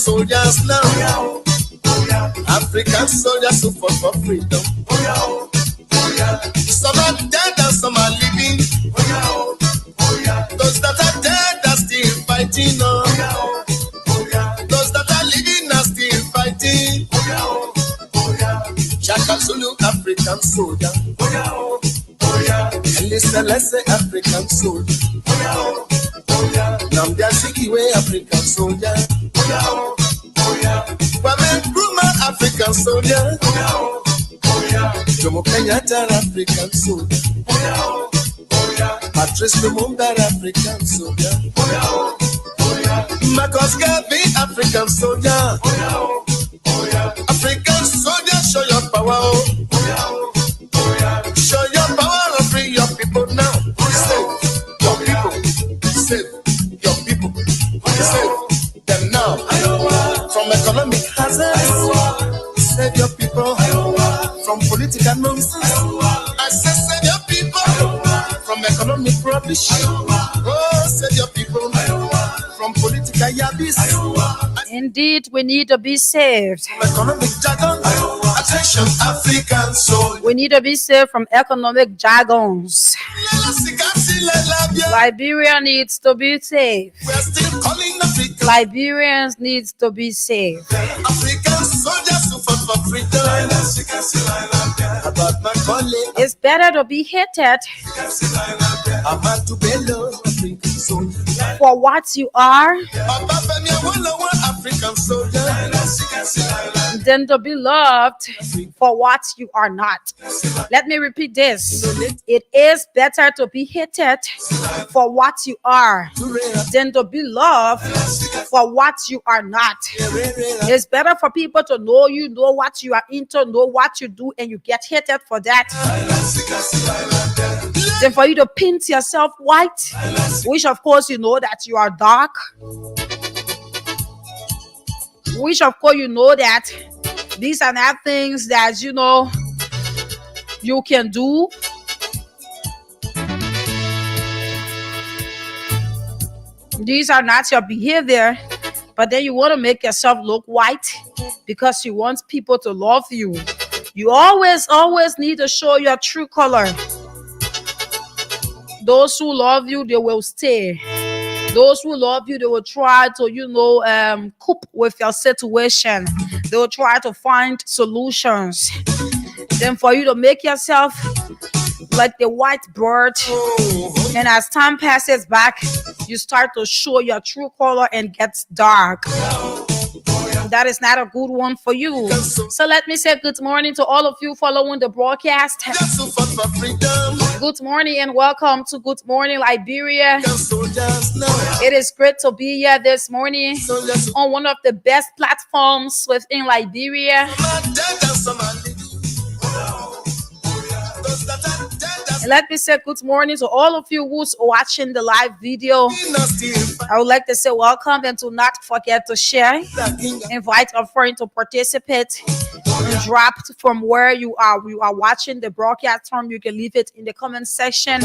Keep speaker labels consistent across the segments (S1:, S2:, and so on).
S1: soldiers now. African soldiers who fought for freedom. Some are dead and some are living. Those that are dead are still fighting on. Those that are living are still fighting. Shaka Zulu, African soldier. And listen, let's say African soldier. Namdi Azikiwe, African soldier. Kwame Nkrumah, African soldier. Jomo Kenyatta, African soldier. Patrice Lumumba, African soldier. Marcus Garvey, African soldier. African soldier, show your power. Show your power and free your people now. Save your people. Save your people. Save them now. From economic hazards. Save your people. From political nonsense. I say save your people. From economic rubbish. Oh, save your people. From political yabis.
S2: Indeed, we need to be saved.
S1: Economic jargon. Attention, African soul.
S2: We need to be saved from economic jargons. Liberia needs to be saved.
S1: We are still calling Africa.
S2: Liberians needs to be saved.
S1: African soldiers who fought for freedom. About my colleague.
S2: It's better to be hated for what you are than to be loved for what you are not. Let me repeat this. It is better to be hated for what you are than to be loved for what you are not. It's better for people to know you, know what you are into, know what you do, and you get hated for that, than for you to paint yourself white, which of course you know that you are dark, which of course you know that these are not things that you know you can do. These are not your behavior, but then you want to make yourself look white because you want people to love you. You always need to show your true color. Those who love you, they will stay. Those who love you, they will try to, cope with your situation. They will try to find solutions. Then for you to make yourself like the white bird, and as time passes back, you start to show your true color and gets dark. That is not a good one for you. So let me say good morning to all of you following the broadcast. Good morning and welcome to Good Morning Liberia. It is great to be here this morning on one of the best platforms within Liberia. And let me say good morning to all of you who's watching the live video. I would like to say welcome and do not forget to share. Invite a friend to participate. And drop from where you are watching the broadcast from. You can leave it in the comment section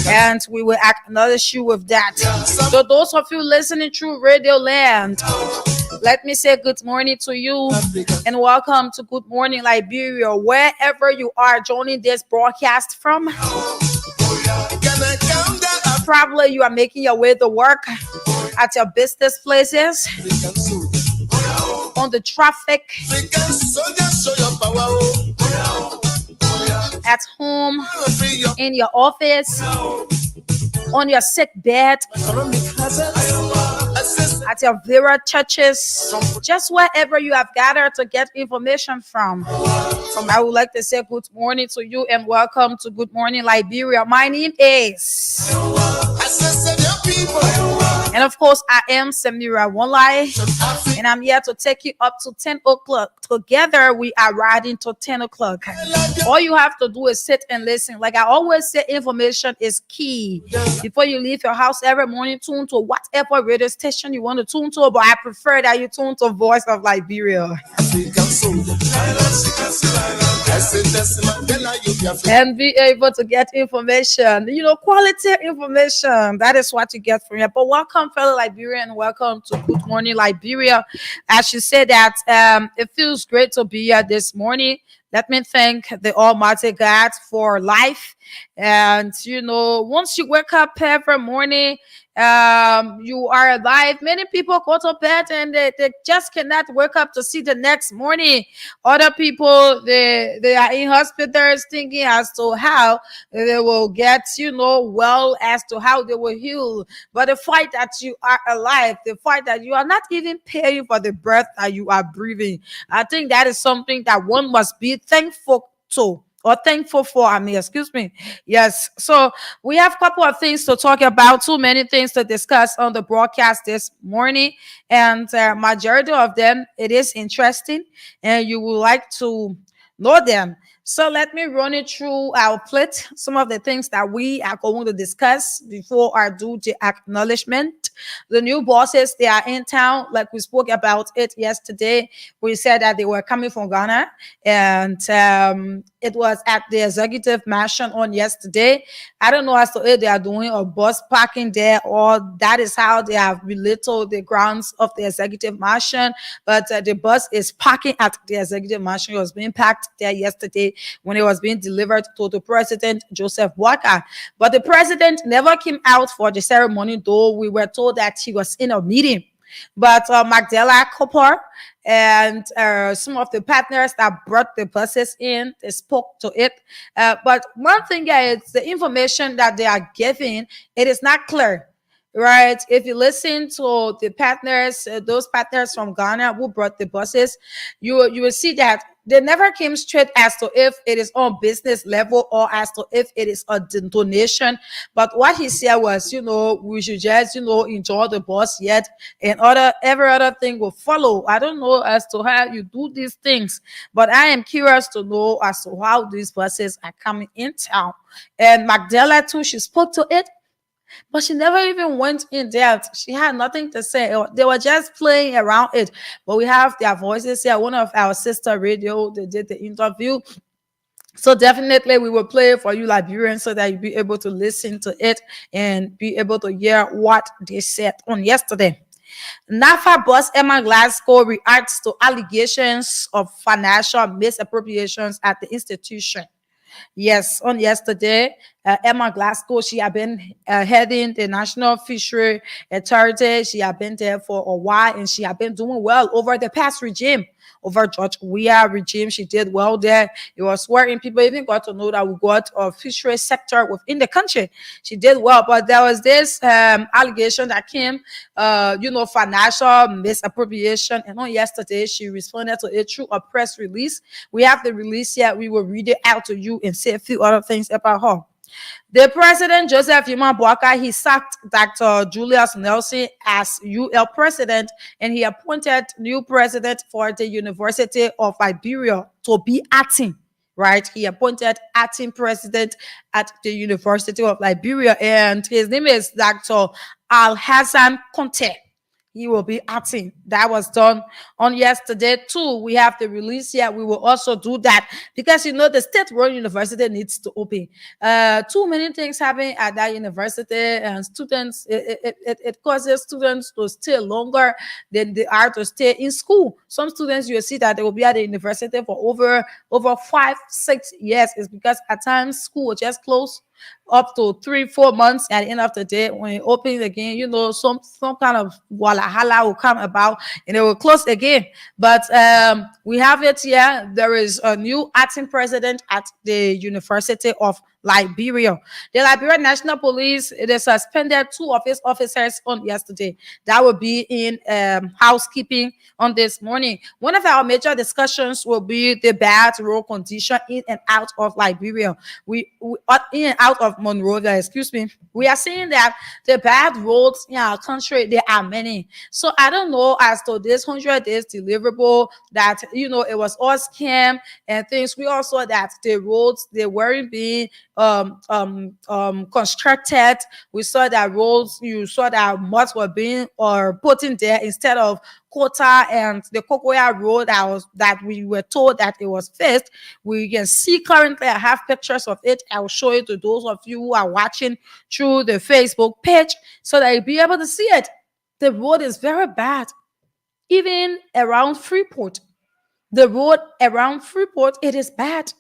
S2: and we will acknowledge you with that. So those of you listening through Radio Land, let me say good morning to you and welcome to Good Morning Liberia, wherever you are joining this broadcast from. Probably you are making your way to work, at your business places, on the traffic, at home, in your office, on your sick bed, at your various churches, just wherever you have gathered to get information from. I would like to say good morning to you and welcome to Good Morning Liberia. My name is, and of course, I am Samira Wonlai, and I'm here to take you up to 10 o'clock. Together, we are riding to 10 o'clock. All you have to do is sit and listen. Like I always say, information is key. Before you leave your house every morning, tune to whatever radio station you want to tune to, but I prefer that you tune to Voice of Liberia.
S1: I say Nelson Mandela, you be African.
S2: and be able to get information, quality information. That is what you get from here. But welcome, fellow Liberian. Welcome to Good Morning Liberia. As you said that, it feels great to be here this morning. Let me thank the Almighty God for life. And once you wake up every morning, you are alive. Many people go to bed and they just cannot wake up to see the next morning. Other people, they are in hospitals thinking as to how they will get, well, as to how they will heal. But the fact that you are alive, the fact that you are not even paying for the breath that you are breathing, I think that is something that one must be thankful to. Or thankful for, excuse me. Yes. So we have a couple of things to talk about, too many things to discuss on the broadcast this morning. And majority of them, it is interesting and you would like to know them. So let me run it through our plate, some of the things that we are going to discuss before I do the acknowledgement. The new bosses, they are in town, like we spoke about it yesterday. We said that they were coming from Ghana, and it was at the executive mansion on yesterday. I don't know as to if they are doing a bus parking there or that is how they have belittled the grounds of the executive mansion. But the bus is parking at the executive mansion. It was being packed there yesterday when it was being delivered to the president, Joseph Walker. But the president never came out for the ceremony, though we were told that he was in a meeting. But Magdala Cooper and some of the partners that brought the buses in, they spoke to it. But one thing is the information that they are giving, it is not clear. Right. If you listen to the partners, those partners from Ghana who brought the buses, you will see that they never came straight as to if it is on business level or as to if it is a donation. But what he said was, we should just, enjoy the bus yet, and every other thing will follow. I don't know as to how you do these things, but I am curious to know as to how these buses are coming in town. And Magdala too, she spoke to it. But she never even went in depth. She had nothing to say. They were just playing around it. But we have their voices here. One of our sister radio, they did the interview. So definitely we will play it for you Liberians so that you'll be able to listen to it and be able to hear what they said on yesterday. NAFA boss Emma Glasgow reacts to allegations of financial misappropriations at the institution. Yes, on yesterday, Emma Glasgow, she had been heading the National Fishery Authority. She had been there for a while and she had been doing well over the past regime. Over George Weah regime, she did well there. It was swearing people even got to know that we got a fishery sector within the country. She did well, but there was this allegation that came, financial misappropriation. And on yesterday, she responded to it through a press release. We have the release here. We will read it out to you and say a few other things about her. The president, Joseph Boakai, he sacked Dr. Julius Nelson as UL president, and he appointed new president for the University of Liberia to be acting. Right, he appointed acting president at the University of Liberia, and his name is Dr. Al Hassan Conte. He will be acting. That was done on yesterday too. We have the release here. We will also do that because the state-run university needs to open. Too many things happen at that university, and students it causes students to stay longer than they are to stay in school. Some students you will see that they will be at the university for over 5-6 years. It's because at times school will just close up to 3-4 months. At the end of the day, when it opens again, some kind of wahala will come about and it will close again. But we have it here. There is a new acting president at the University of Liberia. The Liberia National Police, they suspended 2 of its officers on yesterday. That will be in housekeeping on this morning. One of our major discussions will be the bad road condition in and out of Liberia. We in and out of Monrovia, excuse me. We are seeing that the bad roads in our country, there are many. So I don't know as to this 100 days deliverable that it was all scam and things. We also that the roads they weren't being constructed. We saw that roads, you saw that mods were being or put in there instead of quota, and the Cocoa Road that we were told that it was fixed. We can see currently, I have pictures of it. I will show it to those of you who are watching through the Facebook page so that you'll be able to see it. The road is very bad. Even around Freeport, the road around Freeport, it is bad.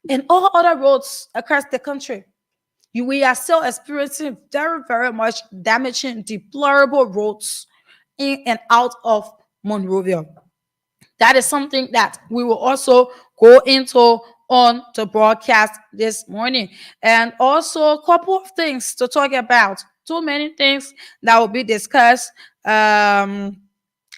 S2: And all other roads across the country, we are still experiencing very, very much damaging, deplorable roads in and out of Monrovia. That is something that we will also go into on the broadcast this morning. And also a couple of things to talk about. Too many things that will be discussed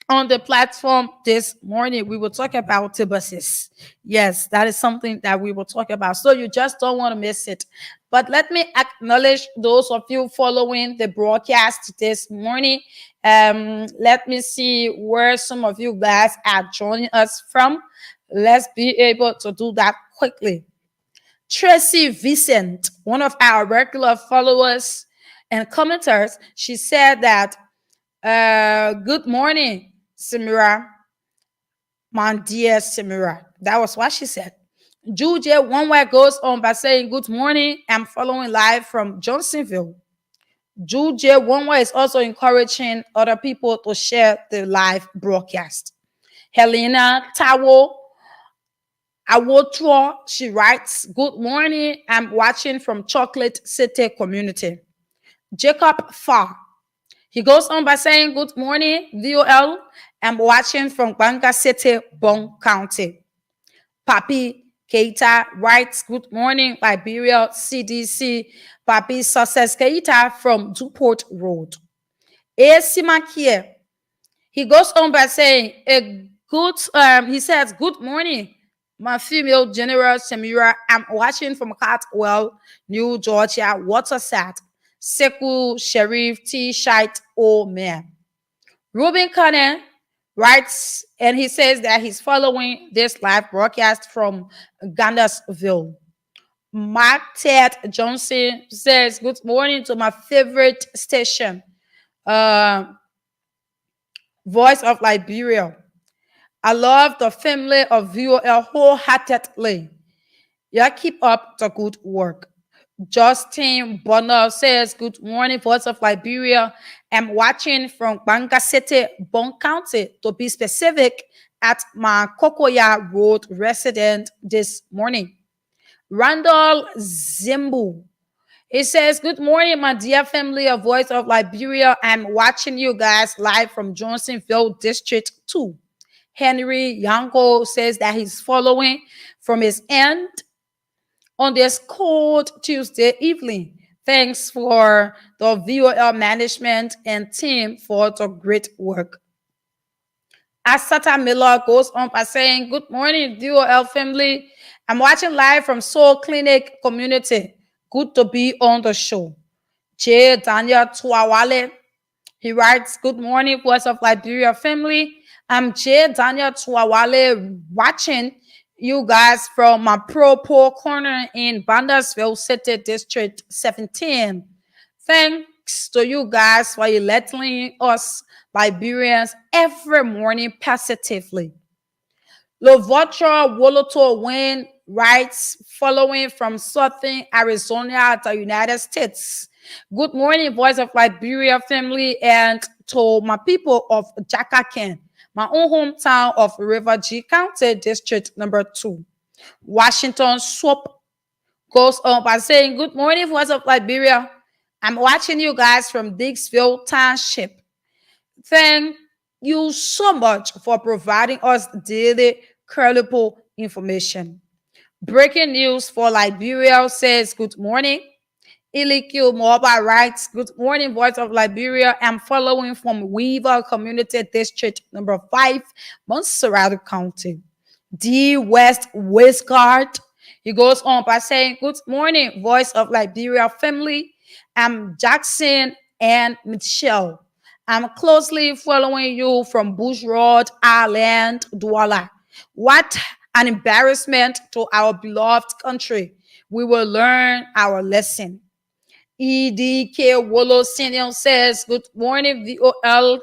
S2: on the platform this morning. We will talk about the buses. Yes, that is something that we will talk about. So you just don't want to miss it. But let me acknowledge those of you following the broadcast this morning. Let me see where some of you guys are joining us from. Let's be able to do that quickly. Tracy Vincent, one of our regular followers and commenters, she said that, good morning, Samira, my dear Samira. That was what she said. Juja One Way goes on by saying, good morning, I'm following live from Johnsonville. Juja One Way is also encouraging other people to share the live broadcast. Helena Tawo Awotro, she writes, good morning, I'm watching from Chocolate City Community. Jacob Farr, he goes on by saying, good morning, VOL. I'm watching from Banga City, Bon County. Papi Keita writes, good morning, Liberia CDC. Papi Success Keita from Duport Road. Esimakie, he goes on by saying, he says, good morning, my female General Samira. I'm watching from Cartwell, New Georgia, Waterside. Seku Sheriff T. Shite O Man. Ruben Cannon writes, and he says that he's following this live broadcast from Gandersville. Mark Ted Johnson says, good morning to my favorite station, Voice of Liberia. I love the family of VOL wholeheartedly. Yeah, keep up the good work. Justin Bonner says, good morning, Voice of Liberia. I'm watching from Banga City, Bon County, to be specific, at my Cocoa Road resident this morning. Randall Zimbu, he says, good morning, my dear family of Voice of Liberia. I'm watching you guys live from Johnsonville District 2. Henry Yanko says that he's following from his end on this cold Tuesday evening. Thanks for the VOL management and team for the great work. Asata Miller goes on by saying, good morning, VOL family. I'm watching live from Soul Clinic Community. Good to be on the show. J. Daniel Tuawale, he writes, good morning, Voice of Liberia family. I'm J. Daniel Tuawale, watching you guys from my Pro corner in Bandersville City District 17. Thanks to you guys for letting us Liberians every morning positively. Lovotra Woloto Wayne writes, following from Southern Arizona, the United States. Good morning, Voice of Liberia family, and to my people of Jakaken, my own hometown of River G County, District number 2. Washington Swap goes on by saying, good morning, Voice of Liberia. I'm watching you guys from Dixville Township. Thank you so much for providing us daily credible information. Breaking news for Liberia says, good morning. Ilikio Moba writes, good morning, Voice of Liberia. I'm following from Weaver Community District number 5, Montserrat County. D. West Westgard, he goes on by saying, good morning, Voice of Liberia family. I'm Jackson and Michelle. I'm closely following you from Bush Road, Ireland, Douala. What an embarrassment to our beloved country. we will learn our lesson. EDK Wolo Senior says, good morning, VOL.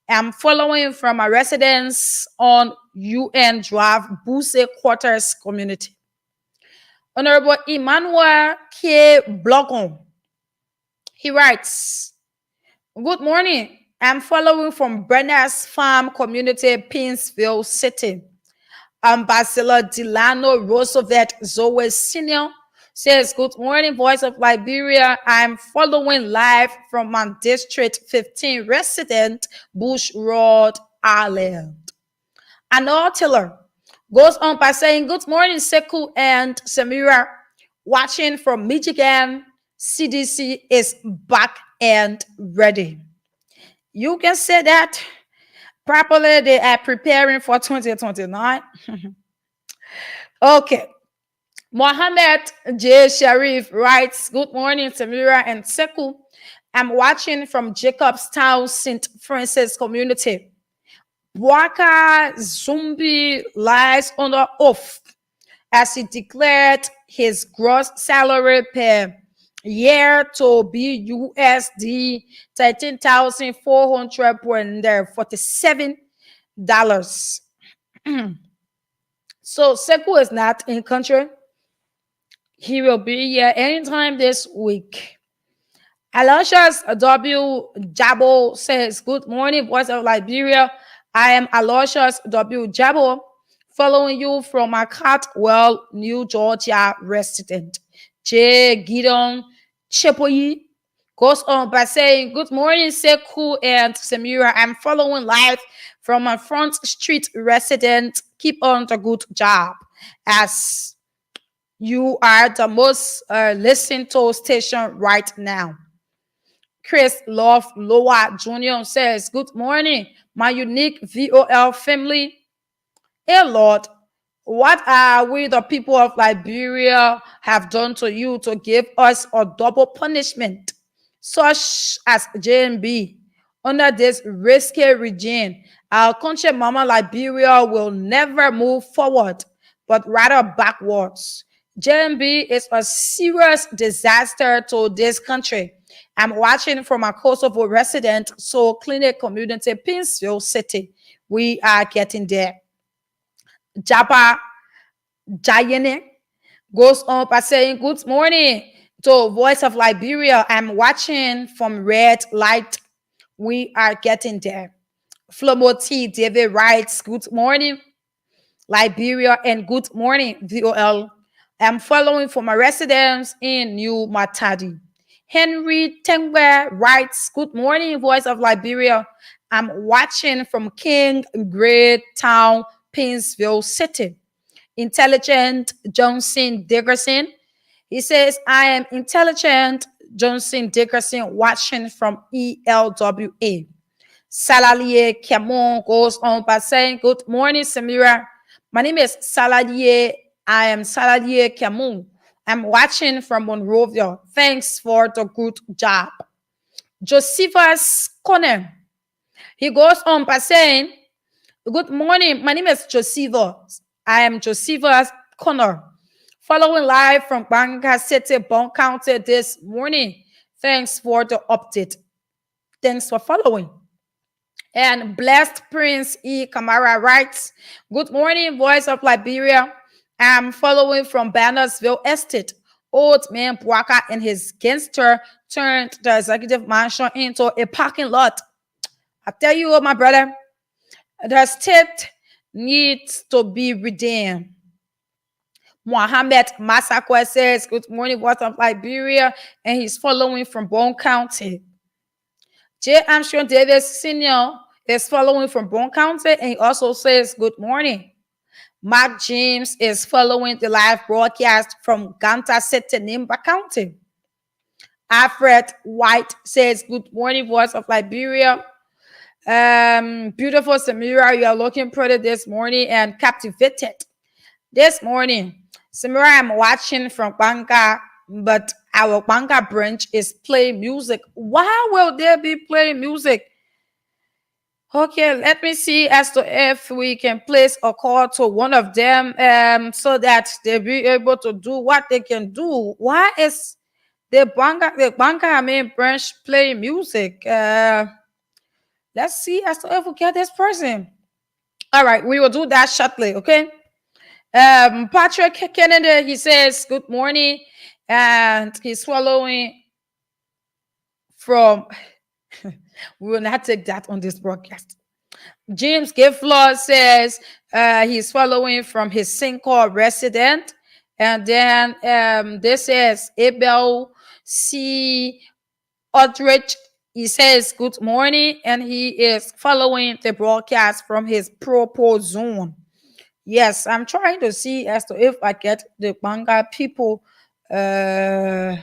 S2: I'm following from a residence on UN Drive, Buse Quarters Community. Honorable Emmanuel K. Blogon, he writes, good morning. I'm following from Brenner's Farm Community, Pinsville City. Ambassador Delano Roosevelt Zoe Senior says, good morning, Voice of Liberia. I'm following live from my District 15 resident, Bush Road, Ireland. Anor Tiller goes on by saying, good morning, Sekou and Samira, watching from Michigan. CDC is back and ready. You can say that properly. They are preparing for 2029. Okay. Mohammed J. Sharif writes, good morning, Samira and Sekou. I'm watching from Jacobstown, St. Francis community. Waka Zumbi lies under oath as he declared his gross salary per year to be USD $13,447. So Sekou is not in country. He will be here anytime this week. Aloysius W. Jabo says, good morning, Voice of Liberia. I am Aloysius W. Jabo, following you from a Cartwell, New Georgia resident. J. Gideon Chepoyi goes on by saying, good morning, Sekou and Samira. I'm following live from a Front Street resident. Keep on the good job, as you are the most listened to station right now. Chris Love Loa Jr. says, good morning, my unique VOL family. Hey Lord, what are we the people of Liberia have done to you to give us a double punishment, such as JNB? Under this risky regime, our country mama Liberia will never move forward, but rather backwards. JNB is a serious disaster to this country. I'm watching from a Kosovo resident, so Clinic Community, Pinsville City. We are getting there. Japa Jayene goes on by saying, good morning to Voice of Liberia. I'm watching from Red Light. We are getting there. Flomo T. David writes, good morning, Liberia, and good morning, VOL. I'm following from my residence in New Matadi. Henry Tengwe writes, good morning, Voice of Liberia. I'm watching from King Great Town, Pinsville City. Intelligent Johnson Dickerson. He says, I am Intelligent Johnson Dickerson, watching from ELWA. Salalie Camon goes on by saying, good morning, Samira. My name is Salalie. I am Salalie Camon. I'm watching from Monrovia. Thanks for the good job. Josephus Connor. He goes on by saying, good morning. My name is Josephus. I am Josephus Connor, following live from Banga City, Bon County this morning. Thanks for the update. Thanks for following. And Blessed Prince E. Kamara writes, good morning, Voice of Liberia. I'm following from Bannersville Estate. Old man Bwaka and his gangster turned the executive mansion into a parking lot. I tell you, my brother, the state needs to be redeemed. Mohammed Masakwe says, good morning, Voice of Liberia, and he's following from Bon County. J. Armstrong Davis Sr. is following from Bon County, and he also says, good morning. Mark James is following the live broadcast from Ganta City, Nimba County. Alfred White says, good morning, Voice of Liberia. Beautiful Samira, you are looking pretty this morning and captivated. This morning, Samira, I'm watching from Banga, but our Banga branch is playing music. Why will they be playing music? Okay, let me see as to if we can place a call to one of them so that they'll be able to do what they can do. Why is the banker I mean branch playing music? Let's see as to if we get this person. All right, we will do that shortly, okay? Patrick Kennedy, he says good morning, and he's following from we will not take that on this broadcast. James Giflaw says he's following from his Sincore resident. And then this is Abel C. Aldrich. He says good morning, and he is following the broadcast from his proposed zone. Yes, I'm trying to see as to if I get the manga people. Uh,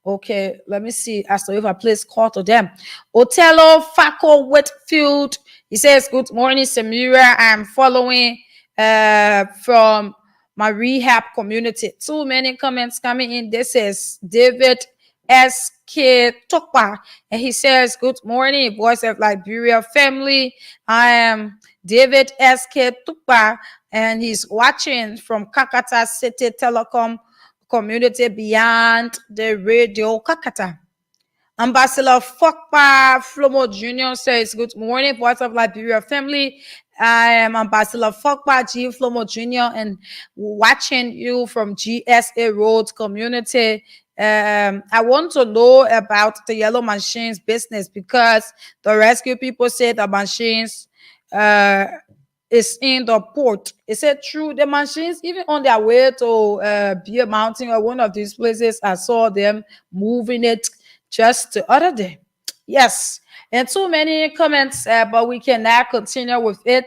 S2: Okay, let me see as to if I place call to them. Otello Fako Whitfield. He says, good morning, Samira. I'm following from my rehab community. Too many comments coming in. This is David S.K. Tokpa. And he says, good morning, Voice of Liberia family. I am David S.K. Tokpa, and he's watching from Kakata City Telecom community beyond the radio Kakata. Ambassador Fokpa Flomo Jr. says, good morning, Voice of Liberia family. I am Ambassador Fokpa G. Flomo Jr. and watching you from GSA Road community. I want to know about the yellow machines business because the rescue people say the machines is in the port. Is it true? The machines, even on their way to Beer Mountain or one of these places, I saw them moving it just the other day. Yes, and too many comments, but we can now continue with it.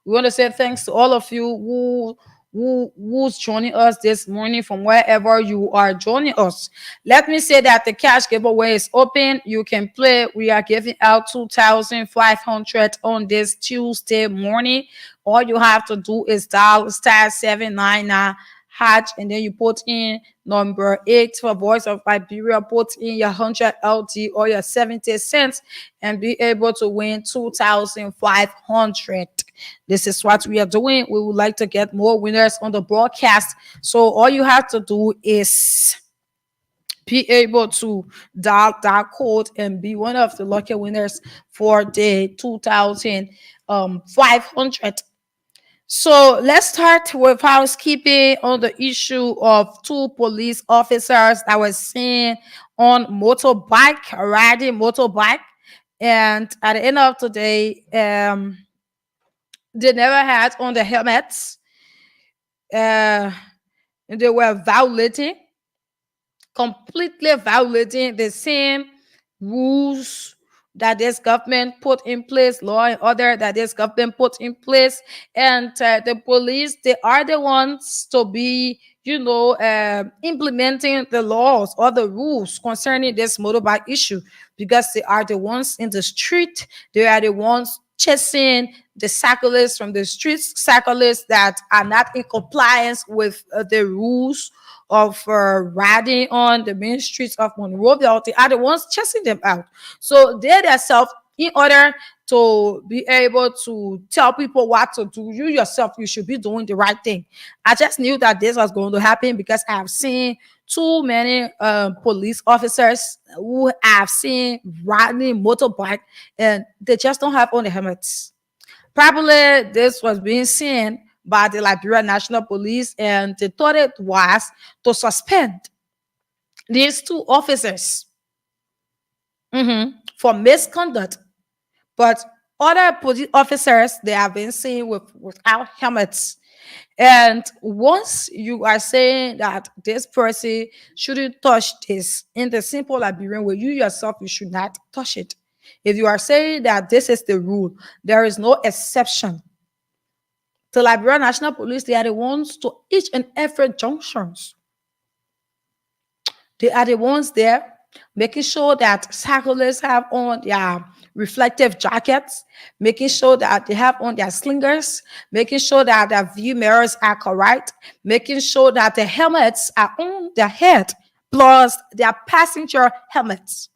S2: We want to say thanks to all of you who's joining us this morning from wherever you are joining us. Let me say that the cash giveaway is open. You can play. We are giving out 2,500 on this Tuesday morning. All you have to do is dial star 799 hatch, and then you put in number 8 for Voice of Liberia, put in your 100 LD or your 70 cents and be able to win 2,500. This is what we are doing. We would like to get more winners on the broadcast. So all you have to do is be able to dial that code and be one of the lucky winners for the 2,500. So let's start with housekeeping on the issue of two police officers that were seen on motorbike, riding motorbike. And at the end of the day, they never had on the helmets. Uh, they were completely violating the same rules that this government put in place, law and order that this government put in place. And the police, they are the ones to be, implementing the laws or the rules concerning this motorbike issue, because they are the ones in the street. They are the ones chasing the cyclists from the streets, cyclists that are not in compliance with the rules of riding on the main streets of Monrovia. They are the ones chasing them out. So they themselves, in order to be able to tell people what to do, you yourself, you should be doing the right thing. I just knew that this was going to happen because I have seen too many police officers who I've seen riding motorbike and they just don't have on the helmets. Probably this was being seen by the Liberia National Police, and they thought it was to suspend these two officers for misconduct. But other police officers, they have been seen without helmets. And once you are saying that this person shouldn't touch this in the simple Liberian way, you yourself, you should not touch it. If you are saying that this is the rule, there is no exception. The Liberia National Police, they are the ones to each and every junctions. They are the ones there making sure that cyclists have on their reflective jackets, making sure that they have on their slingers, making sure that their view mirrors are correct, making sure that the helmets are on their head, plus their passenger helmets.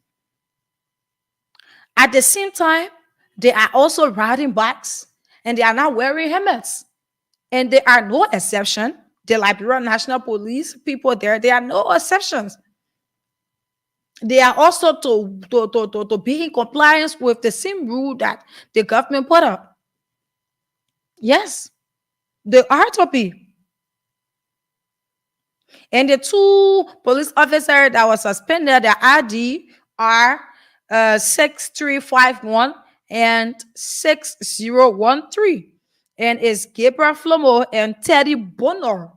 S2: At the same time, They are also riding bikes and they are not wearing helmets. And there are no exception. The Liberian National Police people there are no exceptions. They are also to be in compliance with the same rule that the government put up. Yes, they are to be. And the two police officers that were suspended, their ID are 6351 and 6013. And it's Gabriel Flomo and Teddy Bonner.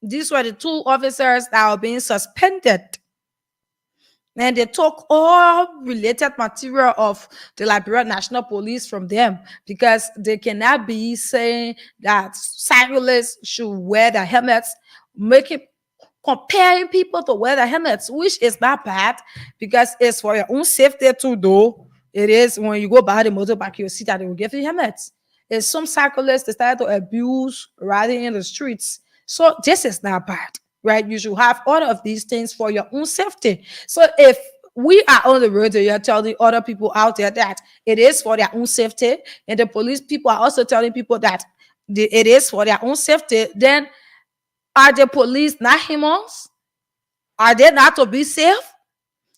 S2: These were the two officers that were being suspended. And they took all related material of the Liberia National Police from them because they cannot be saying that cyclists should wear the helmets, making comparing people to wear the helmets, which is not bad because it's for your own safety too, though. It is when you go buy the motorbike, you'll see that they will give you helmets. And some cyclists they started to abuse riding in the streets. So this is not bad, right? You should have all of these things for your own safety. So if we are on the road and you're telling other people out there that it is for their own safety, and the police people are also telling people that it is for their own safety, then are the police not humans? Are they not to be safe?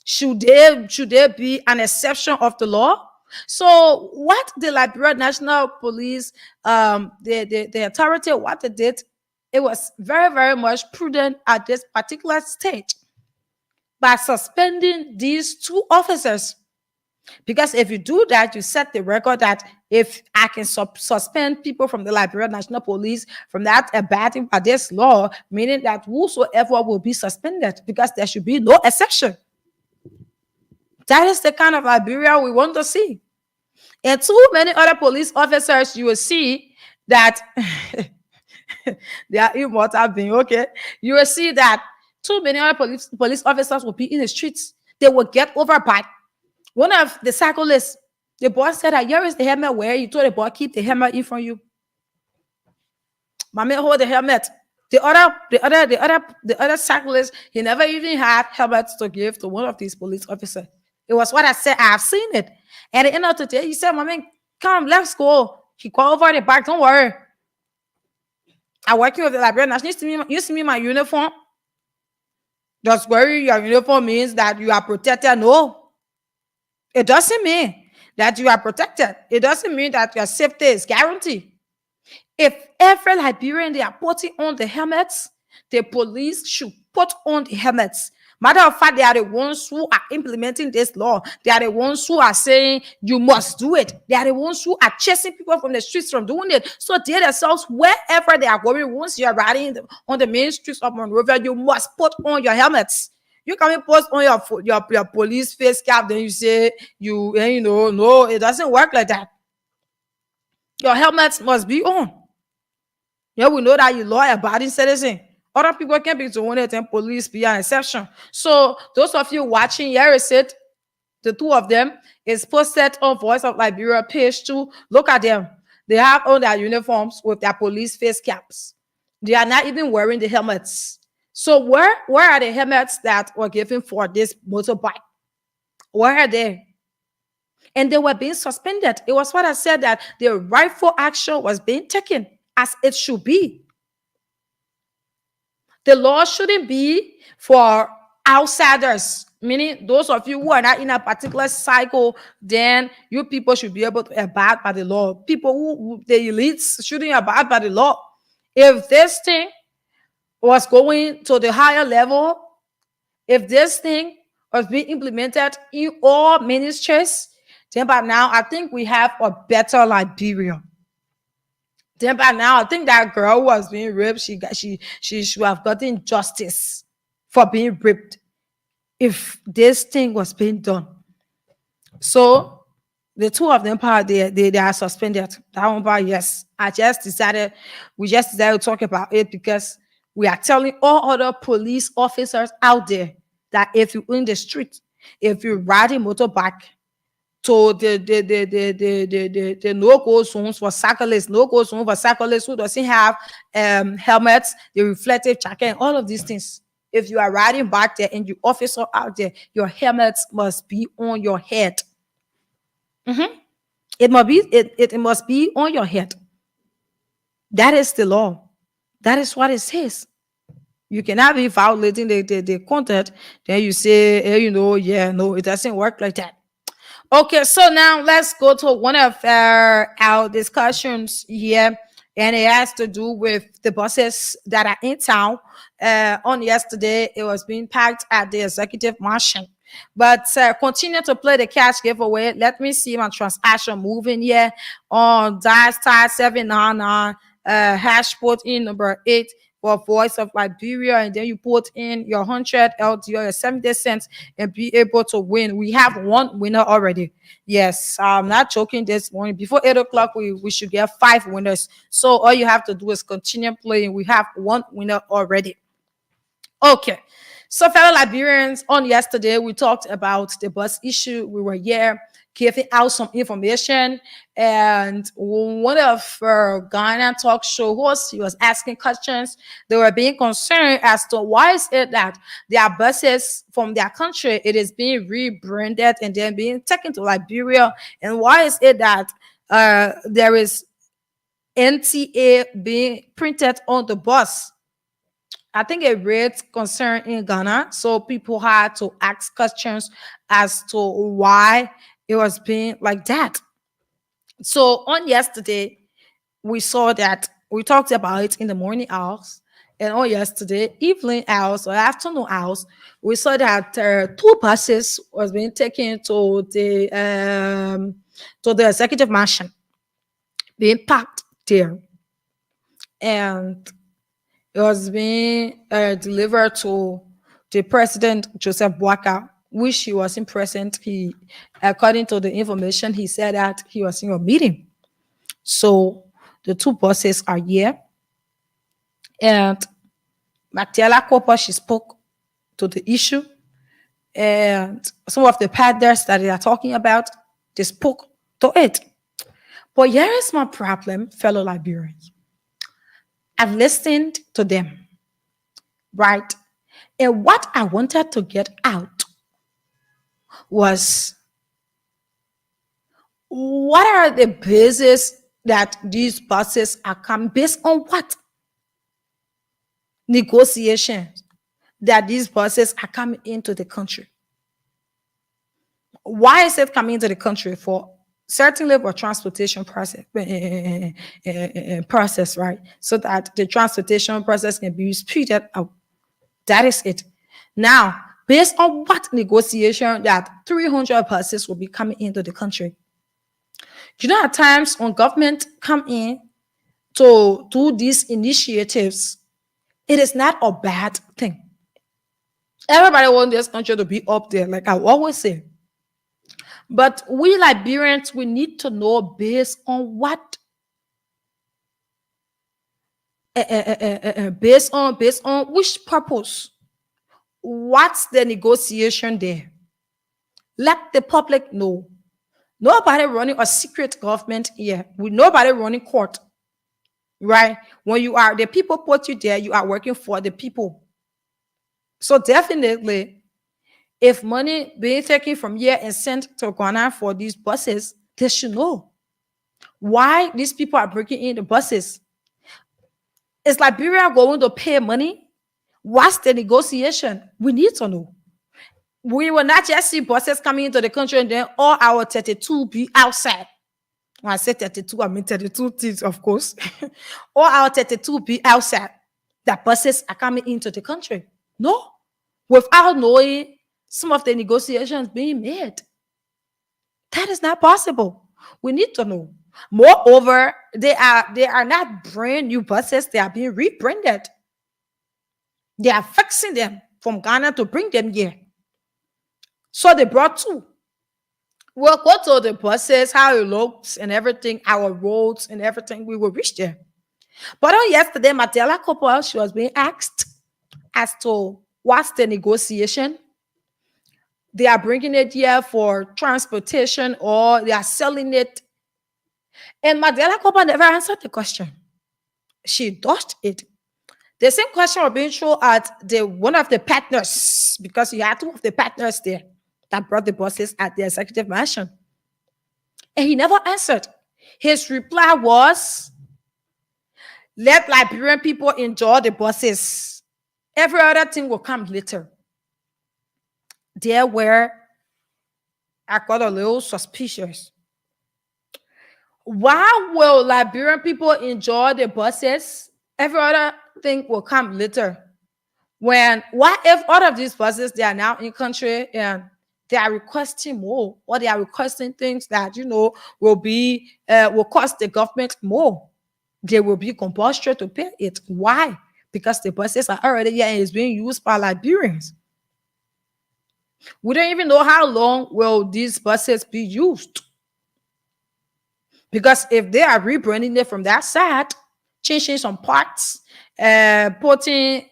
S2: Should they be an exception of the law? So what the Liberia National Police, the authority, what they did, it was very, very much prudent at this particular stage by suspending these two officers. Because if you do that, you set the record that if I can suspend people from the Liberia National Police from that abiding by this law, meaning that whosoever will be suspended, because there should be no exception. That is the kind of Liberia we want to see. And too many other police officers, you will see that they are immortal being, okay? You will see that too many other police officers will be in the streets. They will get overbite. One of the cyclists, the boy said that here is the helmet where you told the boy keep the helmet in front of you. My man hold the helmet. The other cyclist, he never even had helmets to give to one of these police officers. It was what I said. I have seen it. At the end of the day, he said, "My man, come, let's go." He called over the back. Don't worry. I'm working with the Liberian National. You see me my uniform? Just wearing your uniform means that you are protected. No. It doesn't mean that you are protected. It doesn't mean that your safety is guaranteed. If every Liberian they are putting on the helmets, the police should put on the helmets. Matter of fact, they are the ones who are implementing this law. They are the ones who are saying you must do it. They are the ones who are chasing people from the streets from doing it. So they themselves, wherever they are going, once you are riding on the main streets of Monrovia, you must put on your helmets. You can't post on your police face cap, then you say no, it doesn't work like that. Your helmets must be on. Yeah, we know that you law-abiding citizen. Other people can be doing it and police be an exception. So those of you watching, here is it. The two of them is posted on Voice of Liberia page 2. Look at them. They have on their uniforms with their police face caps. They are not even wearing the helmets. So where are the helmets that were given for this motorbike? Where are they? And they were being suspended. It was what I said, that the rightful action was being taken as it should be. The law shouldn't be for outsiders, meaning those of you who are not in a particular cycle, then you people should be able to abide by the law. People who the elites shouldn't abide by the law. If this thing was going to the higher level, if this thing was being implemented in all ministries, then by now I think we have a better Liberia. Then by now, I think that girl who was being raped, she should have gotten justice for being raped if this thing was being done. So the two of them they are suspended. That one part, yes. We just decided to talk about it because we are telling all other police officers out there that if you're in the street, if you're riding motorbike, to the no-go zones for cyclists, no-go zone for cyclists who doesn't have helmets, the reflective jacket, and all of these things. If you are riding back there and you officer out there, your helmets must be on your head. It must be on your head. That is the law. That is what it says. You cannot be violating the content. Then you say, yeah, no, it doesn't work like that. Okay, so now let's go to one of our discussions here, and it has to do with the buses that are in town. On yesterday, it was being packed at the executive mansion. But continue to play the cash giveaway. Let me see my transaction moving here on dial star 799 hash put in number 8 for Voice of Liberia, and then you put in your 100 LD or your 70 cents and be able to win. We have one winner already. Yes, I'm not joking this morning. Before 8 o'clock, we should get 5 winners. So all you have to do is continue playing. We have one winner already. Okay. So, fellow Liberians, on yesterday, we talked about the bus issue. We were here giving out some information. And one of Ghana talk show hosts, he was asking questions. They were being concerned as to why is it that their buses from their country, it is being rebranded and then being taken to Liberia. And why is it that there is NTA being printed on the bus? I think it raised concern in Ghana, so people had to ask questions as to why it was being like that. So on yesterday, we saw that we talked about it in the morning hours, and on yesterday evening hours or afternoon hours, we saw that 2 buses was being taken to the executive mansion, being packed there, and it was being delivered to the president, Joseph Boakai, which he wasn't present. He, according to the information, he said that he was in a meeting. So the 2 buses are here. And Matiela Cooper, she spoke to the issue. And some of the partners that they are talking about, they spoke to it. But here is my problem, fellow Liberians. I've listened to them, right? And what I wanted to get out was, what are the bases that these buses are coming, based on what negotiations that these buses are coming into the country? Why is it coming into the country? For certainly for transportation process, right? So that the transportation process can be speeded up. That is it. Now, based on what negotiation that 300 buses will be coming into the country? You know, at times when government come in to do these initiatives, it is not a bad thing. Everybody wants this country to be up there, like I always say. But we Liberians, we need to know based on what, based on which purpose. What's the negotiation there? Let the public know. Nobody running a secret government here. With nobody running court. Right? When you are, the people put you there, you are working for the people. So definitely, if money being taken from here and sent to Ghana for these buses, they should know why these people are breaking in the buses. Is Liberia going to pay money? What's the negotiation? We need to know. We will not just see buses coming into the country and then all our 32 be outside. When I say 32, I mean 32 things, of course. All our 32 be outside. That buses are coming into the country. No. Without knowing some of the negotiations being made. That is not possible. We need to know. Moreover, they are not brand new buses. They are being rebranded. They are fixing them from Ghana to bring them here. So they brought 2. We'll go to the buses, how it looks and everything, our roads and everything. We will reach there. But on yesterday, Matiela Cooper, she was being asked as to what's the negotiation. They are bringing it here for transportation or they are selling it. And Matiela Cooper never answered the question. She dodged it. The same question was being thrown at one of the partners, because you had 2 of the partners there that brought the buses at the executive mansion. And he never answered. His reply was, let Liberian people enjoy the buses. Every other thing will come later. There where I got a little suspicious. Why will Liberian people enjoy the buses? Every other thing will come later. When what if all of these buses they are now in country and they are requesting more, or they are requesting things that will cost the government more? They will be compulsory to pay it. Why? Because the buses are already here and it's being used by Liberians. We don't even know how long will these buses be used. Because if they are rebranding it from that side, changing some parts, putting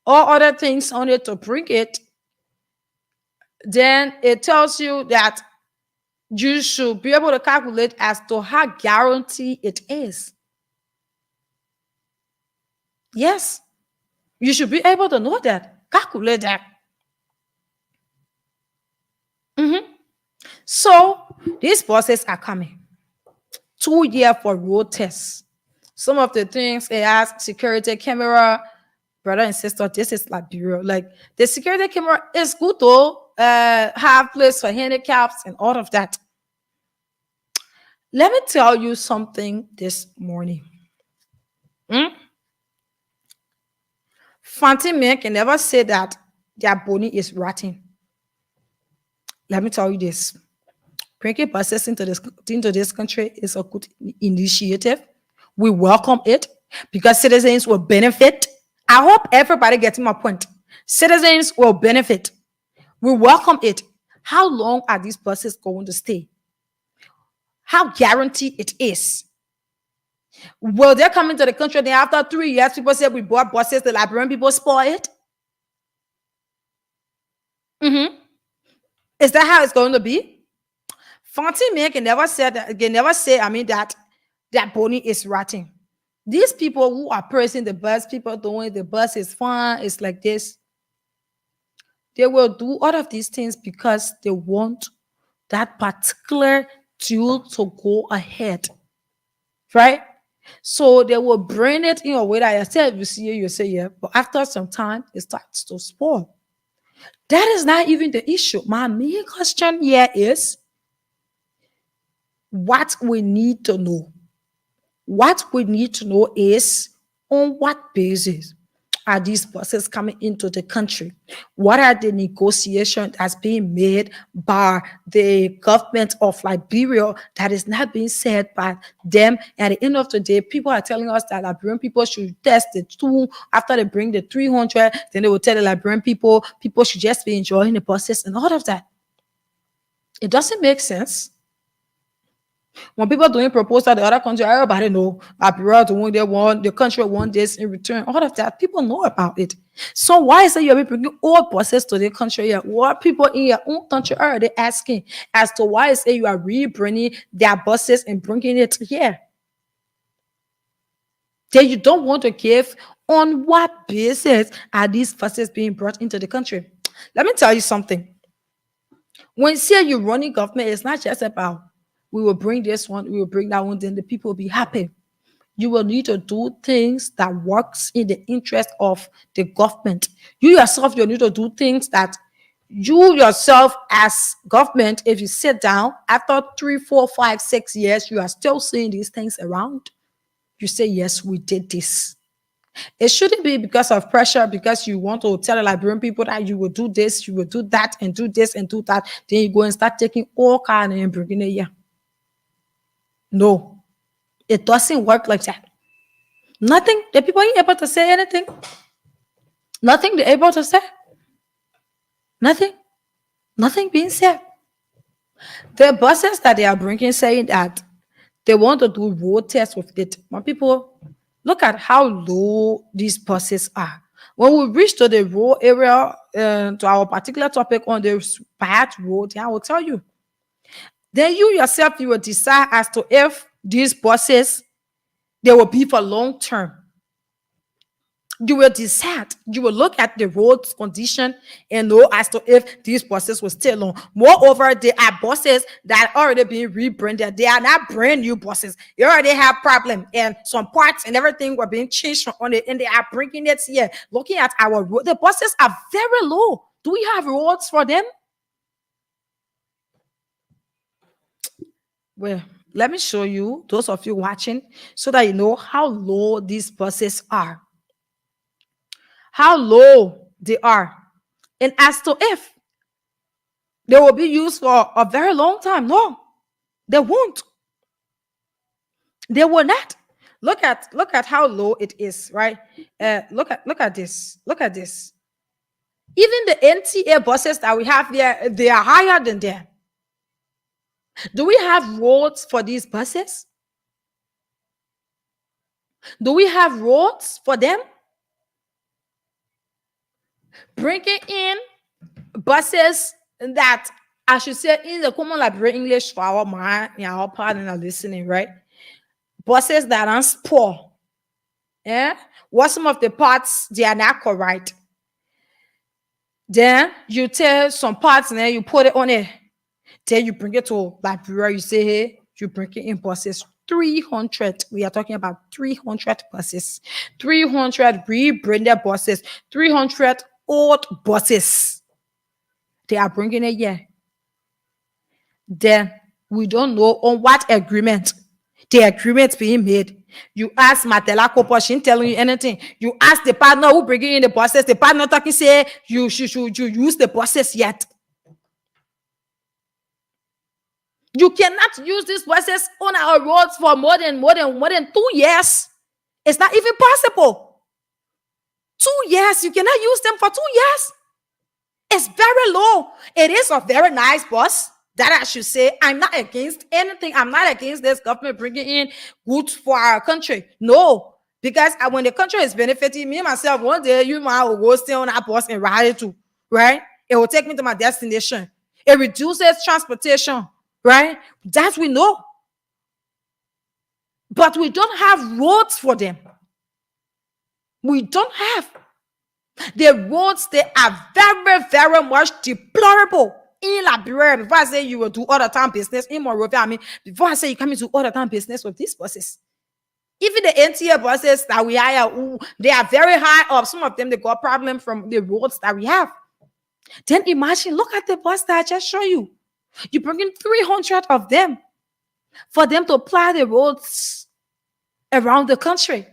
S2: all other things on it to bring it, then it tells you that you should be able to calculate as to how guaranteed it is. Yes, you should be able to know that, calculate that. So these buses are coming. 2 years for road tests. Some of the things it has security camera. Brother and sister, this is Liberia. Like the security camera is good though. Have place for handicaps and all of that. Let me tell you something this morning. Fancy men can never say that their bony is rotting. Let me tell you this. Bringing buses into this country is a good initiative. We welcome it because citizens will benefit. I hope everybody gets my point. Citizens will benefit. We welcome it. How long are these buses going to stay? How guaranteed it is? Will they come into the country then after 3 years, people say we bought buses, the Liberian people spoil it? Is that how it's going to be? Fancy men can never say that. Can never say. I mean that bony is rotting. These people who are praising the bus, people doing the bus is fun. It's like this. They will do all of these things because they want that particular tool to go ahead, right? So they will bring it in a way that I said, you see it, you say yeah, but after some time, it starts to spoil. That is not even the issue. My main question here is what we need to know. What we need to know is on what basis are these buses coming into the country? What are the negotiations that's being made by the government of Liberia that is not being said by them? At the end of the day, people are telling us that Liberian people should test the tool after they bring the 300. Then they will tell the Liberian people should just be enjoying the buses and all of that. It doesn't make sense. When people doing proposal the other country, everybody know Liberia doing they want, the country want this in return. All of that, people know about it. So why is it you're bringing all buses to the country here? What people in your own country are they asking as to why is it you are bringing their buses and bringing it here? Then you don't want to give on what basis are these buses being brought into the country? Let me tell you something. When you say you're running government, it's not just about we will bring this one, we will bring that one, then the people will be happy. You will need to do things that works in the interest of the government. You yourself, you need to do things that you yourself as government, if you sit down after 3, 4, 5, 6 years, you are still seeing these things around. You say, yes, we did this. It shouldn't be because of pressure, because you want to tell the Liberian people that you will do this, you will do that, and do this and do that. Then you go and start taking all kind and bringing it here. No, it doesn't work like that. Nothing. The people ain't able to say anything. Nothing they're able to say. Nothing. Nothing being said. The buses that they are bringing saying that they want to do road tests with it. My people, look at how low these buses are. When we reach to the road area, to our particular topic on the bad road, I will tell you. Then you yourself, you will decide as to if these buses, they will be for long term. you will decide, you will look at the road condition and know as to if these buses will stay long. Moreover, there are buses that are already being rebranded. They are not brand new buses. They already have problem, and some parts and everything were being changed on it, and they are bringing it here. Looking at our road, the buses are very low. Do we have roads for them? Well, let me show you, those of you watching, so that you know how low these buses are. How low they are. And as to if they will be used for a very long time. No, they won't. They will not. Look at how low it is, right? Look at this. Look at this. Even the NTA buses that we have there, they are higher than them. Do we have roads for these buses? Do we have roads for them? Bringing in buses that, I should say, in the common Liberian English for our mind, our partner listening, right? Buses that are poor. Yeah? What some of the parts they are not correct. Then you tell some parts and then you put it on it. Then you bring it to Liberia. You say, hey, you bring it in buses. 300. We are talking about 300 buses. 300 rebranded buses. 300 old buses. They are bringing it here. Then we don't know on what agreement the agreement being made. You ask Matela Kopo, she ain't telling you anything. You ask the partner who bringing in the buses. The partner talking say you should use the buses yet. You cannot use these buses on our roads for more than 2 years. It's not even possible. 2 years, you cannot use them for 2 years. It's very low. It is a very nice bus. That I should say, I'm not against anything. I'm not against this government bringing in goods for our country. No, because when the country is benefiting, me myself, one day you might will go stay on that bus and ride it too, right? It will take me to my destination. It reduces transportation, right? That we know. But we don't have roads for them. We don't have. The roads, they are very, very much deplorable. In Liberia, before I say you will do other town business in Monrovia, before I say you come into other town business with these buses, even the NTA buses that we hire, they are very high up. Some of them, they got problem from the roads that we have. Then imagine, look at the bus that I just showed you. You bring in 300 of them for them to ply the roads around the country.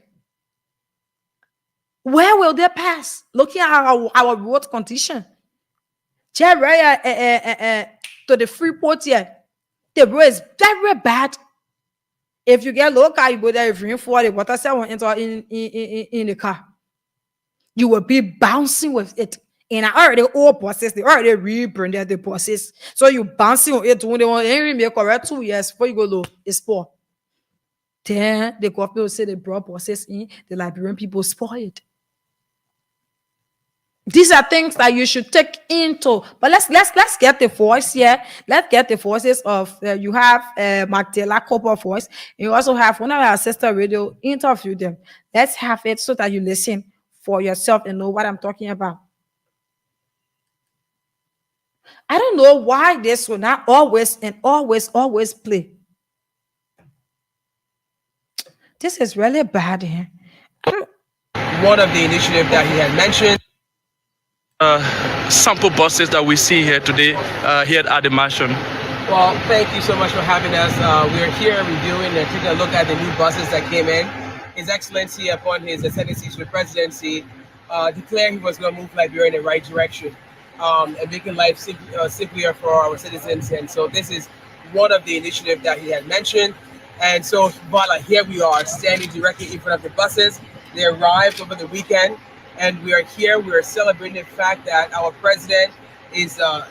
S2: Where will they pass? Looking at our road condition. To the Freeport here, the road is very bad. If you get local, you go there, if you for the water cell enter in the car, you will be bouncing with it. And I already old buses, they already rebranded the buses. So you bouncing on it when they want to make correct 2 years before you go low, it's poor. Then the government will say they brought buses in, the Liberian people spoil it. These are things that you should take into. But let's get the voice here. Let's get the voices of you have Magdala Copper voice. You also have one of our sister radio interview them. Let's have it so that you listen for yourself and know what I'm talking about. I don't know why this will not always play. This is really bad here.
S3: One of the initiatives that he had mentioned. Sample buses that we see here today here at the mansion. Well, thank you so much for having us. We're here reviewing and taking a look at the new buses that came in. His Excellency, upon his ascendancy to the presidency, declared he was going to move Liberia in the right direction and making life simpler for our citizens. And so this is one of the initiatives that he had mentioned. And so, voila, here we are standing directly in front of the buses. They arrived over the weekend. And we are here. We are celebrating the fact that our president is a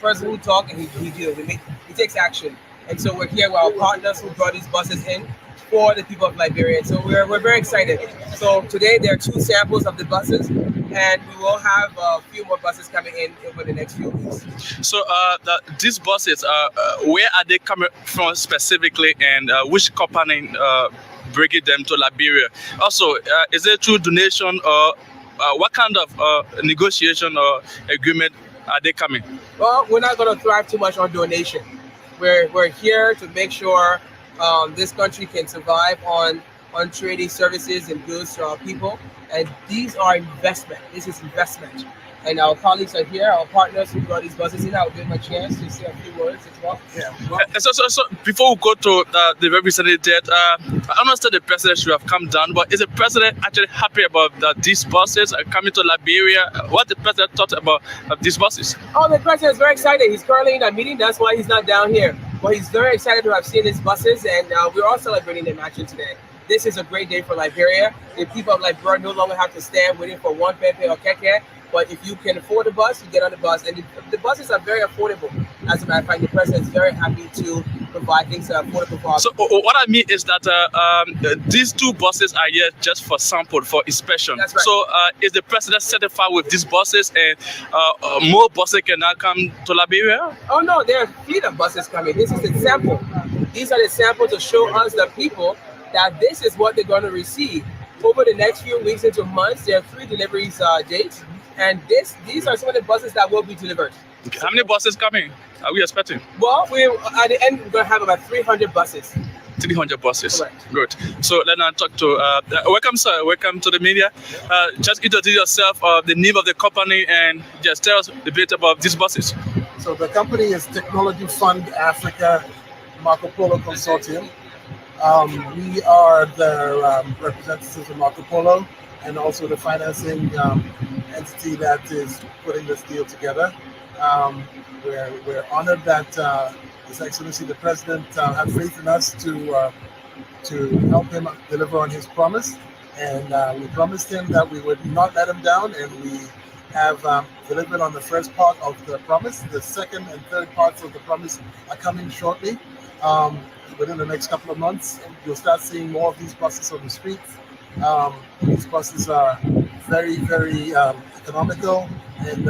S3: person who talks and he takes action. And so we're here with our partners who brought these buses in for the people of Liberia. And so we're very excited. So today there are 2 samples of the buses, and we will have a few more buses coming in over the next few weeks. So these buses, where are they coming from specifically, and which company
S4: bringing them to Liberia? Also, is it through donation or what kind of negotiation or agreement are they coming?
S3: Well, we're not going to thrive too much on donation. We're here to make sure this country can survive on trading services and goods to our people, and these are investment. This is investment. And our colleagues are here, our partners who brought these buses in. I'll give them a chance to say a few words as well.
S4: Yeah. So before we go to the representative, I understand the president should have come down, but is the president actually happy about these buses coming to Liberia? What the president thought about these buses?
S3: Oh, the president is very excited. He's currently in a meeting. That's why he's not down here. But he's very excited to have seen these buses, and we're all celebrating them actually today. This is a great day for Liberia. The people of Liberia no longer have to stand waiting for one pepe or keke. But if you can afford the bus, you get on the bus. And the buses are very affordable. As a matter of fact, the president is very happy to provide things that are affordable for us.
S4: So what I mean is that these two buses are here just for sample, for inspection.
S3: That's right.
S4: So is the president satisfied with these buses, and more buses can now come to Liberia?
S3: Oh, no, there are a fleet of buses coming. This is the sample. These are the samples to show us, the people, that this is what they're going to receive. Over the next few weeks into months, there are 3 deliveries dates. And these are some of the buses that will be delivered.
S4: Okay. How many buses coming are we expecting?
S3: Well, at the end, we're going to have about 300 buses.
S4: 300 buses.
S3: Correct.
S4: Good. So let's now talk to, welcome sir, welcome to the media. Just introduce yourself, the name of the company, and just tell us a bit about these buses.
S5: So the company is Technology Fund Africa Marco Polo Consortium. We are the representatives of Marco Polo and also the financing entity that is putting this deal together. We're honored that His Excellency the President had faith in us to help him deliver on his promise, and we promised him that we would not let him down, and we have delivered on the first part of the promise. The second and third parts of the promise are coming shortly. Within the next couple of months, you'll start seeing more of these buses on the streets. These buses are very, very economical, and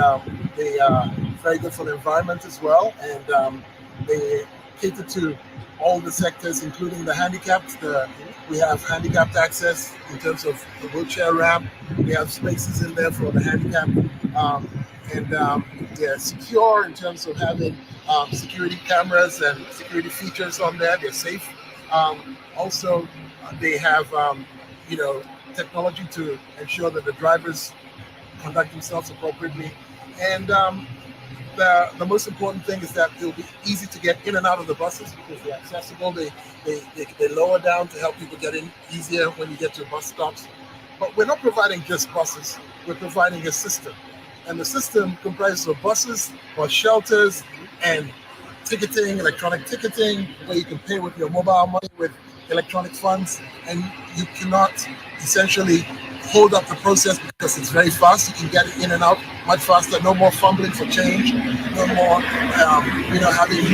S5: they are very good for the environment as well. And they cater to all the sectors, including the handicapped. We have handicapped access in terms of the wheelchair ramp. We have spaces in there for the handicapped, and they're secure in terms of having security cameras and security features on there. They're safe. Also, they have technology to ensure that the drivers conduct themselves appropriately. And the most important thing is that it will be easy to get in and out of the buses because they're accessible. They lower down to help people get in easier when you get to bus stops. But we're not providing just buses. We're providing a system. And the system comprises of buses, bus shelters, and ticketing, electronic ticketing, where you can pay with your mobile money with electronic funds, and you cannot essentially hold up the process because it's very fast. You can get in and out much faster. No more fumbling for change. No more, having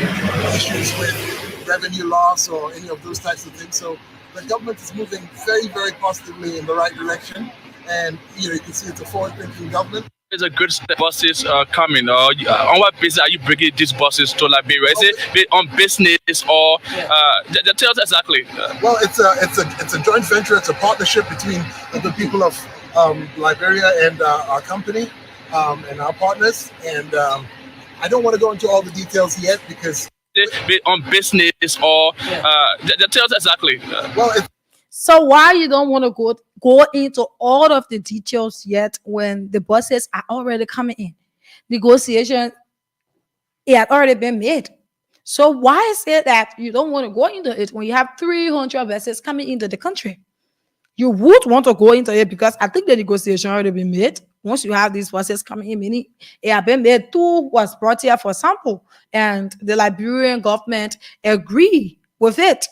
S5: issues with revenue loss or any of those types of things. So the government is moving very, very positively in the right direction, and you can see it's a forward-thinking government.
S4: Is a good step buses coming? On what basis are you bringing these buses to Liberia? Is it on business or tell us exactly?
S5: Well, it's a joint venture. It's a partnership between the people of Liberia and our company and our partners. And I don't want to go into all the details yet because
S4: on business or tell us exactly.
S5: Well,
S2: so why you don't want to go into all of the details yet when the buses are already coming in? Negotiation, it had already been made. So why is it that you don't want to go into it when you have 300 buses coming into the country? You would want to go into it because I think the negotiation already been made. Once you have these buses coming in, meaning it had been made, 2 was brought here for sample, and the Liberian government agreed with it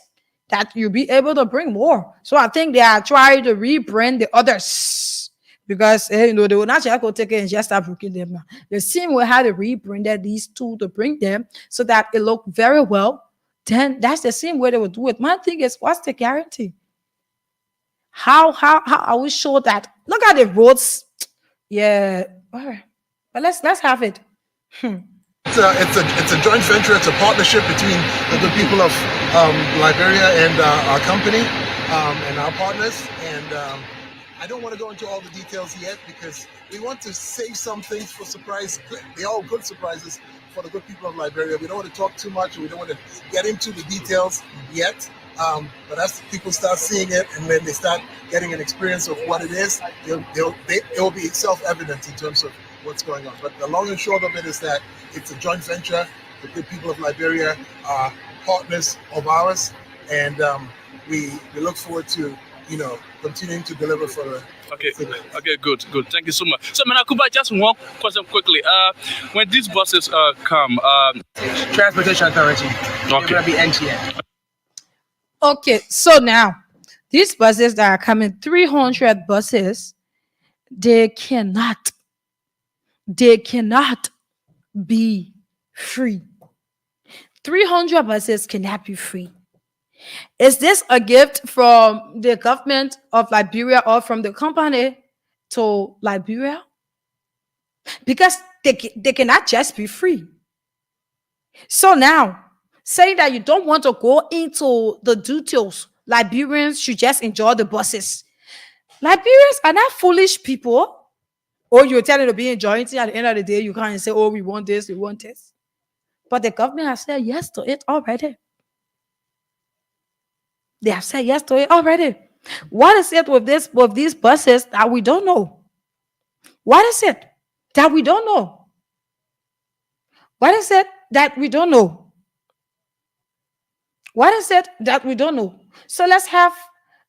S2: that you'll be able to bring more. So I think they are trying to rebrand the others because they will not just go take it and just start booking them now. The same way how they rebranded these 2 to bring them so that it look very well. Then that's the same way they will do it. My thing is, what's the guarantee? How are we sure that? Look at the roads. Yeah, all right. But let's have it.
S5: It's a joint venture. It's a partnership between the people of Liberia and our company. and our partners. And I don't want to go into all the details yet because we want to save some things for surprise. They're all good surprises for the good people of Liberia. We don't want to talk too much. We don't want to get into the details yet. But as people start seeing it and when they start getting an experience of what it is, it will be self-evident in terms of what's going on. But the long and short of it is that it's a joint venture. The good people of Liberia are partners of ours, and we look forward to continuing to deliver for the.
S4: Okay, good. Thank you so much. So, Manakuba, just one question quickly. When these buses come,
S3: Transportation Authority.
S4: Okay.
S3: They're going to be NTA.
S2: Okay, so now these buses that are coming, 300 buses, they cannot be free. 300 buses cannot be free. Is this a gift from the government of Liberia or from the company to Liberia? Because they cannot just be free. So now, saying that you don't want to go into the details, Liberians should just enjoy the buses. Liberians are not foolish people. Or you're telling them to be enjoying it. At the end of the day, you can't say, oh, we want this, we want this. But the government has said yes to it already. They have said yes to it already. What is it with these buses that we don't know? What is it that we don't know? What is it that we don't know? What is it that we don't know? So let's have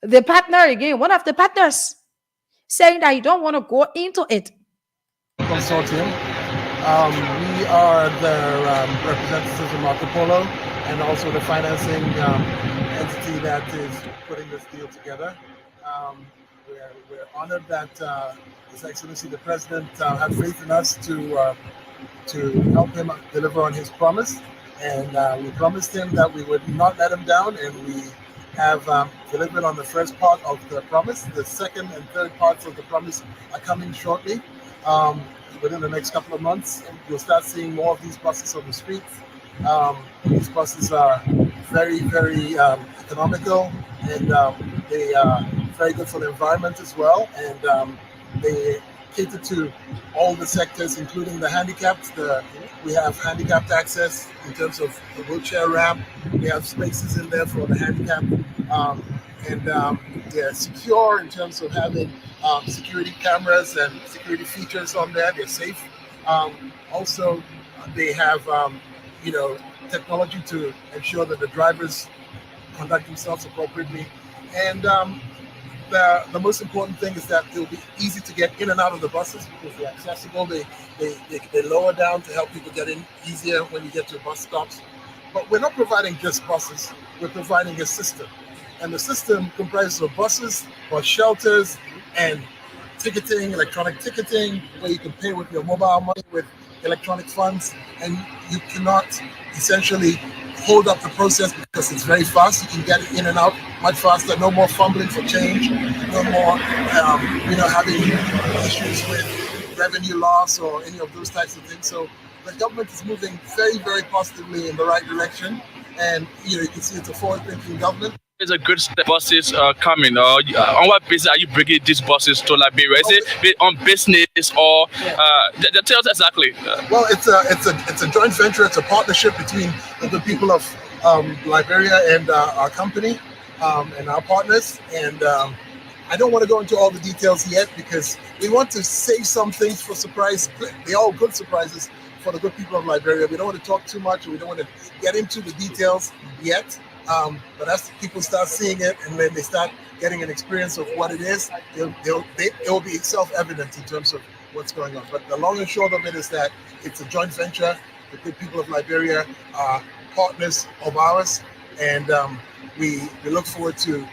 S2: the partner again, one of the partners, saying that you don't want to go into it.
S5: Consortium. We are the representatives of Marco Polo and also the financing entity that is putting this deal together. We're honored that His Excellency the President had faith in us to help him deliver on his promise. And we promised him that we would not let him down, and we have delivered on the first part of the promise. The second and third parts of the promise are coming shortly. Within the next couple of months, you'll start seeing more of these buses on the streets. These buses are very, very economical, and they are very good for the environment as well. And they cater to all the sectors, including the handicapped. We have handicapped access in terms of the wheelchair ramp. We have spaces in there for the handicapped, and they're secure in terms of having security cameras and security features on there. They're safe. Also, they have technology to ensure that the drivers conduct themselves appropriately. And the most important thing is that it will be easy to get in and out of the buses because they're accessible. They lower down to help people get in easier when you get to bus stops. But we're not providing just buses. We're providing a system. And the system comprises of buses, bus shelters, and ticketing, electronic ticketing, where you can pay with your mobile money with electronic funds. And you cannot essentially hold up the process because it's very fast. You can get in and out much faster. No more fumbling for change. No more, having issues with revenue loss or any of those types of things. So the government is moving very, very positively in the right direction. And you can see it's a forward-thinking government.
S4: It's a good step. Buses coming. On what basis are you bringing these buses to Liberia? Is it on business or tell us exactly?
S5: Well, it's a joint venture. It's a partnership between the people of Liberia and our company and our partners. And I don't want to go into all the details yet because we want to save some things for surprise. They're all good surprises for the good people of Liberia. We don't want to talk too much. We don't want to get into the details yet. But as people start seeing it and when they start getting an experience of what it is, it will be self-evident in terms of what's going on. But the long and short of it is that it's a joint venture. The good people of Liberia are partners of ours, and we look forward to.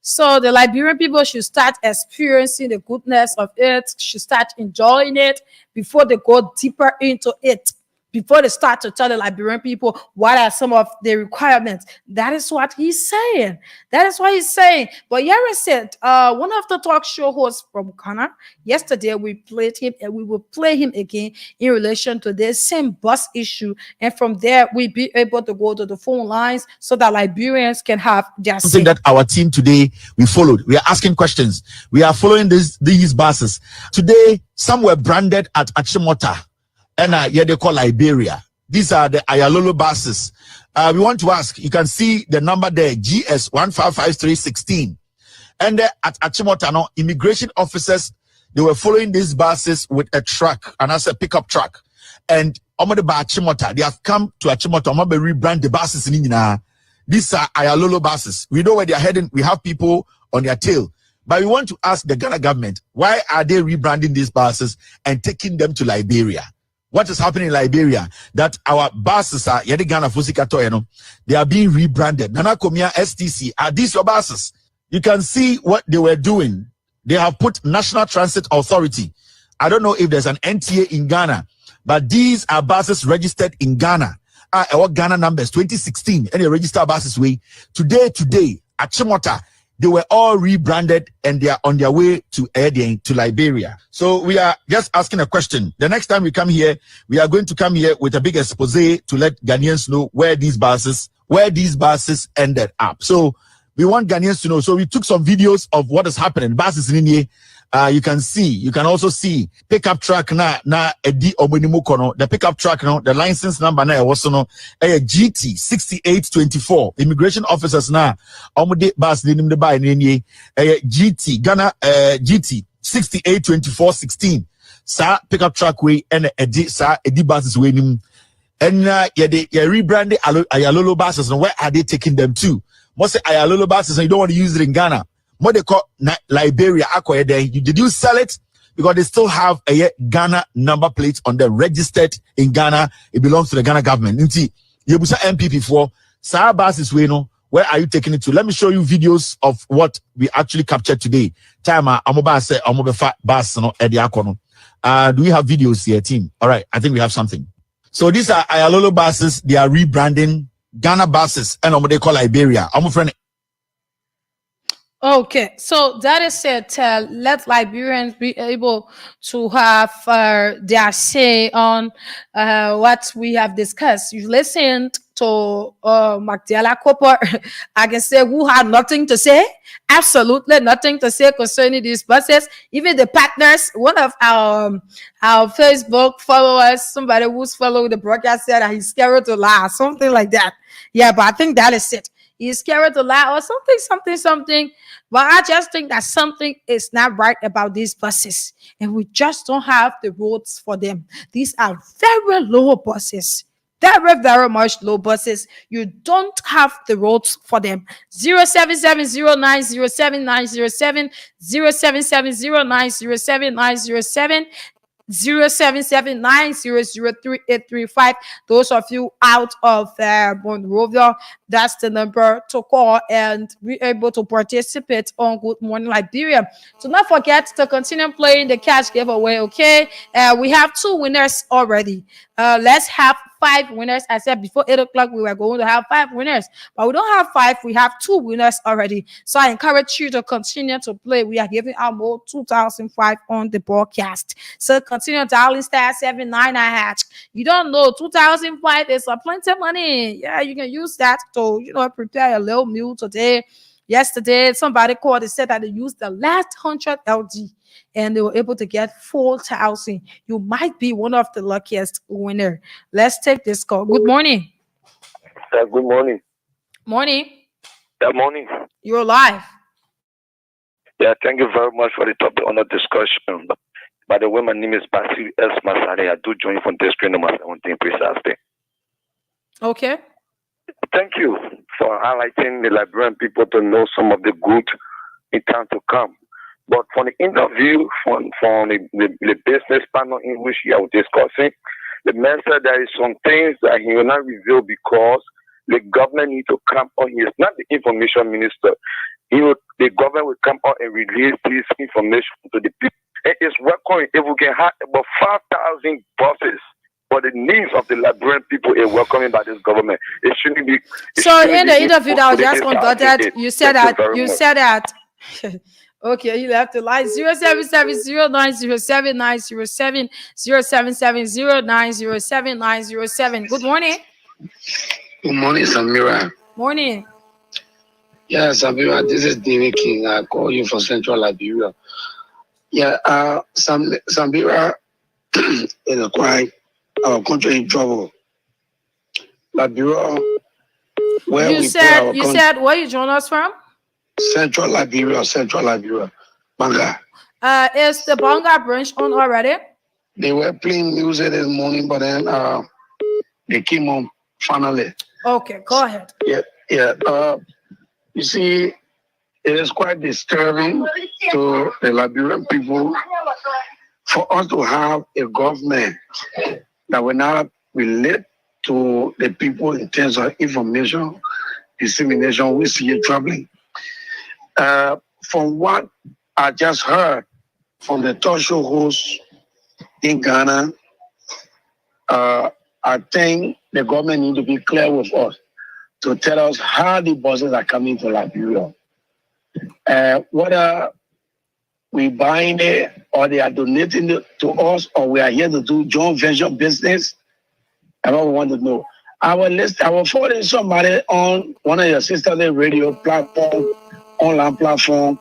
S2: So the Liberian people should start experiencing the goodness of it, should start enjoying it before they go deeper into it. before they start to tell the Liberian people what are some of the requirements. That is what he's saying. That is what he's saying. But Yara said, one of the talk show hosts from Ghana, yesterday we played him and we will play him again in relation to this same bus issue. And from there, we'll be able to go to the phone lines so that Liberians can have their
S6: something that our team today we followed. We are asking questions. We are following these buses. Today, some were branded at Achimota. And yeah, they call Liberia. These are the Ayalolo buses. We want to ask, you can see the number there, GS 155316. And at Achimota, immigration officers, they were following these buses with a truck, and that's a pickup truck. And Achimota, they have come to Achimota, rebrand the buses in India. These are Ayalolo buses. We know where they are heading. We have people on their tail. But we want to ask the Ghana government, why are they rebranding these buses and taking them to Liberia? What is happening in Liberia? That our buses are Ghana Fusikato, they are being rebranded. Nana Komia STC, are these your buses? You can see what they were doing. They have put National Transit Authority. I don't know if there's an NTA in Ghana, but these are buses registered in Ghana. Our Ghana numbers 2016, and they register buses way. Today, at Chimota, they were all rebranded and they are on their way to Liberia. So we are just asking a question. The next time we come here, we are going to come here with a big expose to let Ghanaians know where these buses ended up. So we want Ghanaians to know. So we took some videos of what is happening. Buses in here. You can also see pickup truck na edi omunimukono. The pickup truck the license number na also no GT 6824. Immigration officers na omude bus ni nimde buy ni GT Ghana GT 682416. Sa pickup truck way and edi buses way nim. And ye rebrand Ayalolo buses. And where are they taking them to? Most say Ayalolo buses and you don't want to use it in Ghana. What they call Liberia, did you sell it? Because they still have a Ghana number plate on them, registered in Ghana. It belongs to the Ghana government. You busa MPP for Sabas is where are you taking it to? Let me show you videos of what we actually captured today. Time say bas no ediakono. Do we have videos here, team? All right, I think we have something. So these are Ayalolo buses. They are rebranding Ghana buses and they call Liberia. I'm friend.
S2: Okay, so that is it. Let Liberians be able to have their say on what we have discussed. You listened to Magdiala Cooper. I can say who had nothing to say, absolutely nothing to say concerning these buses. Even the partners, one of our Facebook followers, somebody who's following the broadcast said that he's scared to lie, something like that. Yeah, but I think that is it. He's scared to lie or something. But I just think that something is not right about these buses. And we just don't have the roads for them. These are very low buses. Very, very much low buses. You don't have the roads for them. 07709079070707709079070 07790033835. Those of you out of Monrovia, that's the number to call and be able to participate on Good Morning Liberia. So not forget to continue playing the cash giveaway, okay? We have 2 winners already. Let's have 5 winners. I said before 8 o'clock we were going to have 5 winners, but we don't have 5. We have 2 winners already. So I encourage you to continue to play. We are giving out more 2005 on the broadcast. So continue dialing *799#. You don't know 2005 is a plenty of money. Yeah, you can use that to prepare a little meal today. Yesterday, somebody called and said that they used the last 100 LG. And they were able to get 4,000. You might be one of the luckiest winner. Let's take this call. Good morning.
S7: Good morning.
S2: Morning.
S7: Good morning.
S2: You're live.
S7: Yeah, thank you very much for the topic on the discussion. By the way, my name is Basil S. Masare. I do join from district number 17 precisely.
S2: Okay.
S7: Thank you for highlighting the Liberian people to know some of the good in time to come. But from the interview from the business panel in which you are discussing, the man said there is some things that he will not reveal because the government need to come on. He is not the information minister. The government will come on and release this information to the people. It is welcome if we can have about 5,000 buses but the needs of the Liberian people are welcomed by this government. It shouldn't be.
S2: So in the interview that was just conducted, you said that. Okay, you left the line 0770907907 Good morning.
S8: Good morning, Samira.
S2: Morning.
S8: Yeah, Samira, this is David King. I call you from Central Liberia. Yeah, Samira is quite our country in trouble. Liberia, where
S2: you said where you join us from?
S8: Central Liberia, Banga.
S2: Is the Banga branch on already?
S8: They were playing music this morning, but then they came on finally.
S2: Okay, go ahead.
S8: Yeah. You see, it is quite disturbing to the Liberian people for us to have a government that will not relate to the people in terms of information dissemination. We see it troubling. From what I just heard from the talk show host in Ghana, I think the government need to be clear with us to tell us how the buses are coming to Liberia. Whether we buying it or they are donating it to us or we are here to do joint venture business. I don't want to know. I will forward somebody on one of your sister's radio platform, online platform,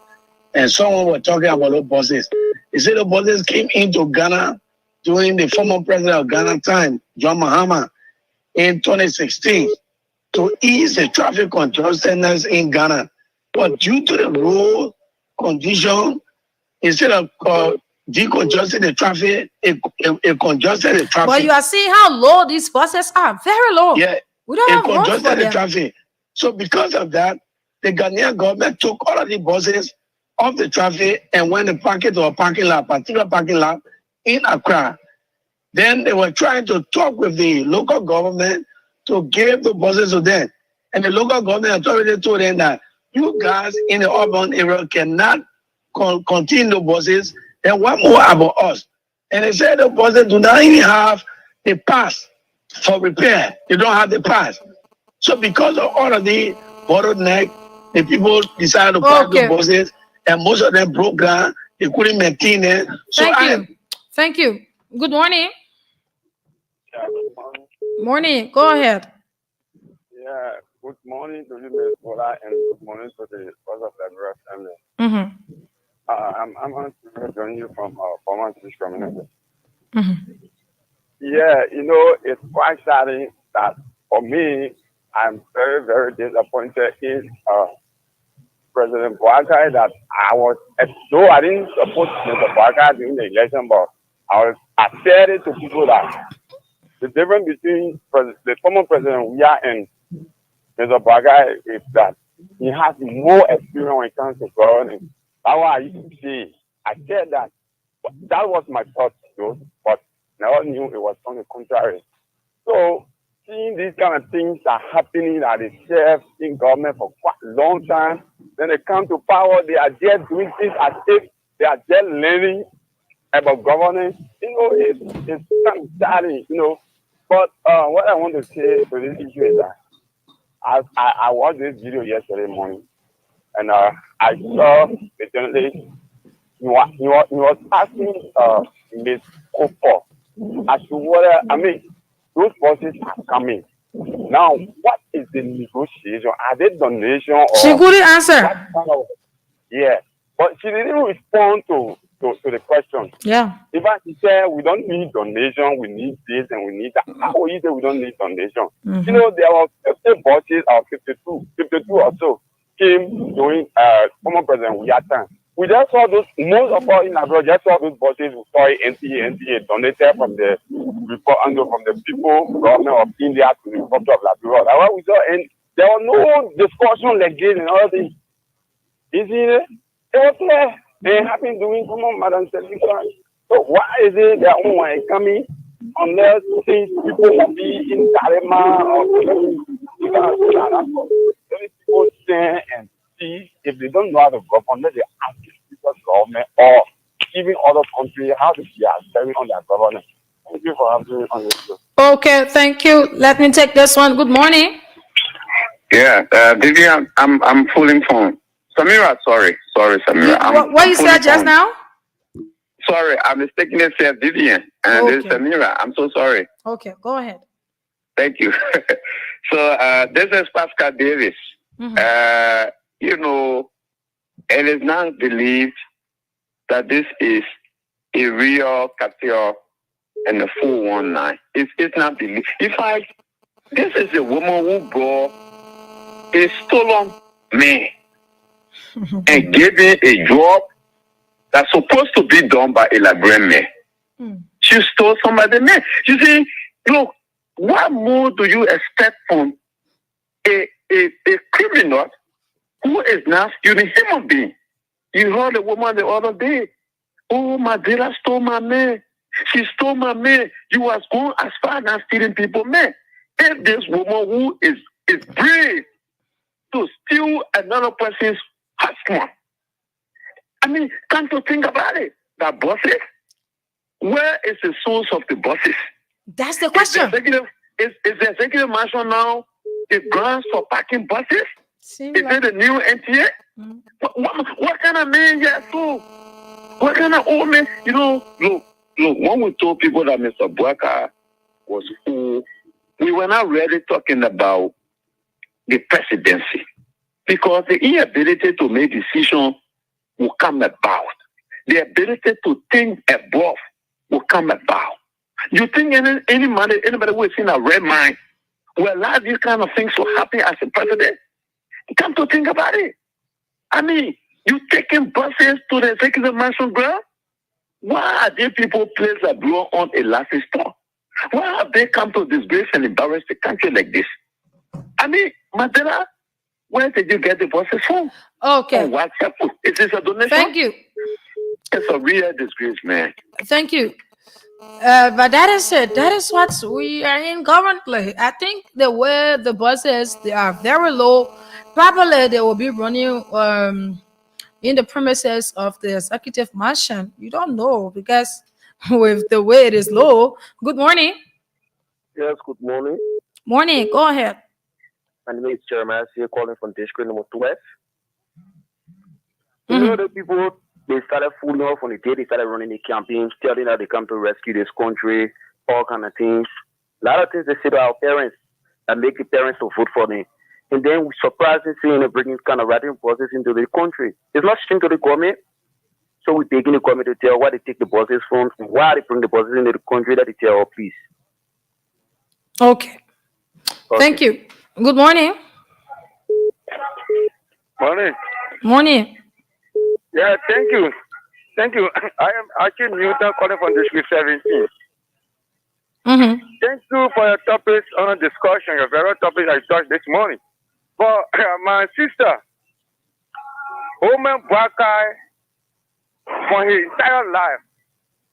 S8: and someone was talking about those buses. He said the buses came into Ghana during the former president of Ghana time, John Mahama, in 2016 to ease the traffic congestion in Ghana. But due to the road condition, instead of decongesting the traffic, it congested the traffic.
S2: But you are seeing how low these buses are. Very low.
S8: Yeah.
S2: We don't have room for
S8: congested the
S2: them.
S8: traffic. So because of that, the Ghanaian government took all of the buses off the traffic and went to park it to a parking lot, particular parking lot in Accra. Then they were trying to talk with the local government to give the buses to them. And the local government authority told them that you guys in the urban area cannot continue the buses. And what more about us? And they said the buses do not even have the pass for repair. They don't have the pass. So because of all of the bottleneck, the people decided to park the buses, and most of them broke down. They couldn't maintain it. So
S2: Thank you. Good morning.
S9: Yeah, good morning.
S2: Morning. Go ahead.
S9: Yeah, good morning to you, Ms. Bola, and good morning to the Voice of Liberia family.
S2: Mm-hmm.
S9: I'm on to join you from former Jewish community.
S2: Mm-hmm.
S9: Yeah, it's quite saddening that for me, I'm very, very disappointed in President Boakai that though I didn't support Mr. Boakai during the election, but I said it to people that the difference between the former President Weah and Mr. Boakai is that he has more experience when it comes to governing. That's why I used to say, I said that was my thought, but I never knew it was on the contrary. So, seeing these kind of things are happening at the chef in government for quite a long time, then they come to power, they are just doing things as if they are just learning about governance. It's kind of saddening, But what I want to say to this issue is that I watched this video yesterday morning, and I saw the journalist. He was asking Ms. Kopo as to whether, those buses are coming. Now, what is the negotiation? Are they donation? Or
S2: she couldn't answer.
S9: Yeah, but she didn't respond to the question.
S2: Yeah.
S9: In fact, she said, we don't need donation, we need this and we need that. How will you say we don't need donation?
S2: Mm-hmm.
S9: There were 50 buses or 52 or so came during former President Weah time. We just saw those, most of us in Liberia just saw those buses. We saw NTA donated from the report and from the people, government of India to the Republic of Liberia. That's what we saw, and there was no discussion like this and all this. You see, it was clear. They have been doing some of Madam Selection. So why is it that one is coming unless things people will be in Kalema or people stand and see if they don't know how to govern, unless they ask the government or even other countries how to be serving on their government. Thank you for having me on this show.
S2: Okay, thank you. Let me take this one. Good morning.
S7: Yeah, Vivian, I'm fooling phone. Samira, sorry, Samira.
S2: What you said just now?
S7: Sorry, I mistakenly said Vivian, and this is Samira. I'm so sorry.
S2: Okay, go ahead.
S7: Thank you. So this is Pascal Davis.
S2: Mm-hmm.
S7: You know, it is now believed that this is a real cartel and a 419. It's not believed. In fact, this is a woman who brought a stolen man and gave him a job that's supposed to be done by a Liberian man. She stole somebody's man. You see, look, what more do you expect from a criminal who is now stealing human being? You heard the woman the other day. Oh, my dealer stole my man. She stole my man. You was going as far as stealing people, man. If this woman who is brave to steal another person's husband, I mean, come to think about it. The bosses, where is the source of the bosses?
S2: That's the question.
S7: Is the executive mansion now the grounds for parking buses? Is it the new NTA? What kind of man you so? What kind of old man? You know, look, when we told people that Mr. Bwaka was who, we were not really talking about the presidency, because the inability to make decisions will come about. The ability to think above will come about. You think anybody who is in a red mind will allow these kind of things to happen as a president? Come to think about it. I mean, you taking buses to the executive mansion, bro? Why are there people place a blow on a last store? Why have they come to disgrace and embarrass the country like this? I mean, Mandela, where did you get the buses from?
S2: Okay.
S7: On WhatsApp? Is this a donation?
S2: Thank you.
S7: It's a real disgrace, man.
S2: Thank you. But that is it. That is what we are in currently. I think the way the buses, they are very low. Probably they will be running in the premises of the executive mansion. You don't know, because with the way it is low. Good morning.
S10: Yes, good morning.
S2: Morning. Go ahead.
S10: My name is Jeremiah here, calling from district number 12. You know, the people, they started fooling off on the day they started running the campaigns, telling that they come to rescue this country, all kind of things. A lot of things they say to our parents that make the parents to vote for them. And then we surprisingly seeing them bringing kind of radical buses into the country. It's not strange to the government. So we're taking the government to tell why they take the buses from, why they bring the buses into the country, that they tell, please.
S2: Okay. Thank you. Good morning.
S9: Morning.
S2: Morning.
S9: Yeah, thank you. Thank you. I am actually Newton calling from District 17. Thank you for your topics on a discussion, your very topic I touched this morning. But my sister, Omen Bwakai, for his entire life,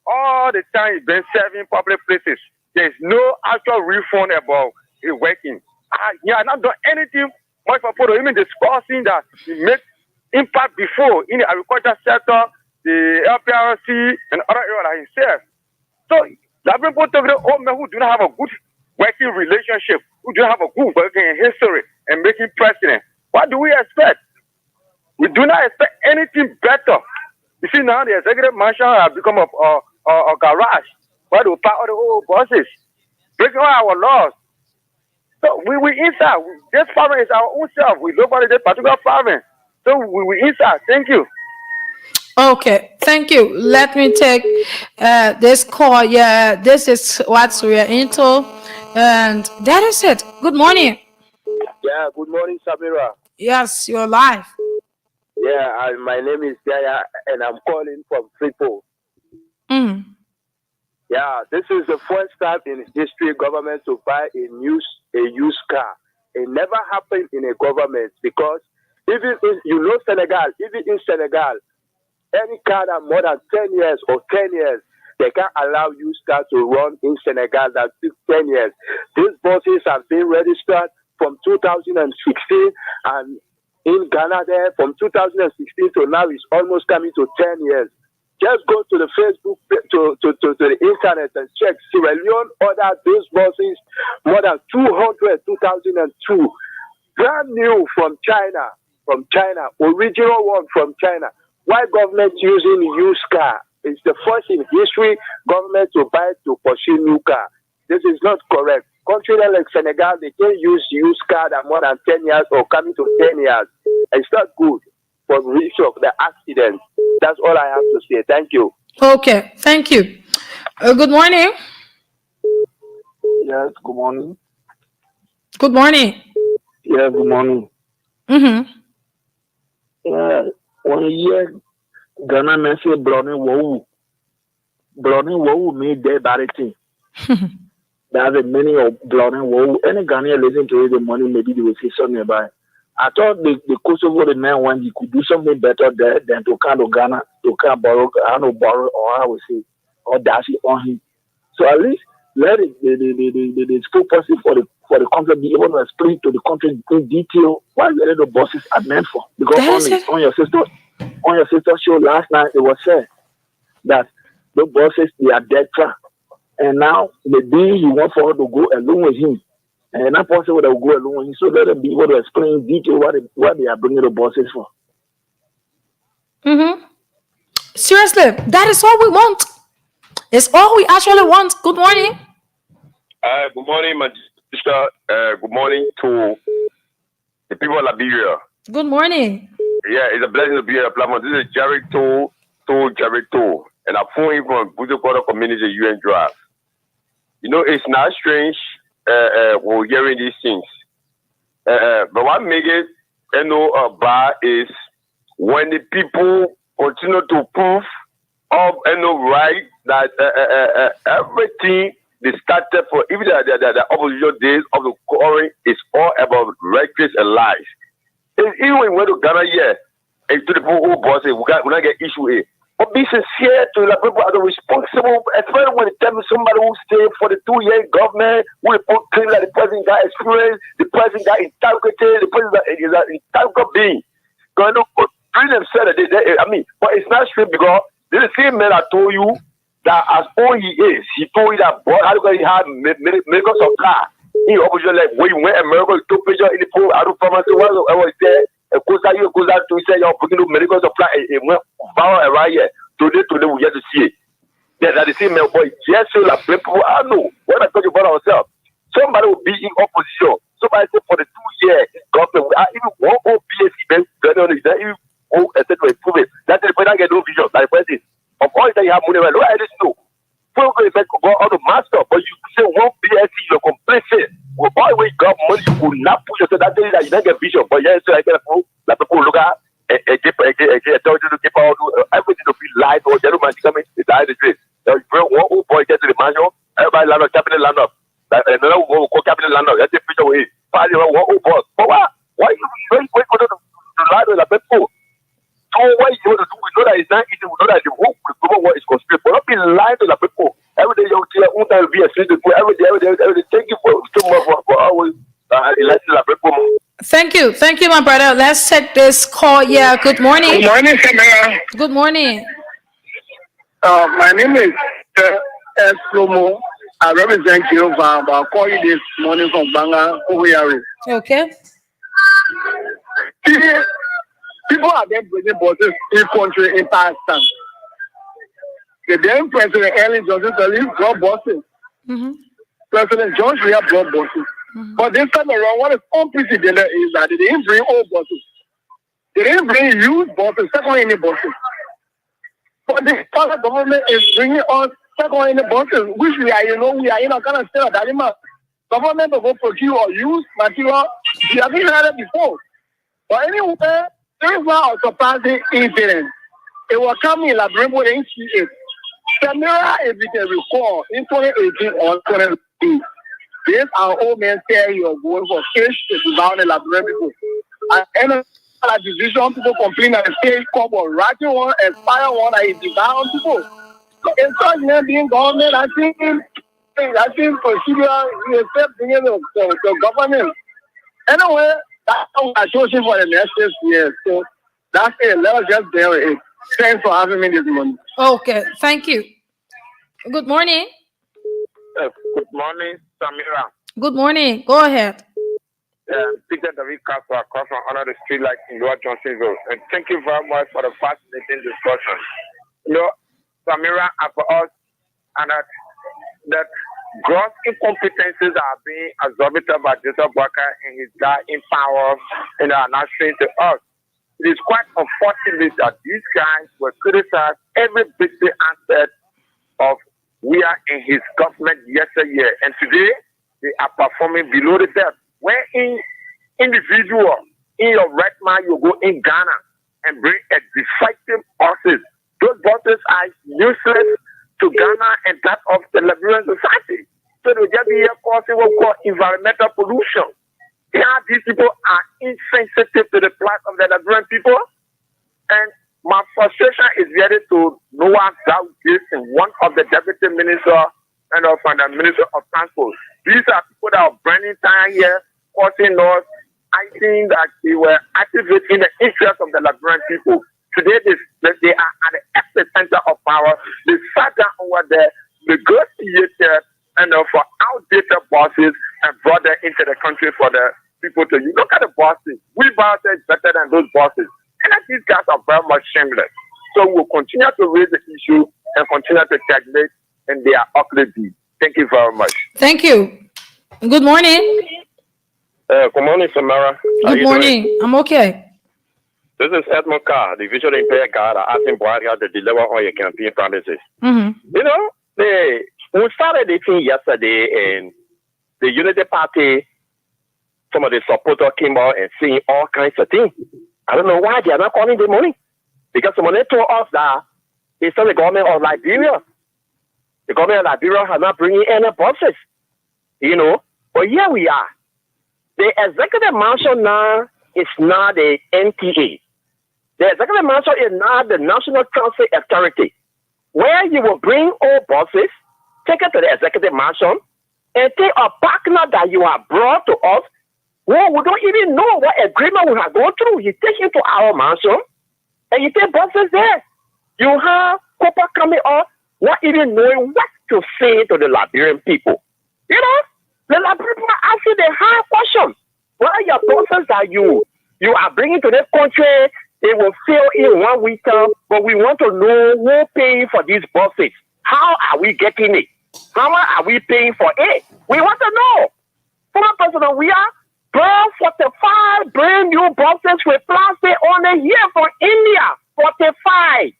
S9: all the time he's been serving public places, there's no actual refund about his working. He has not done anything much for people, even discussing that he made impact before in the agriculture sector, the LPRC, and other areas like himself. So, there are people who do not have a good working relationship, who do not have a good working history and making president. What do we expect? We do not expect anything better. You see, now the executive mansion has become a garage where they park all the old buses, breaking all our laws. So we inside. This problem is our own self. We look at this particular problem. So we inside. Thank you.
S2: Okay, thank you. Let me take this call. Yeah, this is what we are into. And that is it. Good morning.
S10: Yeah, good morning, Samira.
S2: Yes, you're live.
S10: Yeah, my name is Jaya, and I'm calling from Fripo. Yeah, this is the first time in history government to buy a used car. It never happened in a government, because even in Senegal, even in Senegal, any car that more than 10 years or 10 years, they can't allow used car to run in Senegal that took 10 years. These buses have been registered from 2016, and in Ghana there from 2016 to now is almost coming to 10 years. Just go to the Facebook, to the internet and check. Sierra Leone ordered those buses more than 2002. Brand new from China, original one from China. Why government using used car? It's the first in history government to buy to pursue new car. This is not correct. Countries like Senegal, they can't use used car that more than 10 years or coming to 10 years. It's not good for the risk of the accident. That's all I have to say. Thank you.
S2: Okay, thank you. Good morning.
S11: Yes, good morning.
S2: Good morning.
S11: Yes, good morning.
S2: Mm-hmm.
S11: Yeah, 1 year, Ghana men say Browning Wow made their barity. There's a meaning of Browning Wow. Any Ghanaian listen to it, the money, maybe they will see something nearby. I thought the Kosovo the man when he could do something better there than to come to Ghana, to come borrow, or I would say, or dash it on him. So at least let it the spokesperson for the country be able to explain to the country in detail what the bosses are meant for. Because on your sister show last night it was said that the bosses they are dead track. And now the day you want for her to go along with him. And not possible to go along. So let them be able to explain in detail what they are bringing the bosses for.
S2: Mm-hmm. Seriously, that is all we want. It's all we actually want. Good morning.
S12: Good morning, my sister. Good morning to the people of Liberia.
S2: Good morning.
S12: Yeah, it's a blessing to be here. This is Jericho, and I'm phoning from Buzo Quarter Community, UN Drive. You know, it's not strange. We're hearing these things. But what makes it bad is when the people continue to prove right that everything they started for, even the opposition days of the quarry is all about reckless and lies. Even when we went to Ghana here, and to the people who boss it, we not get issue here. But be sincere to the people that are responsible, especially when they tell me somebody who stayed for the 2-year government, who claim that the president got experience, the president got integrity, the president is an integral being. Going to bring themselves, but it's not straight because this is the same man I told you that as old he is, he told you that boy, how do you have medical supply? He opposition like when you went America, you took picture in the pool, I don't promise you what I was there. Goes out to say you're putting up medical supply and power right here. Today we get to see it. That's the same man boy. Yes, so like people I know when I talk about ourselves. Somebody will be in opposition. Somebody say for the 2 years government even one OPS event going on is that even to improve it. That's the point I get no vision. Like president. Of all that you have money, look at this too. Go on the master, but you say one BSC, you're complicit. Well, all the way you got money, you will not put yourself that day that you don't get vision. But yes, so I get a fool, like people look at and tell you to keep all everything to be live or gentleman coming, it's the street. One old boy get to the manual, everybody land up, cabinet land up. Another one will call cabinet land up, that's the picture away. One old boy. But why you go to lie with the people? So what you want to do, we know that it's not easy, we know that the whole what is conspired, but not be lying to the people. Every day you'll see will be a citizen, every day. Thank you for always electing the people.
S2: Thank you, my brother. Let's take this call. Yeah, good morning.
S13: Good morning, Samira.
S2: Good morning.
S13: My name is Slomo. I represent you. I'll call you this morning from Banga, Kowyari.
S2: Okay.
S13: People are then bringing bosses in country in Pakistan. The then President Ellen Johnson brought bosses.
S2: Mm-hmm.
S13: President John Shea brought bosses. Mm-hmm. But this time around, what is unprecedented is that they didn't bring old bosses. They didn't bring used bosses, second-hand bosses. But the federal government is bringing us second-hand bosses, which we are in a kind of state of dilemma. Government will go procure or use material. We have been heard it before. But anyway, there is now a surprising incident. It will come in Liberia in C8. Samira, if you can recall, in 2018 or 2019, this our old man said you are going for case to down in Liberia people. And a decision, people complain that the state court was writing one, expire one, and it devound people. So in such name being government, I think procedure is bringing the government. Anyway, that's how I chose him for the next 6 years. So that's it. Let us just bear with it. Thanks for having me this morning.
S2: Okay, thank you. Good morning.
S14: Good morning, Samira.
S2: Good morning. Go ahead.
S14: Peter David Casper, across from under the street light in Lower Johnsonville. And thank you very much for the fascinating discussion. You know, Samira, and for us, and that gross incompetencies are being absorbed by Joseph Walker and his guy in power and are not showing to us. It is quite unfortunate that these guys were criticized every basic aspect of we are in his government yesterday, and today they are performing below the belt. When in individual in your right mind you go in Ghana and bring a decisive bosses, those bosses are useless to Ghana and that of the Liberian society. So they just be here causing what we call environmental pollution. Yeah, these people are insensitive to the plight of the Liberian people, and my frustration is really to Noah Gilson, one of the deputy minister and from the minister of transport. These are people that are burning time here, causing us. I think that they were activating the interest of the Liberian people. Today, they are at the epicenter of power. They sat down over there, negotiated, and for outdated bosses and brought them into the country for the people to use. Look at the bosses. We bosses better than those bosses. And these guys are very much shameless. So we'll continue to raise the issue and continue to calculate in their ugly deeds. Thank you very much.
S2: Thank you. Good morning.
S14: Good morning, Samara.
S2: Good morning. I'm okay.
S14: This is Edmund Carr, the visual impaired guy that asking Buhari to deliver on your campaign promises.
S2: Mm-hmm.
S14: You know, we started the thing yesterday, and the Unity Party, some of the supporters came out and saying all kinds of things. I don't know why they are not calling the money. Because someone told us that it's not the government of Liberia. The government of Liberia has not bringing any buses. You know, but here we are. The executive marshal now is not the NTA. The executive marshal is not the National Transit Authority, where you will bring all buses, take it to the executive marshal, and take a partner that you have brought to us. Well, we don't even know what agreement we have gone through. You take him to our mansion, and you take buses there. You have Copper coming up, not even knowing what to say to the Liberian people. You know, the Liberian people are asking the hard question. What are your buses that you are bringing to this country? They will fail in 1 week time, but we want to know who paying for these buses. How are we getting it? How much are we paying for it? We want to know. Former President, we are 45 brand new buses with plastic on the here from India. 45.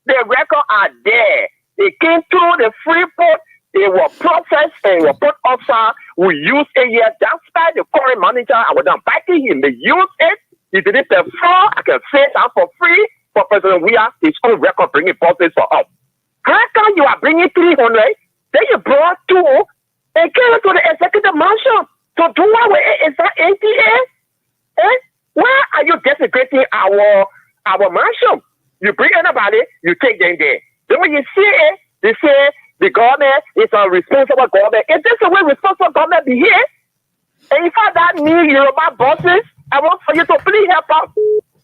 S14: The records are there. They came through the Freeport. They were processed and were put outside. We used it here. That's why the current manager, I was not backing him. They used it. He did it before. I can say that for free. For President, we have his own record bringing buses for us. How come you are bringing 300? Then you brought 2 and gave it to the executive mansion. So do what with it? Is that NTA? Eh? Why are you desecrating our mansion? You bring anybody, you take them there. Then when you see it, they say the government is a responsible government. Is this the way responsible government be here? And if I that need Yoruba bosses, I want for you to please help us.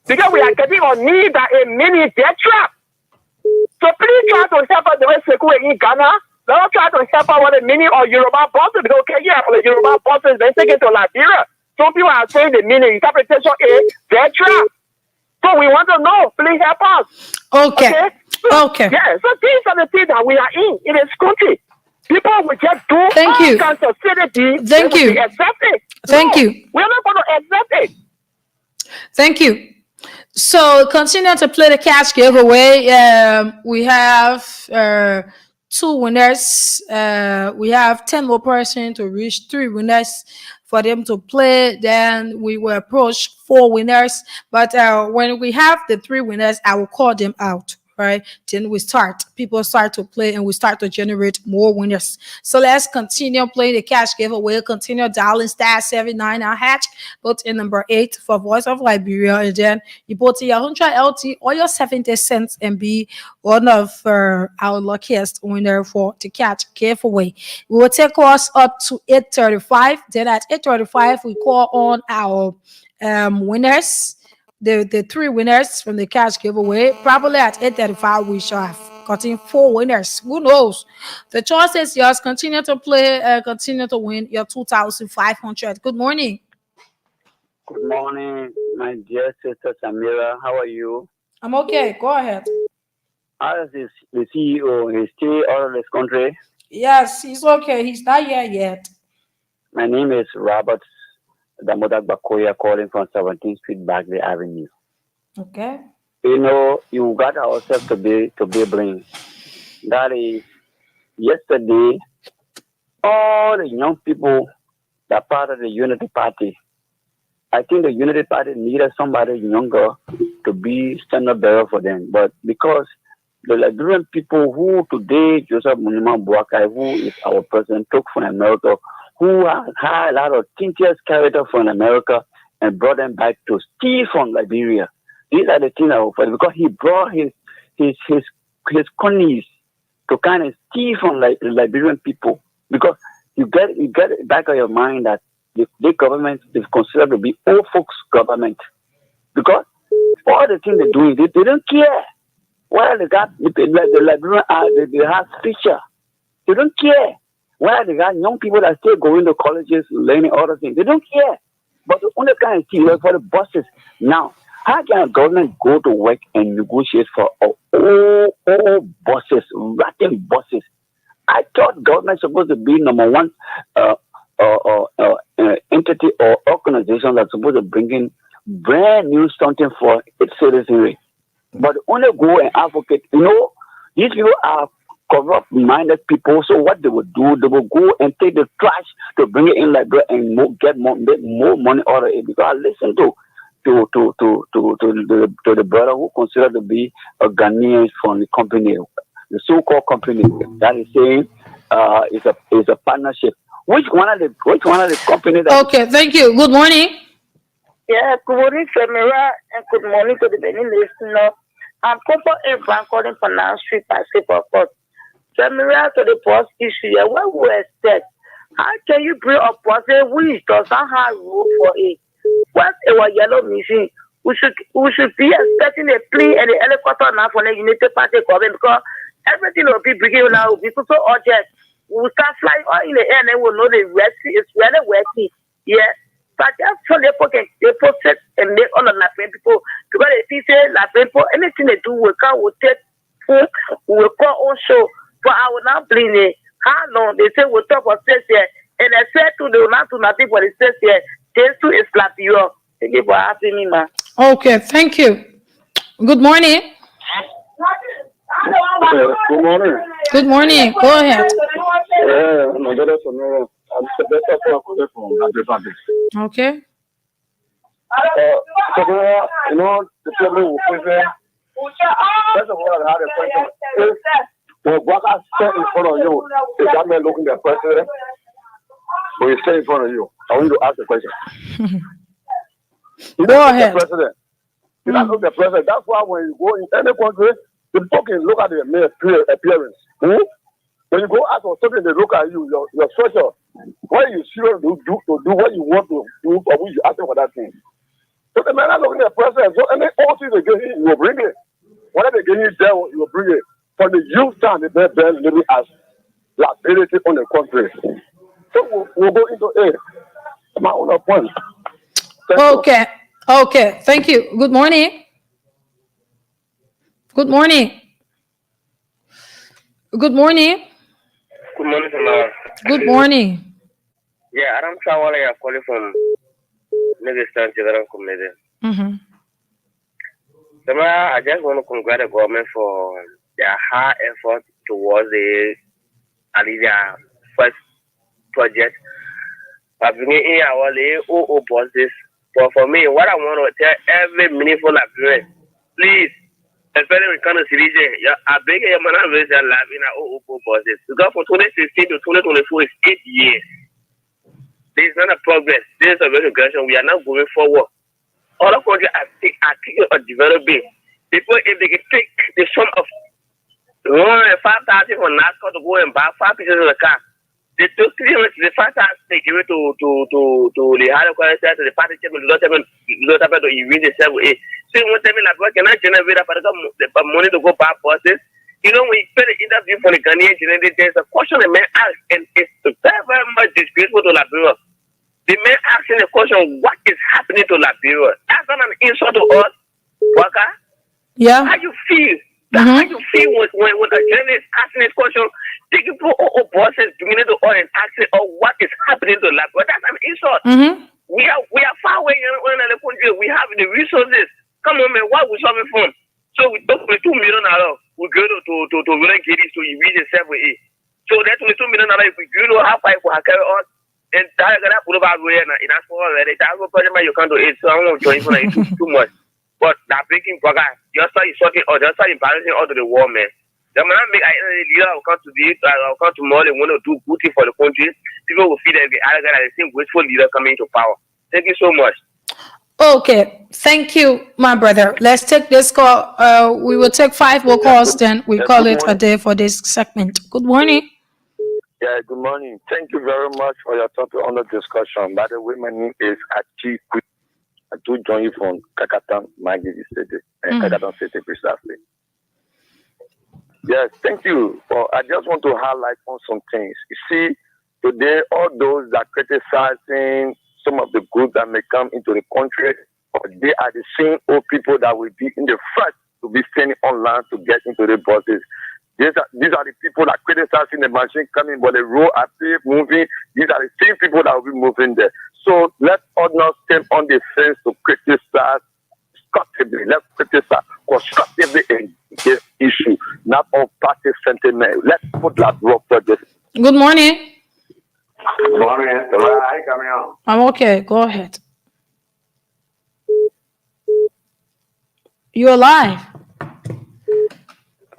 S14: Because we are getting on need that a mini death trap. So please try to help us the way Sekou in Ghana. Don't try to help out with the mini or Yoruba bosses. Because okay, yeah, for the Yoruba bosses, they take it to Liberia. Some people are saying the meaning interpretation is death trap. So we want to know. Please help us.
S2: Okay. Okay.
S14: Yeah. So these are the things that we are in this country. People will just do
S2: Thank
S14: all
S2: you.
S14: kinds of silly things.
S2: Thank you.
S14: Accept it.
S2: Thank
S14: No,
S2: you.
S14: We're not going to accept it.
S2: Thank you. So continue to play the cash giveaway. We have 2 winners. We have 10 more person to reach 3 winners for them to play. Then we will approach 4 winners. But when we have the 3 winners, I will call them out. Right, then we start. People start to play, and we start to generate more winners. So let's continue playing the cash giveaway. Continue dialing *799#. Put in number 8 for Voice of Liberia, and then you put your 100 LT or your 70 cents and be one of our luckiest winner for the cash giveaway. We will take us up to 8:35. Then at 8:35, we call on our winners. the three winners from the cash giveaway. Probably at 8:35 we shall have gotten 4 winners. Who knows? The choice is yours. Continue to play, continue to win your 2,500. Good morning.
S11: Good morning, my dear sister Samira. How are you?
S2: I'm okay. Go ahead.
S11: How is the CEO? He's still out of this country.
S2: Yes, he's okay. He's not here yet.
S11: My name is Robert Damodak Bakoya, calling from 17th Street, Bagley Avenue.
S2: Okay.
S11: You know, you got ourselves to be bring. That is, yesterday, all the young people that part of the Unity Party, I think the Unity Party needed somebody younger to be standard bearer for them. But because the Liberian people who today, Joseph Muniman Boakai, who is our president, took from America, who had a lot of tintious character from America and brought them back to steal from Liberia. These are the things I will fight because he brought his conies to kind of steal from the Liberian people. Because you get it back on your mind that the government is considered to be old folks' government. Because all the things they're doing, they don't care. Why they got the Liberian, they have feature. They don't care. Why they got young people that still going to colleges, learning other things. They don't care. But the only kind of thing for the bosses. Now, how can a government go to work and negotiate for all bosses, rotten bosses? I thought government supposed to be number one entity or organization that's supposed to bring in brand new something for its citizenry. But only go and advocate. You know, these people are corrupt-minded people. So what they would do, they will go and take the trash to bring it in Liberia and make more money out of it. Because I listen to the brother who considered to be a Ghanaian from the company, the so-called company that is saying it's a partnership. Which one of the companies?
S2: Okay, thank you. Good morning.
S15: Yeah, good morning, Samira, and good morning to the Benin listener. I'm Papa Abraham calling from Nan Street, Basketball Court. Samira, to the post issue, what we expect? How can you bring a person which doesn't have room for it? What's our yellow machine? We should be expecting a plea and the helicopter now for the United Party government because everything will be bringing now will be so urgent. We'll start flying all in the air and then we'll know the rest is really working. Yeah. But just so they post and make all of the people because they say people anything they do will take food, will call on show. But I will not blame it. How long they say we'll talk for states here and I said to they will not do nothing for the states here. They to is slap you up. Thank you for asking me, man.
S2: Okay, thank you. Good morning.
S16: Good morning.
S2: Good morning. Go ahead.
S16: Yeah, my daughter Samira. I'm the from
S2: Okay.
S16: Samira, you know the problem with first of all, I had a question. If what I stand in front of you, is that man looking at the president? Or you stay in front of you? I want you to ask the question.
S2: Go ahead.
S16: The president. You don't look at the president. That's why when you go in any country, the people can look at the mere appearance. When you go out for something, they look at you, your structure. What you serious to do what you want to do, or what you asking for that thing. So the man are looking at the president. So any all things they get you will bring it. Whatever they get you there, you will bring it. From the youth time, they bear living as liability on the country. So we'll go into it. My own point.
S2: Okay. Okay. Thank you. Good morning. Good morning. Good morning.
S17: Good morning, Samara.
S2: Good morning.
S17: Yeah, Adam Chawale, I'm calling from Negistan Children Committee. Samara, I just want to congratulate the government for their hard effort towards the Alivia first project. By bringing in our OO bosses. But for me, what I want to tell every meaningful Liberian, please, especially when it comes to CDJ, I beg you, man, I'm raise your life in our OO bosses. Because from 2016 to 2024 is 8 years. There is not a progress. There is a regression. We are not going forward. Other countries are taking a developing. People, if they can take the sum of 5,000 for NASCAR to go and buy 5 pieces of the car, They took 3 months. The first time they gave it to the higher quality to the party chairman. Don't have to erase the 7A. So one time like what can I generate the money to go back bosses? You know, when you pay the interview for the Ghanaian generation, there's a question the man asks, and it's very, very much disgraceful to Liberia. The man asking the question, what is happening to Liberia? That's not an insult to us, Waka.
S2: Yeah.
S17: How you feel? How you feel when a journalist asking this question? Taking people bosses beginning to all and asking, what is happening to Liberia? That's an insult. We are far away in another country. We have the resources. Come on, man. What we solving from? So we talk with $2 million. We go to really get this to reach the 7A. So that's $2 million. If we do know how far we can carry on, and that's gonna put about way and that's for already. That's what project you can't do it. So I won't join for it too much. But that breaking program, just start sorting or just start balancing out of the war, man. The man make leader will come to this, will come tomorrow and want to do good thing for the country. People will feel that the other guy the same wasteful leader coming into power. Thank you so much.
S2: Okay, thank you, my brother. Let's take this call. We will take 5 more calls, then we call it a day for this segment. Good morning.
S7: Yeah, good morning. Thank you very much for your topic on the discussion. By the way, my name is Achi. I do join you from Kakatan, Maggie City, and Kakatan City precisely. Yes, thank you. I just want to highlight on some things. You see, today, all those that criticizing some of the goods that may come into the country, they are the same old people that will be in the front to be standing online to get into the buses. These are the people that criticizing the machine coming, but the road are still moving. These are the same people that will be moving there. So let us not stand on the fence to criticize constructively. Let's criticize constructively in this issue, not on party sentiment. Let's put that rock for this.
S2: Good morning.
S7: Good morning. Hi, coming on.
S2: I'm okay. Go ahead. You're live.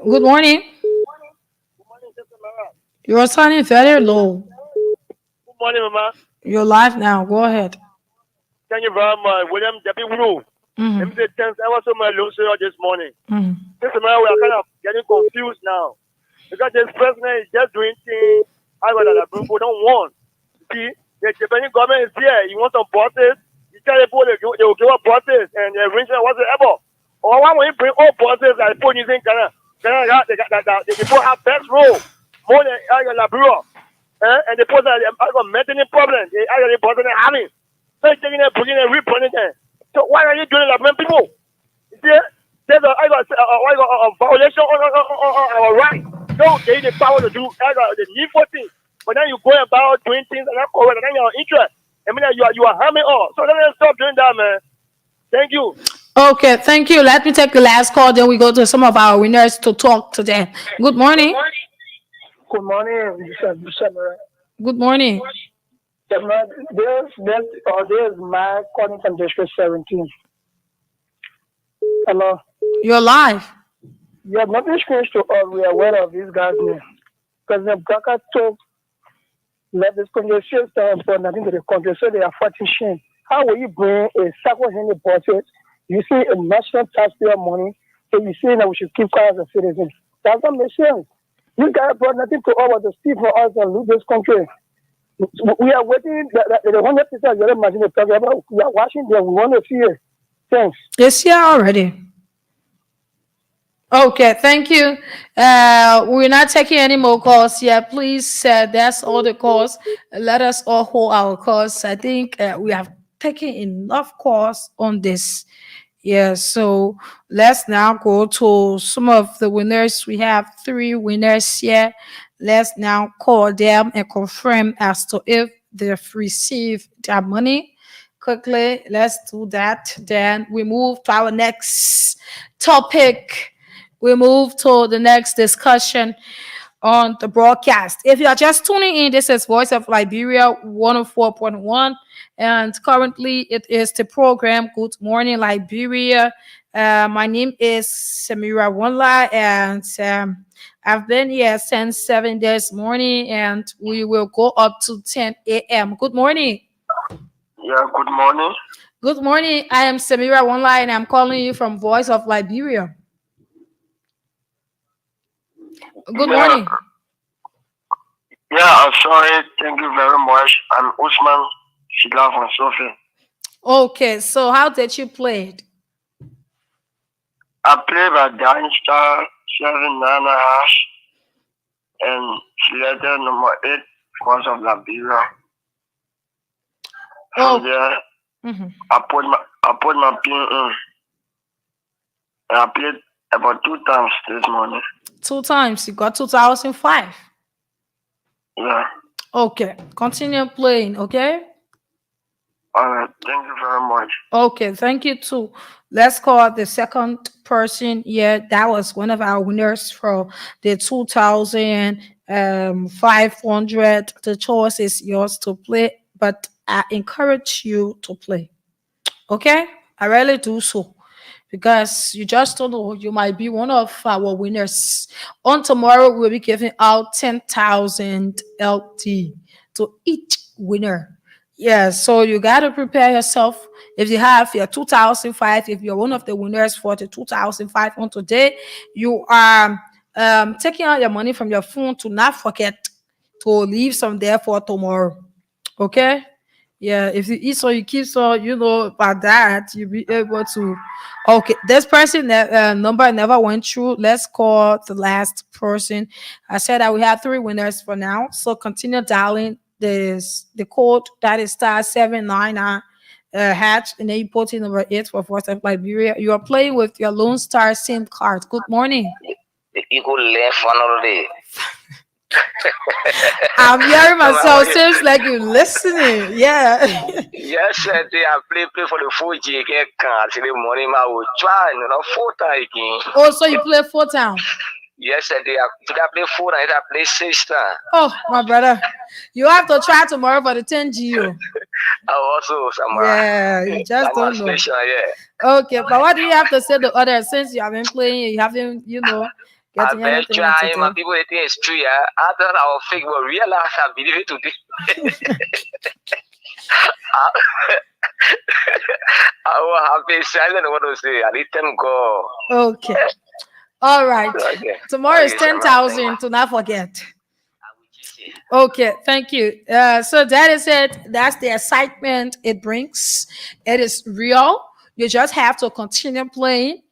S2: Good morning. You're sounding very low.
S18: Good morning, Mama.
S2: You're live now. Go ahead.
S18: Thank you very much. William W. Let me say thanks. I was so much this morning. This morning we are kind of getting confused now. Because this president is just doing things I got that people don't want. See, the Japanese government is here. You want some bosses, you tell people they will give up bosses and the arrangement whatsoever. Or why when you bring all bosses that put using Ghana, the people have best role more than Liberia. And the person that got maintenance problems, they are the person having. So you're taking it, bringing it, reporting it. So why are you doing that, man? People, you see, there's a violation on our right. No, they need the power to do the needful thing. But then you go about doing things that are correct, and then you're interested. I mean, you are harming all. So let's stop doing that, man. Thank you.
S2: Okay, thank you. Let me take the last call, then we go to some of our winners to talk to them. Good morning.
S19: Good morning.
S2: Good morning.
S19: There's my calling from District 17. Hello.
S2: You're live.
S19: Yeah, nothing strange to us. We are aware of these guys' name. President Baka took let this conversation stand for nothing to the country, so they are fighting shame. How will you bring a second-hand budget? You see a national taxpayer money, so you say that we should keep quiet as a citizen. That doesn't make sense. This guy brought nothing to us but to steal from us and lose this country. We are waiting. The 100% of the machine is talking about. We are watching them. We want to see it. Thanks.
S2: It's here already. Okay, thank you. We're not taking any more calls yet. Please, that's all the calls. Let us all hold our calls. I think we have taken enough calls on this. Yeah, so let's now go to some of the winners. We have 3 winners here. Let's now call them and confirm as to if they've received their money. Quickly, let's do that. Then we move to our next topic. We move to the next discussion on the broadcast. If you are just tuning in, this is Voice of Liberia 104.1, and currently it is the program Good Morning Liberia. My name is Samira Wonla, and I've been here since 7 this morning, and we will go up to 10 a.m. Good morning.
S20: Yeah, good morning.
S2: Good morning. I am Samira Wonla, and I'm calling you from Voice of Liberia. Good morning.
S20: Yeah, I saw it. Thank you very much. I'm Usman Shila from Sophie.
S2: Okay, so how did you play it?
S20: I play by dialing star 7 9 hash and selected number 8 because of Liberia. From there, I put my pin in. And I played about 2 times this morning.
S2: 2 times. You got 2005.
S20: Yeah.
S2: Okay, continue playing. Okay.
S20: All right. Thank you very much.
S2: Okay, thank you too. Let's call the second person. Yeah, that was one of our winners for the 2,500. The choice is yours to play, but I encourage you to play. Okay, I really do so because you just don't know. You might be one of our winners. On tomorrow, we'll be giving out 10,000 LT to each winner. Yeah, so you got to prepare yourself. If you have your 2005, if you're one of the winners for the 2005 on today, you are taking out your money from your phone to not forget to leave some there for tomorrow. Okay? Yeah, if you eat so you keep so, about that, you'll be able to. Okay, this person number never went through. Let's call the last person. I said that we have 3 winners for now. So continue dialing the code that is star 799 hatch, and then you put in number 8 for Voice of Liberia. You are playing with your Lone Star SIM card. Good morning.
S21: You could left another day.
S2: I'm hearing myself. Seems like you're listening. Yeah.
S21: Yesterday I play for the 4G get card. The morning I will try, 4 times again.
S2: Oh, so you play 4 times?
S21: Yesterday I play 4 times. I play 6 times.
S2: Oh, my brother, you have to try tomorrow for the 10 GO.
S21: Also,
S2: yeah, you just don't know.
S21: Station, yeah.
S2: Okay, but what do you have to say to others since you have been playing? You haven't, getting
S21: I've
S2: anything.
S21: trying. My people, they think it's true. Yeah, I thought I was fake, but real life, I believe it today. I was happy. Silent. What to say? I need them go.
S2: Okay. All right.
S21: Okay.
S2: Tomorrow is 10,000. To not forget. Okay, thank you. So that is it. That's the excitement it brings. It is real. You just have to continue playing,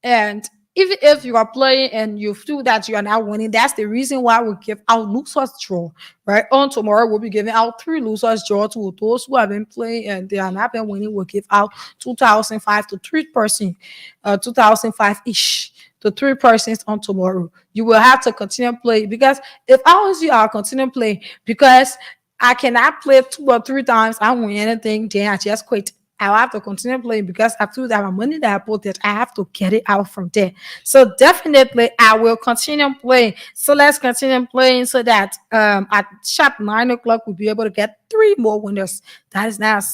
S2: and even if you are playing and you feel that you are not winning, that's the reason why we give out losers draw. Right on tomorrow, we'll be giving out 3 losers draw to those who have been playing and they are not been winning. We'll give out 2,005 to 3 persons, 2,005 each to 3 persons on tomorrow. You will have to continue playing because if I was you, I'll continue playing because I cannot play 2 or 3 times. I won't win anything. Then I just quit. I'll have to continue playing because I feel that my money that I put it, I have to get it out from there. So definitely I will continue playing. So let's continue playing so that at sharp 9 o'clock we'll be able to get 3 more winners. That is not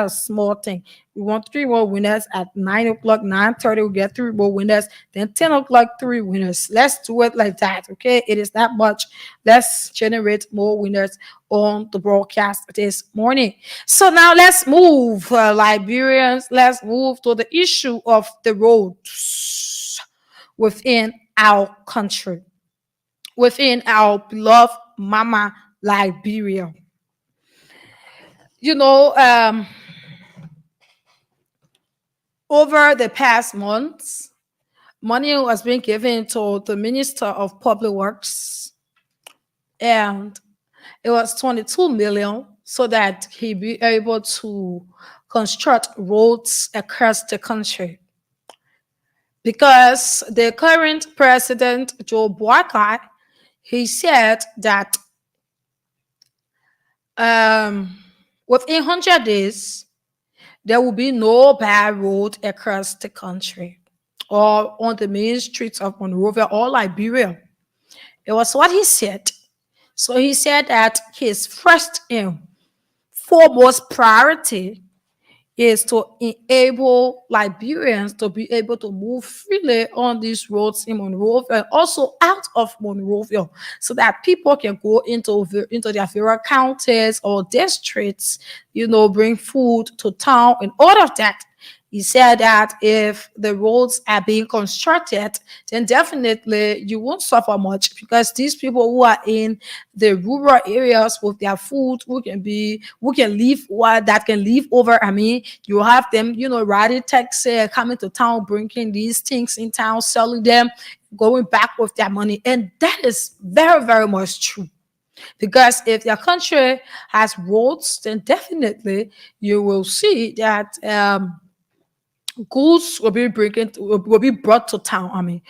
S2: a small thing. We want 3 more winners at 9 o'clock, 9:30. We'll get 3 more winners. Then 10 o'clock, 3 winners. Let's do it like that. Okay. It is that much. Let's generate more winners on the broadcast this morning. So now let's move, Liberians. Let's move to the issue of the roads within our country, within our beloved Mama Liberia. Over the past months, money was being given to the Minister of Public Works, and it was 22 million so that he be able to construct roads across the country. Because the current president, Joe Biden, he said that within 100 days, there will be no bad road across the country or on the main streets of Monrovia or Liberia. It was what he said. So he said that his first and foremost priority is to enable Liberians to be able to move freely on these roads in Monrovia and also out of Monrovia so that people can go into their various counties or districts, bring food to town and all of that. He said that if the roads are being constructed, then definitely you won't suffer much, because these people who are in the rural areas with their food, who can live, what that can live over. I mean, you have them, riding taxi, coming to town, bringing these things in town, selling them, going back with their money. And that is very, very much true. Because if your country has roads, then definitely you will see that goods will be brought to town. I mean,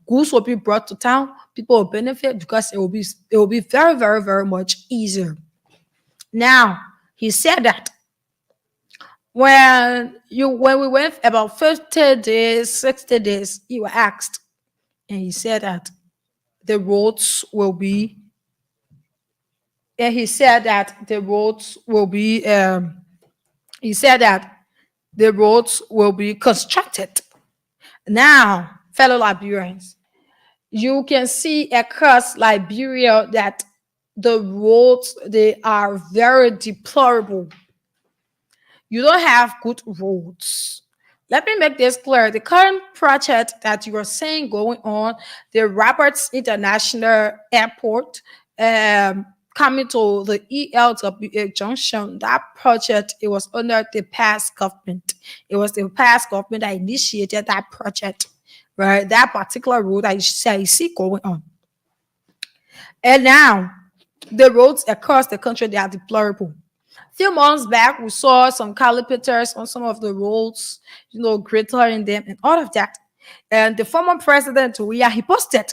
S2: goods will be brought to town. People will benefit because it will be very, very, very much easier. Now, he said that when we went about 50 days, 60 days, you were asked, and he said that the roads will be, and he said that the roads will be, he said that the roads will be constructed. Now, fellow Liberians, you can see across Liberia that the roads, they are very deplorable. You don't have good roads. Let me make this clear. The current project that you are saying going on, the Roberts International Airport, coming to the ELWA junction, that project, it was under the past government. It was the past government that initiated that project, right? That particular road that you see going on. And now, the roads across the country, they are deplorable. Few months back, we saw some calipers on some of the roads, greater in them and all of that. And the former president, he posted,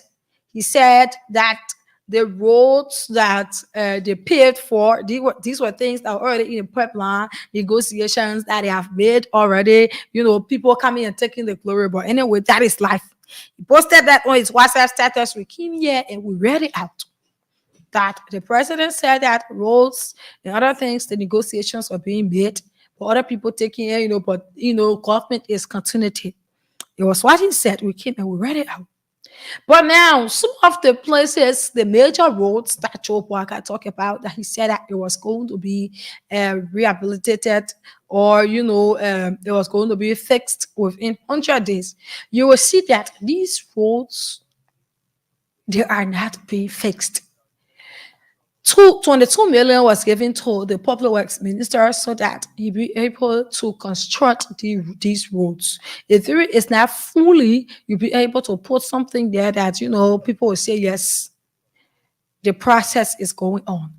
S2: he said that the roads that they paid for, these were things that were already in the pipeline, negotiations that they have made already, people coming and taking the glory. But anyway, that is life. He posted that on his WhatsApp status. We came here and we read it out. That the president said that roads and other things, the negotiations are being made, but other people taking it, but government is continuity. It was what he said. We came and we read it out. But now, some of the places, the major roads that Joe Parker talked about, that he said that it was going to be rehabilitated, or it was going to be fixed within 100 days. You will see that these roads, they are not being fixed. 22 million was given to the public works minister so that he be able to construct these roads. If it is not fully, you'll be able to put something there that people will say yes, the process is going on.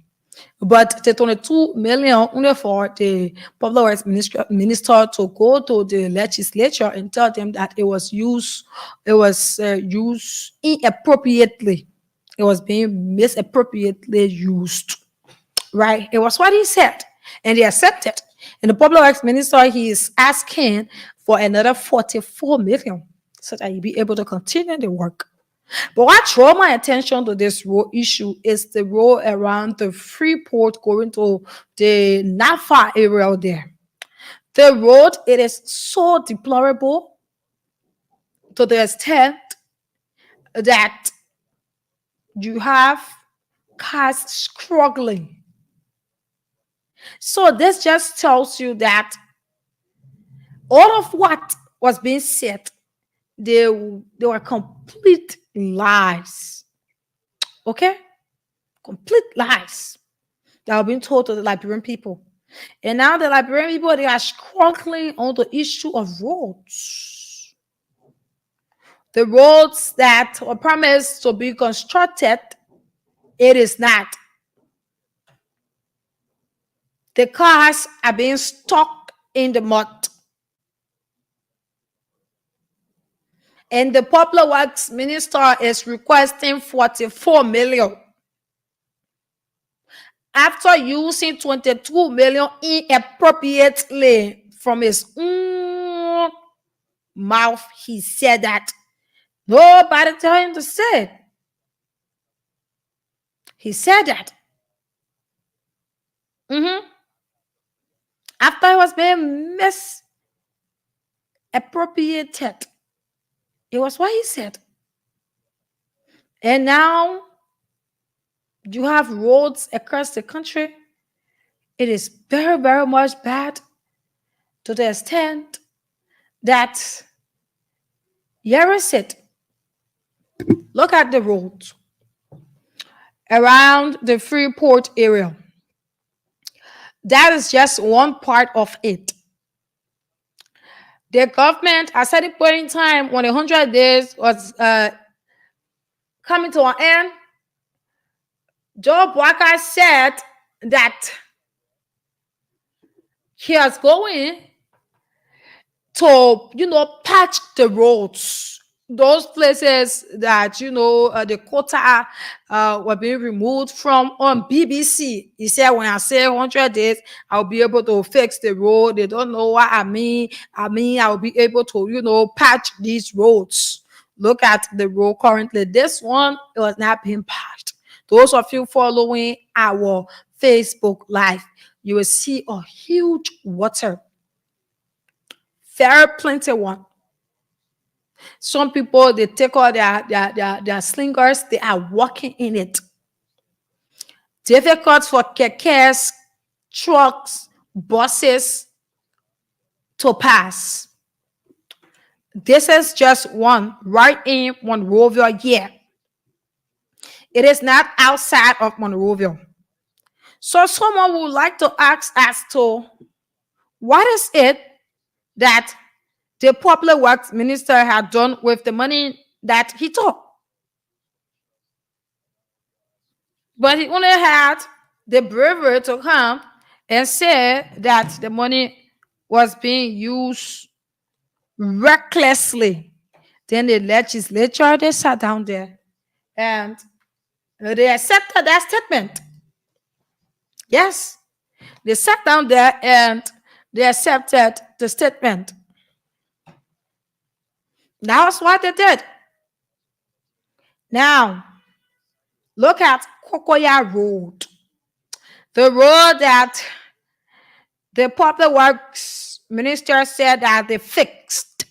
S2: But the 22 million only for the public works minister to go to the legislature and tell them that it was used inappropriately. It was being misappropriately used, right? It was what he said, and they accepted. And the public works minister, he is asking for another 44 million so that he'll be able to continue the work. But what drew my attention to this road issue is the road around the Freeport going to the Nafa area there. The road, it is so deplorable to the extent that you have cars struggling. So this just tells you that all of what was being said, they were complete lies. Okay? Complete lies that were being told to the Liberian people. And now the Liberian people, they are struggling on the issue of roads. The roads that were promised to be constructed, it is not. The cars are being stuck in the mud. And the public works minister is requesting 44 million. After using 22 million inappropriately from his own mouth, he said that nobody told him to say it. He said that. After he was being misappropriated, it was what he said. And now you have roads across the country. It is very, very much bad to the extent that here is it. Look at the roads around the Freeport area. That is just one part of it. The government, at a certain point in time, when 100 days was coming to an end, Joe Walker said that he was going to, patch the roads. Those places that, the quota were being removed from on BBC. He said, when I say 100 days, I'll be able to fix the road. They don't know what I mean. I'll be able to, patch these roads. Look at the road currently. This one, it was not being patched. Those of you following our Facebook Live, you will see a huge water. Very plenty one. Some people, they take all their slingers, they are walking in it. Difficult for kekes, trucks, buses to pass. This is just one right in Monrovia here. It is not outside of Monrovia. So someone would like to ask as to what is it that the Public Works Minister had done with the money that he took. But he only had the bravery to come and say that the money was being used recklessly. Then the legislature, they sat down there and they accepted that statement. Yes, they sat down there and they accepted the statement. That's what they did. Now, look at Kokoya Road. The road that the Public Works Minister said that they fixed.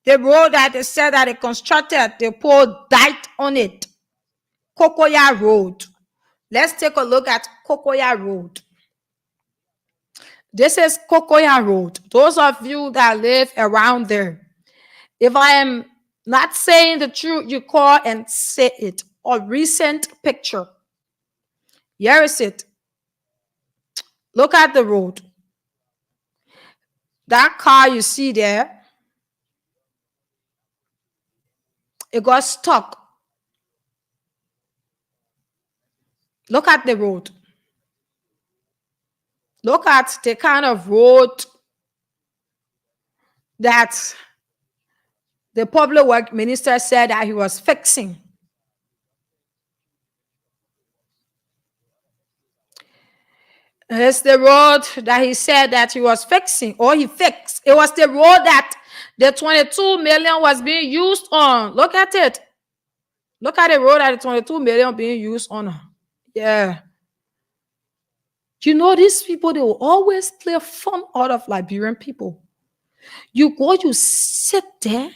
S2: The road that they said that they constructed, the pole died on it. Kokoya Road. Let's take a look at Kokoya Road. This is Kokoya Road. Those of you that live around there, if I am not saying the truth, you call and say it. A recent picture. Here is it. Look at the road. That car you see there, it got stuck. Look at the road. Look at the kind of road that the Public Works Minister said that he was fixing. It's the road that he said that he was fixing, or he fixed. It was the road that the 22 million was being used on. Look at it. Look at the road that the 22 million being used on. Yeah. These people, they will always play fun out of Liberian people. You go, you sit there,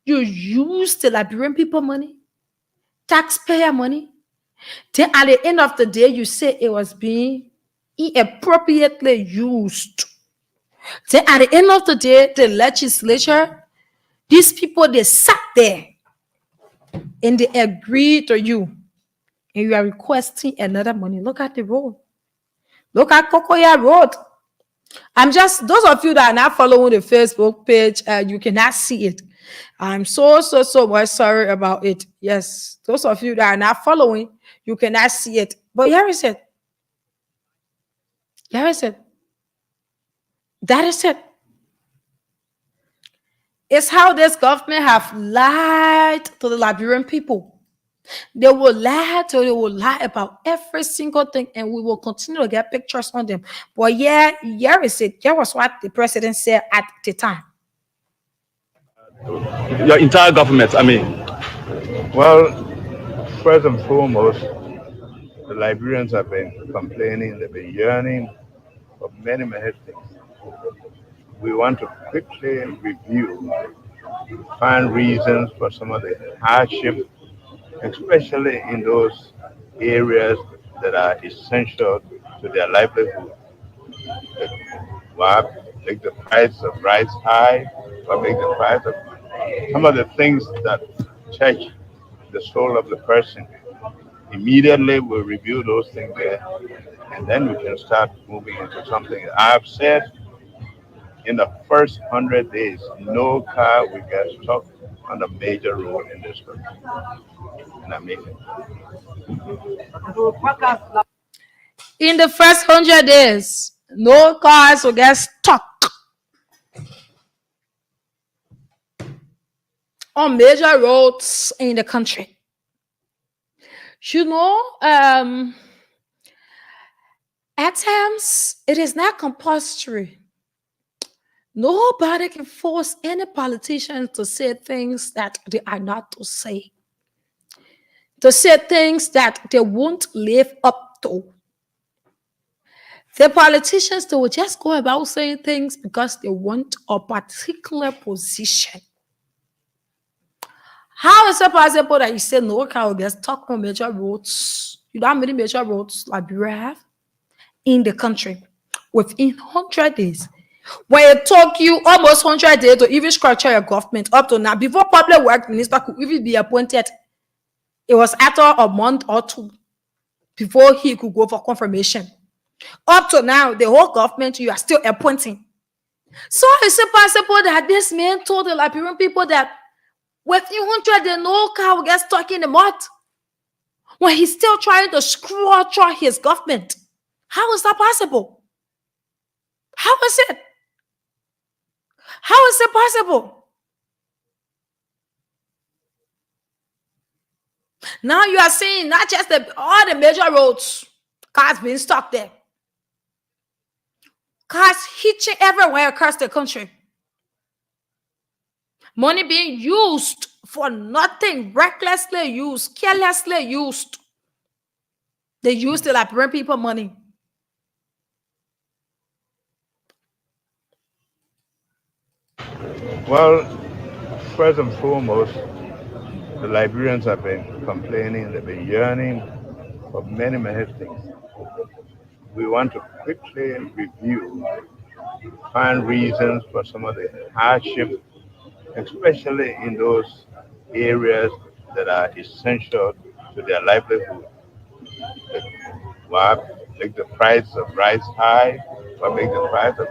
S2: you use the Liberian people money, taxpayer money. Then at the end of the day, you say it was being inappropriately used. Then at the end of the day, the legislature, these people, they sat there and they agreed to you. And you are requesting another money. Look at the road. Look at Kokoya Road. Those of you that are not following the Facebook page, you cannot see it. I'm so much sorry about it. Yes, those of you that are not following, you cannot see it. But here is it. Here is it. That is it. It's how this government have lied to the Liberian people. They will lie about every single thing, and we will continue to get pictures on them. But here is it. Here was what the president said at the time.
S4: Your entire government,
S1: Well, first and foremost, the Liberians have been complaining, they've been yearning for many, many things. We want to quickly review, find reasons for some of the hardship, especially in those areas that are essential to their livelihood. make the price of rice high, or make the price of some of the things that touch the soul of the person. Immediately we'll review those things there, and then we can start moving into something. I've said in the first 100 days, no car will get stuck on a major road in this country. And I mean it.
S2: In the first 100 days, no cars will get stuck on major roads in the country. You know, at times it is not compulsory. Nobody can force any politician to say things that they are not to say things that they won't live up to. The politicians, they will just go about saying things because they want a particular position. How is it possible that you say no car will get stuck on major roads? You know how many major roads Liberia have in the country within 100 days? When it took you almost 100 days to even structure your government up to now, before public work minister could even be appointed, it was after a month or two before he could go for confirmation. Up to now, the whole government, you are still appointing. So is it possible that this man told the Liberian people that within 100 days, no car will get stuck in the mud when he's still trying to structure his government? How is that possible? How is it? How is it possible? Now you are seeing not just all the major roads, cars being stuck there. Cars hitching everywhere across the country. Money being used for nothing, recklessly used, carelessly used. They use the Liberian people money.
S1: Well, first and foremost, the Liberians have been complaining, they've been yearning for many, many things. We want to quickly review, find reasons for some of the hardship, especially in those areas that are essential to their livelihood. Why make the price of rice high, or make the price of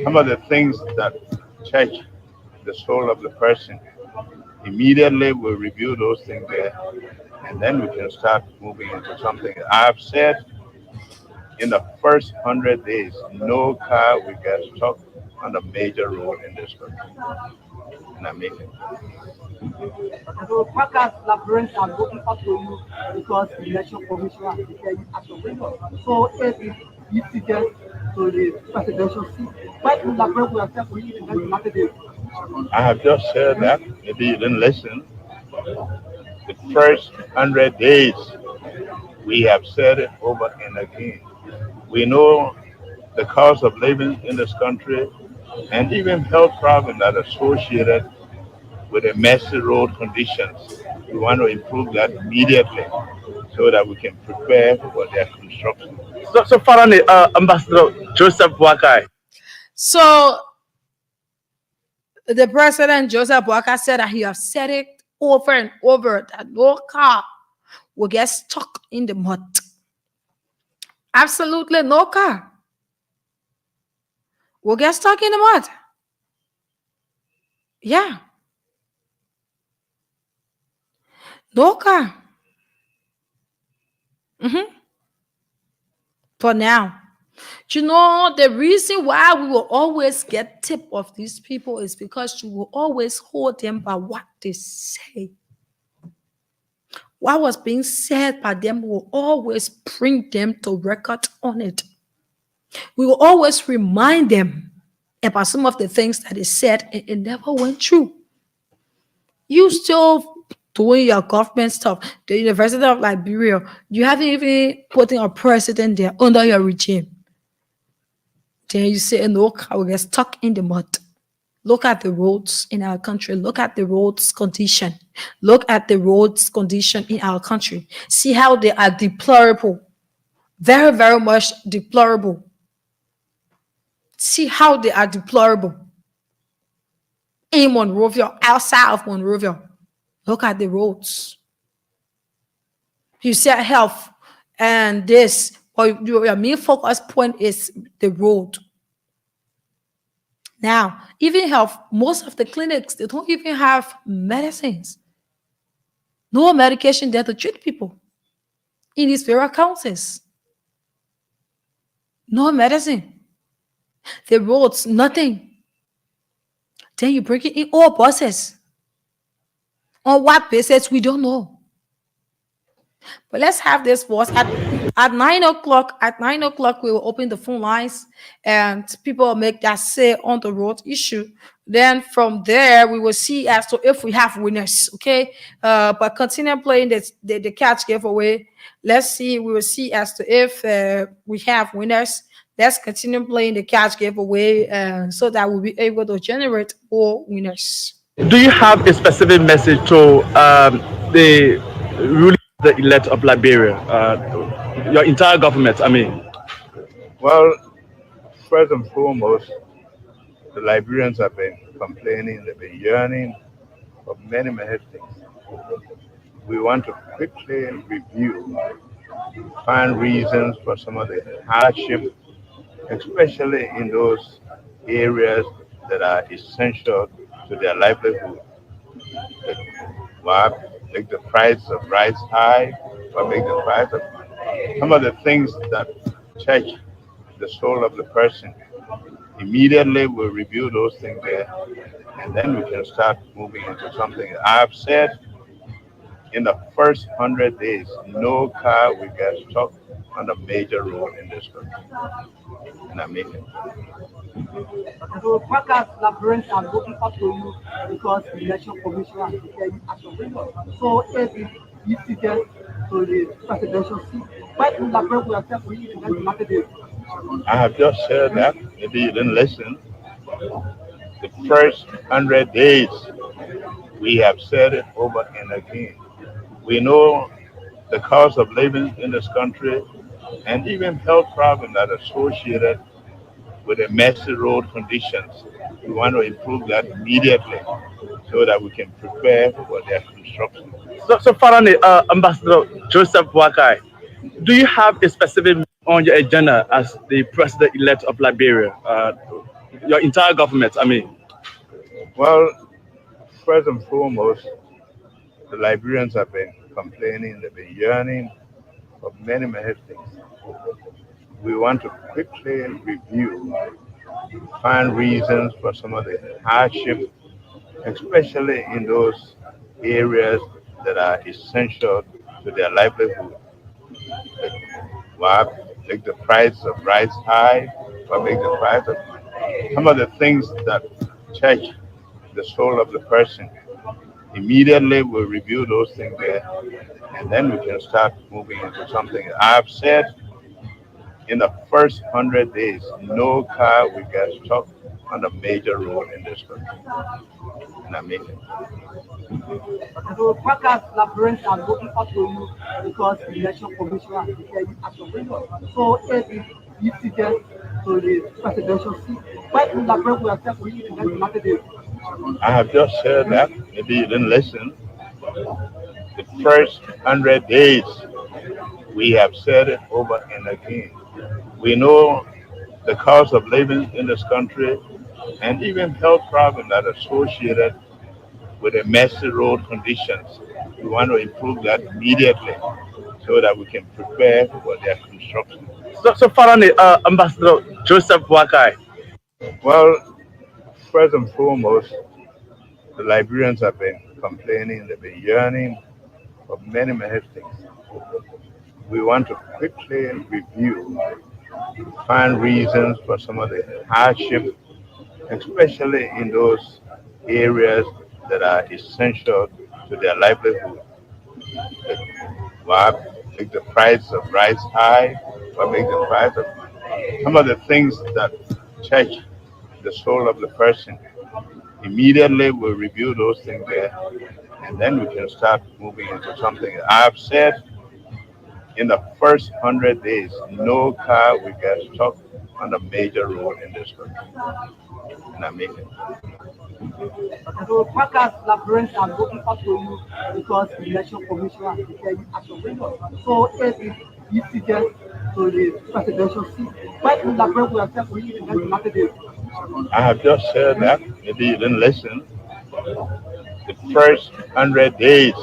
S1: some of the things that touch the soul of the person. Immediately we'll review those things there, and then we can start moving into something. I've said in the first 100 days, no car will get stuck on a major road in this country. And I mean it.
S3: So Packers Labyrinth are looking up to you because the election commission has declared you as a winner. So if you get to the presidential seat, why would Labyrinth will accept for you in the next 100 days?
S1: I have just said that. Maybe you didn't listen. The first 100 days, we have said it over and again. We know the cost of living in this country and even health problems that are associated with the messy road conditions. We want to improve that immediately so that we can prepare for their construction.
S4: So finally, Ambassador Joseph Boakai.
S2: So the president, Joseph Boakai, said that he has said it over and over that no car will get stuck in the mud. Absolutely no car will get stuck in the mud. Yeah. No car. For now. You know, the reason why we will always get tip of these people is because you will always hold them by what they say. What was being said by them will always bring them to record on it. We will always remind them about some of the things that they said and it never went through. You still doing your government stuff. The University of Liberia, you haven't even put in a president there under your regime. Then you say, no, I will get stuck in the mud. Look at the roads in our country. Look at the roads condition. Look at the roads condition in our country. See how they are deplorable. Very, very much deplorable. See how they are deplorable. In Monrovia, outside of Monrovia, look at the roads. You said health and this, but your main focus point is the road. Now, even health, most of the clinics, they don't even have medicines. No medication there to treat people in these very counties. No medicine. The roads, nothing. Then you bring it in all buses. On what basis, we don't know. But let's have this was at 9 o'clock. At 9 o'clock, we will open the phone lines and people will make that say on the road issue. Then from there, we will see as to if we have winners. Okay. But continue playing the catch giveaway. Let's see. We will see as to if we have winners. Let's continue playing the catch giveaway so that we'll be able to generate more winners.
S4: Do you have a specific message to the ruling the elect of Liberia, your entire government? I mean,
S1: Well, first and foremost, the Liberians have been complaining, they've been yearning for many things. We want to quickly review, find reasons for some of the hardship, especially in those areas that are essential to their livelihood. Why make the price of rice high? Why make the price of some of the things that touch the soul of the person? Immediately we'll review those things there, and then we can start moving into something. I've said in the first 100 days, no car will get stuck on a major road in this country. And I mean it.
S3: So Packers Labyrinth are looking up to you because the election commission has declared you as a winner. So if you get to the presidential seat, why do Labyrinth will accept for you to get the market?
S1: I have just said that. Maybe you didn't listen. The first 100 days, we have said it over and again. We know the cost of living in this country and even health problems that are associated with the messy road conditions. We want to improve that immediately so that we can prepare for their construction.
S4: so finally, Ambassador Joseph Wakai, do you have a specific on your agenda as the president-elect of Liberia, your entire government? I mean,
S1: Well, first and foremost, the Liberians have been complaining, they've been yearning for many things. We want to quickly review, find reasons for some of the hardship, especially in those areas that are essential to their livelihood. Why make the price of rice high? Why make the price of some of the things that touch the soul of the person? Immediately we'll review those things there, and then we can start moving into something. I've said in the first 100 days, no car will get stuck on a major road in this country. And I mean it.
S3: So Packers Labyrinth are looking up to you because the election commission has declared you as a winner. So if you get to the presidential seat, why do Labyrinth will accept for you to get the market?
S1: I have just said that. Maybe you didn't listen. The first 100 days, we have said it over and again. We know the cost of living in this country and even health problems that are associated with the messy road conditions. We want to improve that immediately so that we can prepare for their construction.
S4: so finally, Ambassador Joseph Wakai,
S1: Well, first and foremost, the Liberians have been complaining, they've been yearning for many things. We want to quickly review, find reasons for some of the hardship, especially in those areas that are essential to their livelihood. Why make the price of rice high? Why make the price of some of the things that touch the soul of the person? Immediately we'll review those things there, and then we can start moving into something. I've said in the first 100 days, no car will get stuck on a major road in this country. And I mean it.
S3: So Packers Labyrinth are looking up to you because the election commission has declared you as a winner. So if you get to the presidential seat, why would Labyrinth will accept for you in the next United States?
S1: I have just said that. Maybe you didn't listen. The first 100 days,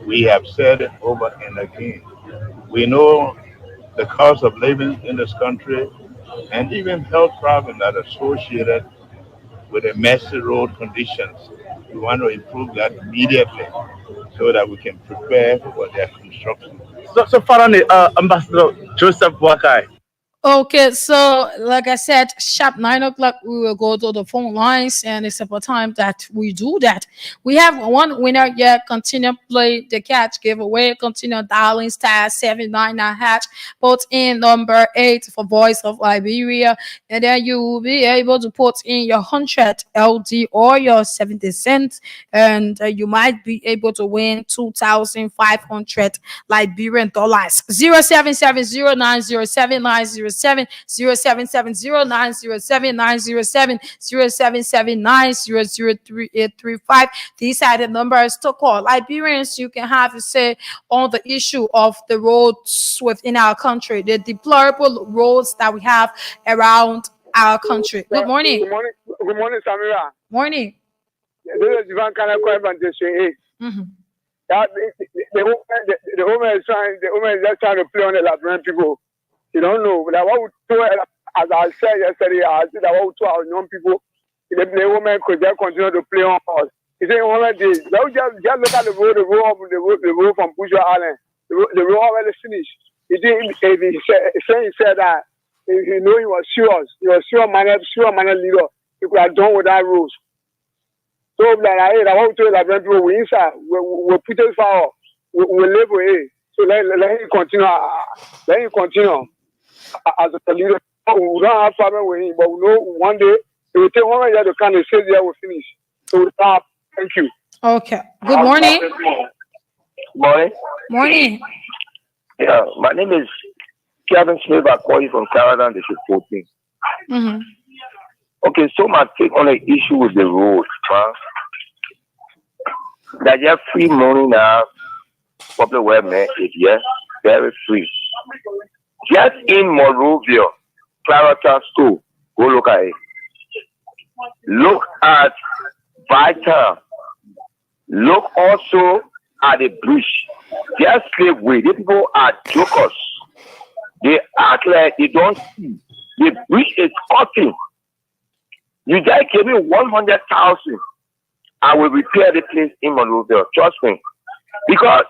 S1: we have said it over and again. We know the cost of living in this country and even health problems that are associated with the messy road conditions. We want to improve that immediately so that we can prepare for their construction.
S4: So finally, Ambassador Joseph Wakai.
S2: Okay, so like I said, sharp 9 o'clock, we will go to the phone lines, and it's about time that we do that. We have one winner yet. Continue play the catch giveaway. Continue dialing *799#. Put in number 8 for Voice of Liberia, and then you will be able to put in your 100 LD or your 70 cents, and you might be able to win 2,500 Liberian dollars. 0770907907 07790790707790038335. These are the numbers to call. Liberians, you can have to say on the issue of the roads within our country, the deplorable roads that we have around our country. Good morning.
S16: Good morning, Samira.
S2: Morning.
S16: This is Ivan Kanako Evangelist.
S2: Mm-hmm.
S16: The woman is just trying to play on the Liberian people. You don't know. But what we do, as I said yesterday, I said that what we do our young people, the women could just continue to play on us. He said, one of these, just look at the road from Bushwa Island. The road already finished. He said that he knew he was serious. He was sure man leader. He could have done with that rules. So like I want to tell that people we inside, we put it forward, we live with it. So let him continue. Let him continue as a leader. We don't have problem with him, but we know one day it will take 1 year to come and say there will finish. So we stop. Thank you.
S2: Okay. Good morning.
S20: Morning.
S2: Morning.
S20: Yeah, my name is Kevin Smith. I call you from Canada, District 14.
S2: Mm-hmm.
S20: Okay, so my take on the issue with the road, huh? That you have free money now, public welfare is very free. Just in Monrovia, Clarita School, go look at it. Look at Vital. Look also at the bridge. Just slave way. These people are jokers. They act like they don't see. The bridge is cutting. You guys give me 100,000. I will repair the place in Monrovia. Trust me. Because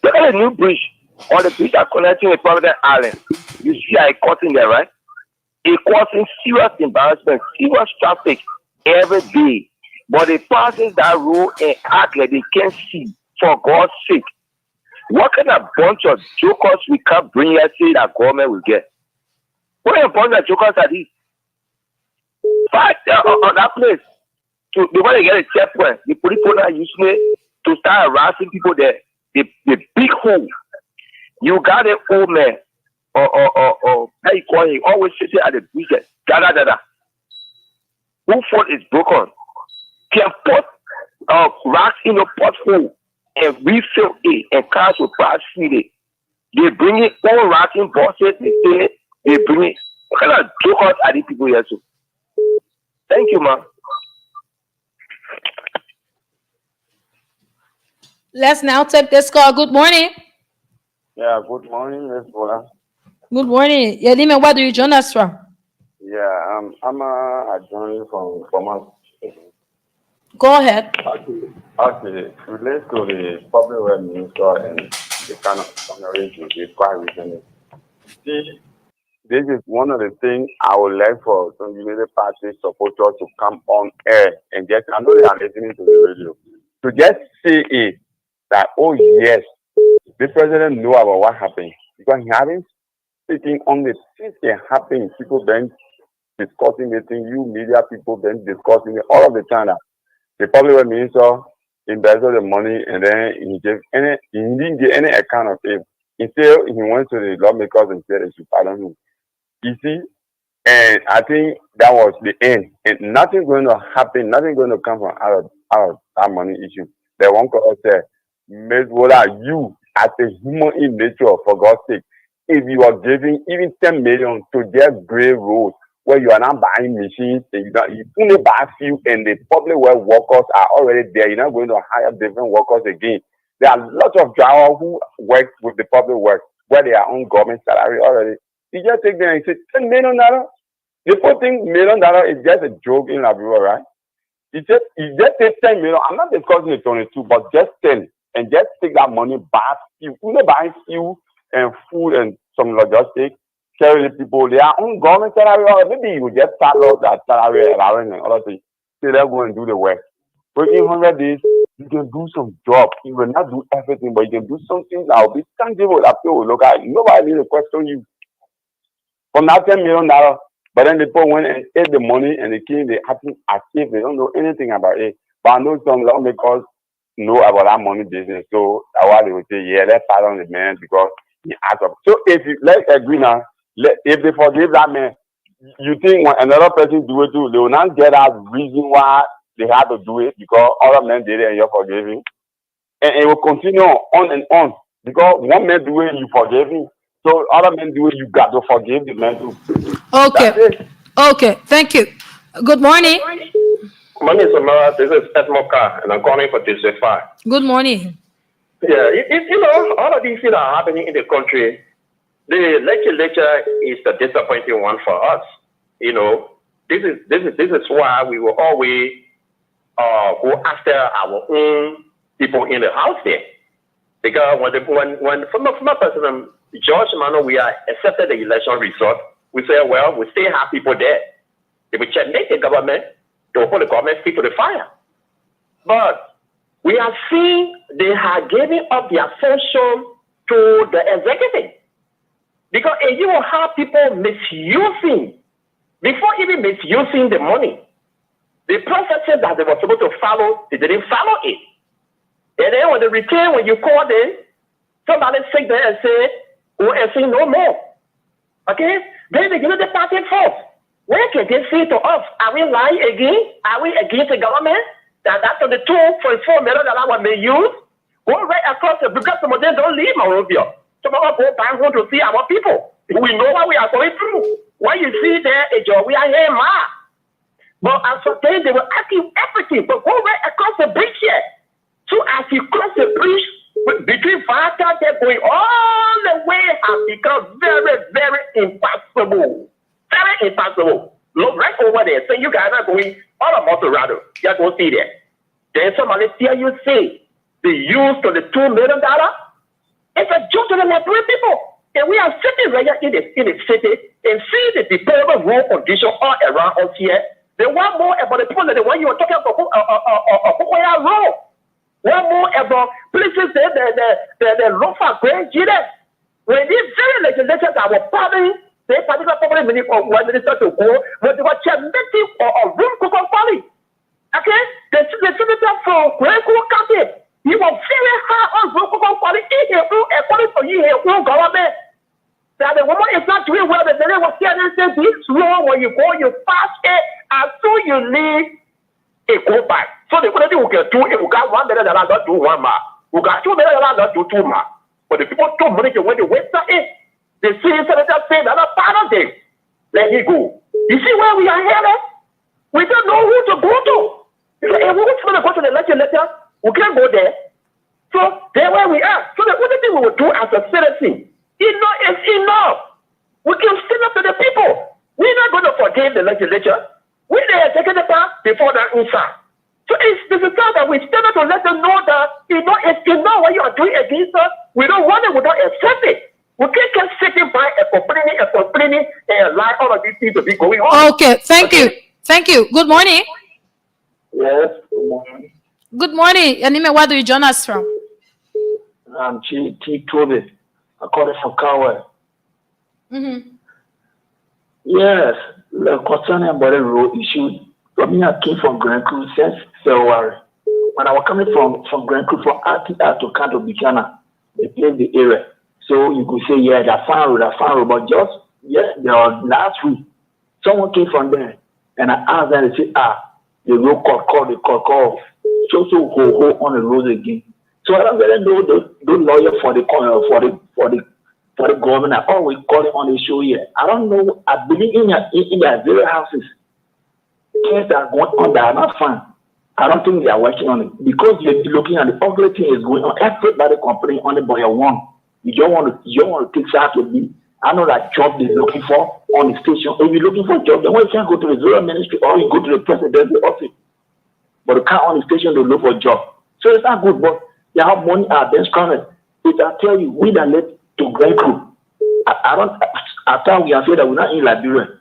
S20: look at the new bridge on the bridge that connecting with Providence Island. You see I cutting there, right? It causing serious embarrassment, serious traffic every day. But they passes that road and act like they can't see, for God's sake. What kind of bunch of jokers we can't bring here say that government will get? What a bunch of jokers are these? Fight on that place. Before they get a checkpoint, the police are using it to start harassing people there. The big hole. You got an old man or how you call him, always sitting at the bridge. Da. Who foot is broken? Can put rocks in the pothole and refill it and cars will pass through it. They bring it all rocks in buses, they bring it. What kind of jokers are these people here too? Thank you, man.
S2: Let's now take this call. Good morning.
S9: Yeah, good morning, Miss Bola.
S2: Good morning. Your name and where do you join us from?
S9: Yeah, I'm a journalist from us.
S2: Go ahead.
S9: Okay, relates to the public welfare minister and the kind of summary we quite recently. See, this is one of the things I would like for some Unity Party supporters to come on air and just, I know they are listening to the radio, to just say it that, oh yes, the president know about what happened. Because he hasn't speaking on the things that happen, people been discussing the thing, you media people been discussing it all of the time. That the public minister invested the money and then he didn't give any account of it. Instead, he went to the lawmakers and said they should pardon him. You see, and I think that was the end. And nothing's going to happen. Nothing's going to come from out of that money issue. The one call said, Ms. Wola, you as a human in nature, for God's sake, if you are giving even 10 million to just grey roads where you are not buying machines and you only buy few and the public well workers are already there, you're not going to hire different workers again. There are lots of drivers who work with the public work where they are on government salary already. You just take them and say $10 million. People think $1 million is just a joke in Liberia, right? You just take 10 million. I'm not discussing the 22, but just 10 and just take that money back. You only buy fuel and food and some logistics, carry the people. They are on government salary, or maybe you just start off that salary allowing and other things. So they're going to do the work. Working 100 days, you can do some job. You will not do everything, but you can do something that will be tangible that people will look at. Nobody need to question you. From that $10 million, but then the people went and ate the money and they came, they acting as if they don't know anything about it. But I know some lawmakers know about that money business. So that's why they would say, yeah, let's pardon the man because he asked up. So if you let's agree now, if they forgive that man, you think when another person do it too, they will not get that reason why they had to do it because other men did it and you're forgiving. And it will continue on and on. Because one man do it, you forgive him. So other men do it, you got to forgive the man too.
S2: Okay. Okay. Thank you. Good morning.
S14: My name is Samara. This is Edmoka, and I'm calling for testify.
S2: Good morning.
S14: Yeah, you know, all of these things are happening in the country. The legislature is the disappointing one for us. You know, this is why we will always go after our own people in the house there. Because when from a person, George Mano, we are accepted the election result, we say, well, we still have people there. If we checkmate the government, to hold the government feet to the fire. But we have seen they are giving up their function to the executive. Because you will have people misusing, before even misusing the money. The processes that they were supposed to follow, they didn't follow it. And then when they return, when you call them, somebody sit there and say, oh, and say no more. Okay? Then they give the party first. Where can they say to us, are we lying again? Are we against the government? That's the $2.4 million was being used. Go right across the, because some of them don't leave Monrovia. Some of us go back home to see our people. We know what we are going through. When you see there a job, we are here mad. But as for them, they were asking everything. But go right across the bridge here. So as you cross the bridge between Vata, they're going all the way has become very, very impossible. Very impossible. Look right over there. So you guys are going all about Colorado. Just go see there. Then somebody tell you, say, the use of the $2 million, it's a joke to the Liberian people. And we are sitting right here in the city and see the deplorable road condition all around us here. They want more about the people than the one you were talking about road. One more about places the Lofa Grand Gilles. When these very legislators that were pardoning, they particular public minister to go, when they were chairmanship or room to quality. Okay? The senator from Grand County, he was very hard on room to quality. According to you, government. That the woman is not doing well, the lady was saying this wrong when you go, you fast it, and so you leave. It go back. So the quality will get two, it will got $1 million, not do one more. We got $2 million, not do two more. But the people took money to when they wait for it. The city senator said that part of them. Let it go. You see where we are headed? We don't know who to go to. If we want to go to the legislature, we can't go there. So there where we are. So the only thing we will do as a citizen, enough is enough. We can stand up to the people. We're not going to forgive the legislature. We are taking the part before the answer. So this is time that we stand up to let them know that it's enough what you are doing against us. We don't want it, we don't accept it. We can't just sitting by and complaining and allow all of these things to be going on.
S2: Okay, thank you. Thank you. Good morning.
S11: Yes, good morning.
S2: Good morning. Anime, where do you join us from?
S11: I'm T. Toby. I call it from Cowell.
S2: Mm-hmm.
S11: Yes, concerning about the road issue, I came from Grand Cruz since February. When I was coming from Grand Cruz from RTR to Kanto Buchanan, they paved the area. So you could say, yeah, that fine road, but just last week, someone came from there, and I asked them to say, the road call, so ho on the road again. So I don't really know the lawyer for the government are always calling on the show here. I don't know. I believe in their very houses, things that are going on that are not fun. I don't think they are working on it because you're looking at the ugly thing is going on. Everybody complaining on it, but you want. You don't want to take that to be. I know that job they're looking for on the station. If you're looking for a job, then why you can't go to the zero ministry or you go to the presidential office? But you can't on the station to look for a job. So it's not good, but they have money at their stomach. If I tell you, we that led to Grand Crew. At times we can say that we're not in Liberia.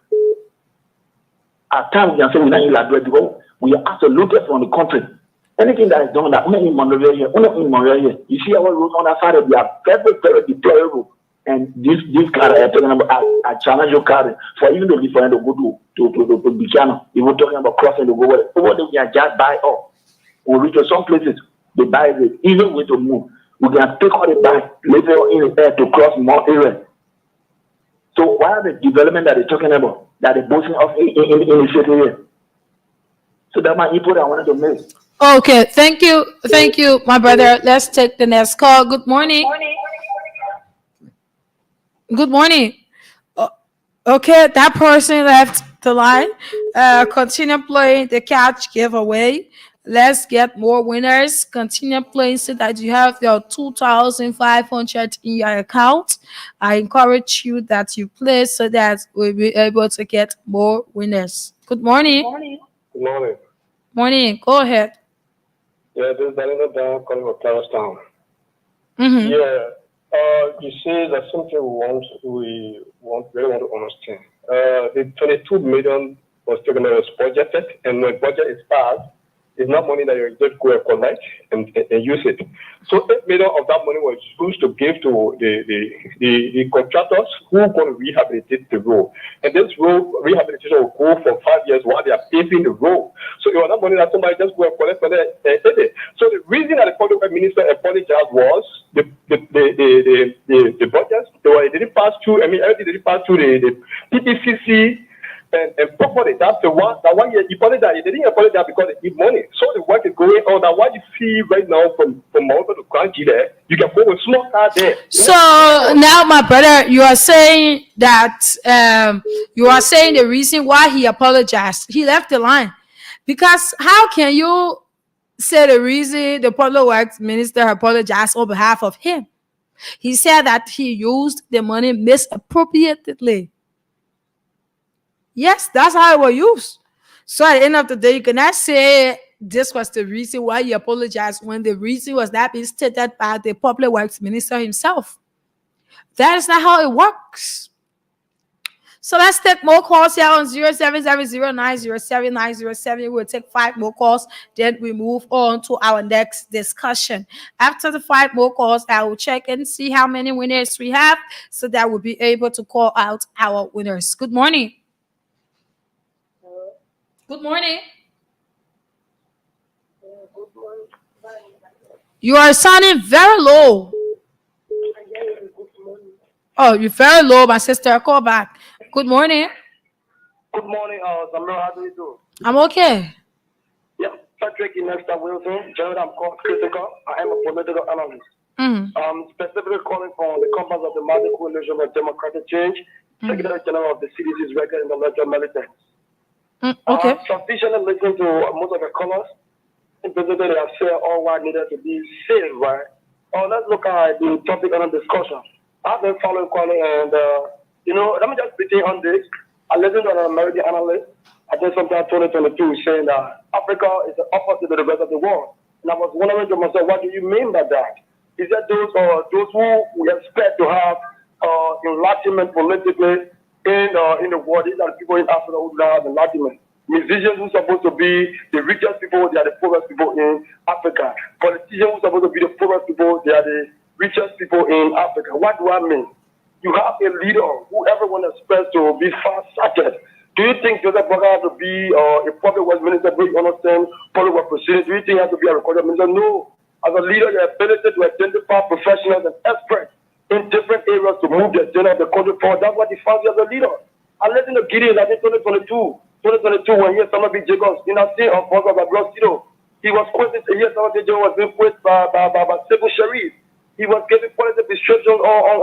S11: At times we can say we're not in Liberia because we are isolated from the country. Anything that is done that we're in Monrovia here, you see our roads on that side, they are very, very deplorable. And this car I'm talking about, I challenge your car for even though different to go to Buchanan. If we're talking about crossing to go over there, we can just buy up. We reach to some places, they buy the even way to move. We can take all the back later in the air to cross more areas. So what are the development that they're talking about that they're boasting of in the city here? So that's my input I wanted to make.
S2: Okay, thank you, my brother. Let's take the next call. Good morning. Good morning. Okay, that person left the line. Continue playing the catch giveaway. Let's get more winners. Continue playing so that you have your 2,500 in your account. I encourage you that you play so that we'll be able to get more winners. Good morning.
S5: Good morning.
S2: Morning. Go ahead.
S5: Yeah, this is Daniel Down calling from Clarkstown.
S2: Mm-hmm.
S5: Yeah. You see, that's something we really want to understand. The 22 million was taken as budgeted, and when budget is passed, it's not money that you just go and collect and use it. So 8 million of that money was used to give to the contractors who are going to rehabilitate the road. And this road rehabilitation will go for 5 years while they are paving the road. So it was not money that somebody just go and collect for them. So the reason that the public minister apologized was the budgets. They didn't pass through. I mean, everything didn't pass through the PPCC. And properly, that's the one year he apologized. They didn't apologize because they need money. So the work is going on. That's why you see right now from Mountain to Kranji there, you can go with small car there.
S2: So now, my brother, you are saying that the reason why he apologized, he left the line, because how can you say the reason the public works minister apologized on behalf of him? He said that he used the money misappropriately. Yes, that's how it was used. So at the end of the day, you cannot say this was the reason why he apologized when the reason was that being stated by the public works minister himself. That is not how it works. So let's take more calls here on 0700907907. We'll take 5 more calls. Then we move on to our next discussion. After the 5 more calls, I will check and see how many winners we have so that we'll be able to call out our winners. Good morning. Good morning. You are sounding very low. Oh, you're very low, my sister. Call back. Good morning.
S5: Good morning, Samir. How do you do?
S2: I'm okay.
S5: Yeah, Patrick Inesta Wilson. General, I'm called critical. I am a political analyst. Specifically calling from the compass of the Modern Coalition for Democratic Change, Secretary General of the CDC's record in the electoral militants.
S2: Okay.
S5: Sufficiently listened to most of the callers. In particular, they have said all what needed to be said, right? Let's look at the topic under discussion. I've been following calling, and let me just begin on this. I listened to an American analyst. I think sometime 2022 saying that Africa is the opposite of the rest of the world. And I was wondering to myself, what do you mean by that? Is that those who we expect to have enlightenment politically in the world? These are the people in Africa who do not have enlightenment. Musicians who are supposed to be the richest people, they are the poorest people in Africa. Politicians who are supposed to be the poorest people, they are the richest people in Africa. What do I mean? You have a leader who everyone expects to be far-sighted. Do you think Joseph Boga has to be a public works minister? Do you understand public works proceedings? Do you think he has to be a recorded minister? No. As a leader, your ability to identify professionals and experts in different areas to move the agenda of the country forward. That's what defines you as a leader. I listened to Gideon, I think 2022, when he some big Jacobs, in a state of Bogor, he was questioned, yes, some of the Jacobs was being questioned by Sekou Sharif. He was giving policy restrictions on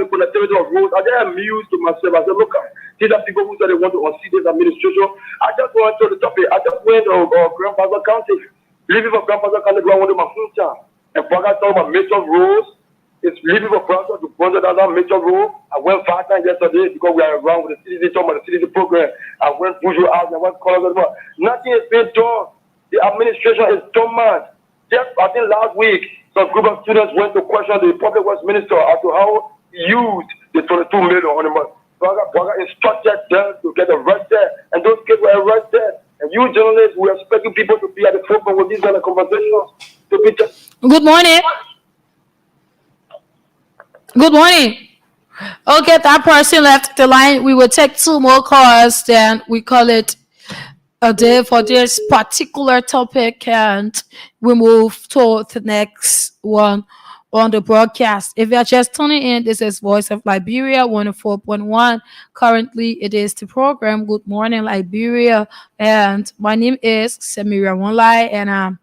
S5: the connectivity of roads. I just amused to myself. I said, look, these are people who said they want to unseat this administration. I just went to the topic. I just went to Grandfather County. Leaving for Grandfather County, I went to my hometown. And Braga talking about major roads. It's leaving for Braga to $100 major road. I went 5 times yesterday because we are around with the CDC, talking about the CDC program. I went Bujo out and I went Colorado. Nothing is being done. The administration is dormant. Just, I think last week, some group of students went to question the public works minister as to how he used the 22 million on the month. Braga instructed them to get arrested, and those kids were arrested. And you journalists, we are expecting people to be at the forefront with these kind of conversations. To be
S2: Good morning. Good morning. Okay, that person left the line. We will take 2 more calls, then we call it a day for this particular topic, and we move to the next one on the broadcast. If you're just tuning in, this is Voice of Liberia 104.1. Currently, it is the program Good Morning Liberia, and my name is Samira Wonlai, and I'm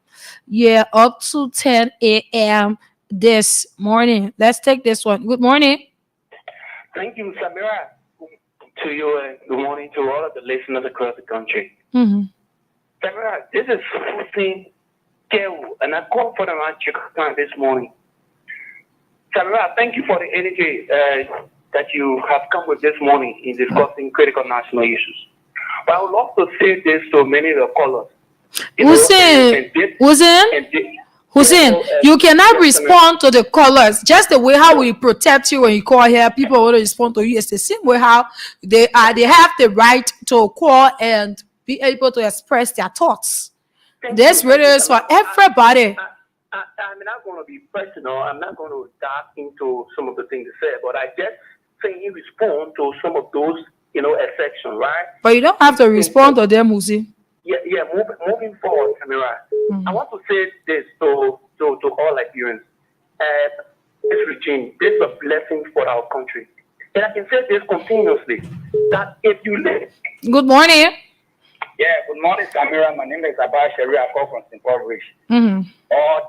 S2: up to 10 a.m. this morning. Let's take this one. Good morning.
S6: Thank you, Samira. To you, and good morning to all of the listeners across the country.
S2: Mm-hmm.
S6: Samira, this is Hussein Kew, and I called for the man this morning. Samira, thank you for the energy that you have come with this morning in discussing critical national issues. But I would love to say this to many of the callers.
S2: Hussein, you cannot respond to the callers just the way how we protect you when you call here. People want to respond to you. It's the same way how they have the right to call and be able to express their thoughts. This radio is for everybody.
S6: I'm not going to be personal. I'm not going to dive into some of the things you said, but I just say you respond to some of those, exceptions, right?
S2: But you don't have to respond to them, Hussein.
S6: Yeah. Moving forward, Samira, I want to say this to all Liberians. This regime, this is a blessing for our country. And I can say this continuously, that if you live...
S2: Good morning.
S22: Yeah, good morning, Samira. My name is Abba Sherry. I call from St. Paul Bridge.
S2: Mm-hmm.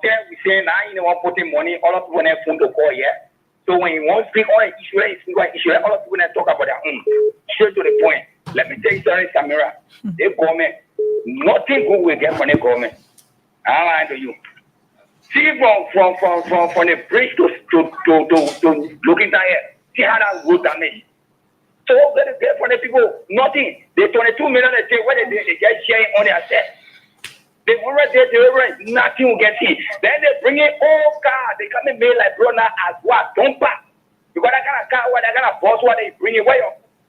S22: There we say, now you want putting money, all of people have phone to call, yeah? So when you want to speak on an issue, all of people talk about their own. Straight to the point. Let me tell you something, Samira. The government, nothing good will get from the government. I'm lying to you. See from the bridge to looking down here, see how that road damage. So what they get from the people? Nothing. They 22 million a day, what they just sharing on their set. They already deliver nothing will get hit. Then they bring in all car. They come and make like bro now as what? Don't pass. You got that kind of car, what that kind of boss, what they bring it where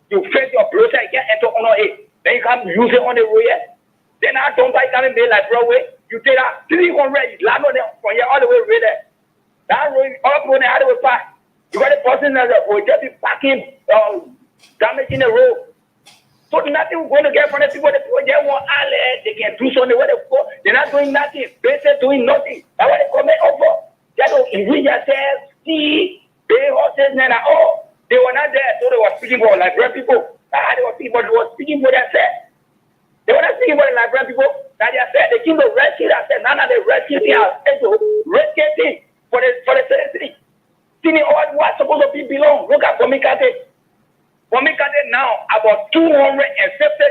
S22: you face your brochure, you can't enter on it. Then you come use it on the road. Then I don't buy coming be like Broadway. You take that 300 land on them from here all the way right there. That road all the way how they will pass. You got a person that will just be parking damaging the road. So nothing we're going to get from the people. The people they want all they can do something where they go. They're not doing nothing. They're doing nothing. That's what they come over. They don't enrich themselves, see, pay horses and all. They were not there, so they were speaking for Liberian people. They were speaking for themselves. They were not speaking for the Liberian people. That they said they came to rescue themselves. None of the rescue thing are to rescue thing for the city. See all what's supposed to be belong. Look at Komikate. Komikate now about 250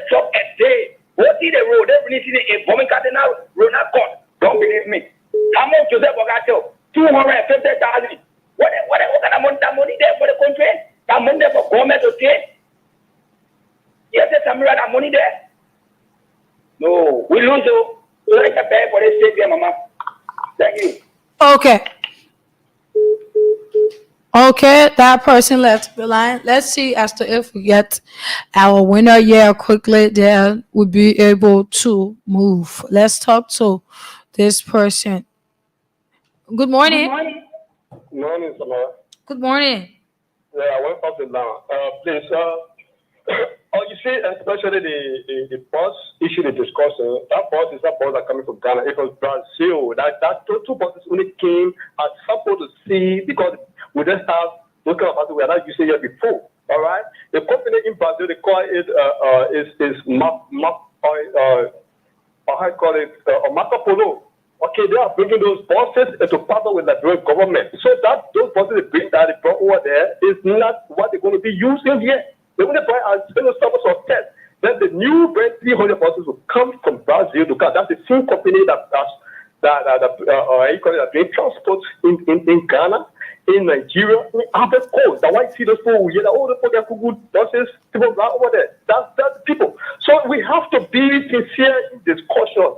S22: jobs a day. What is the road? They really see a Komikate now. Road not gone. Don't believe me. How much Joseph Bogato? 250,000. What kind of money there for the country? That money there for government to take? Yes, there's some that money there. No, we lose you. So like a bad for the state there, Mama. Thank you.
S2: Okay, that person left the line. Let's see as to if we get our winner here quickly, then we'll be able to move. Let's talk to this person. Good morning.
S23: Good morning, Samara.
S2: Good morning.
S23: Yeah, I went up and down. Please, you
S16: see, especially the boss issue they discussed, that boss is that boss that coming from Ghana. It was Brazil. That two bosses only came as supposed to see because we just have those kind of bosses we are not used to here before. All right, the company in Brazil they call it how you call it Marco Polo. Okay, they are bringing those bosses into partner with the Liberian government. So that those bosses they bring that they brought over there is not what they're going to be using here. They want to buy a single service of test. Then the new brand 300 buses will come from Brazil because that's the same company that doing transport in Ghana, in Nigeria, in other coasts. That's why you see those people here, oh, the people good buses, people over there. That's the people. So we have to be sincere in discussion.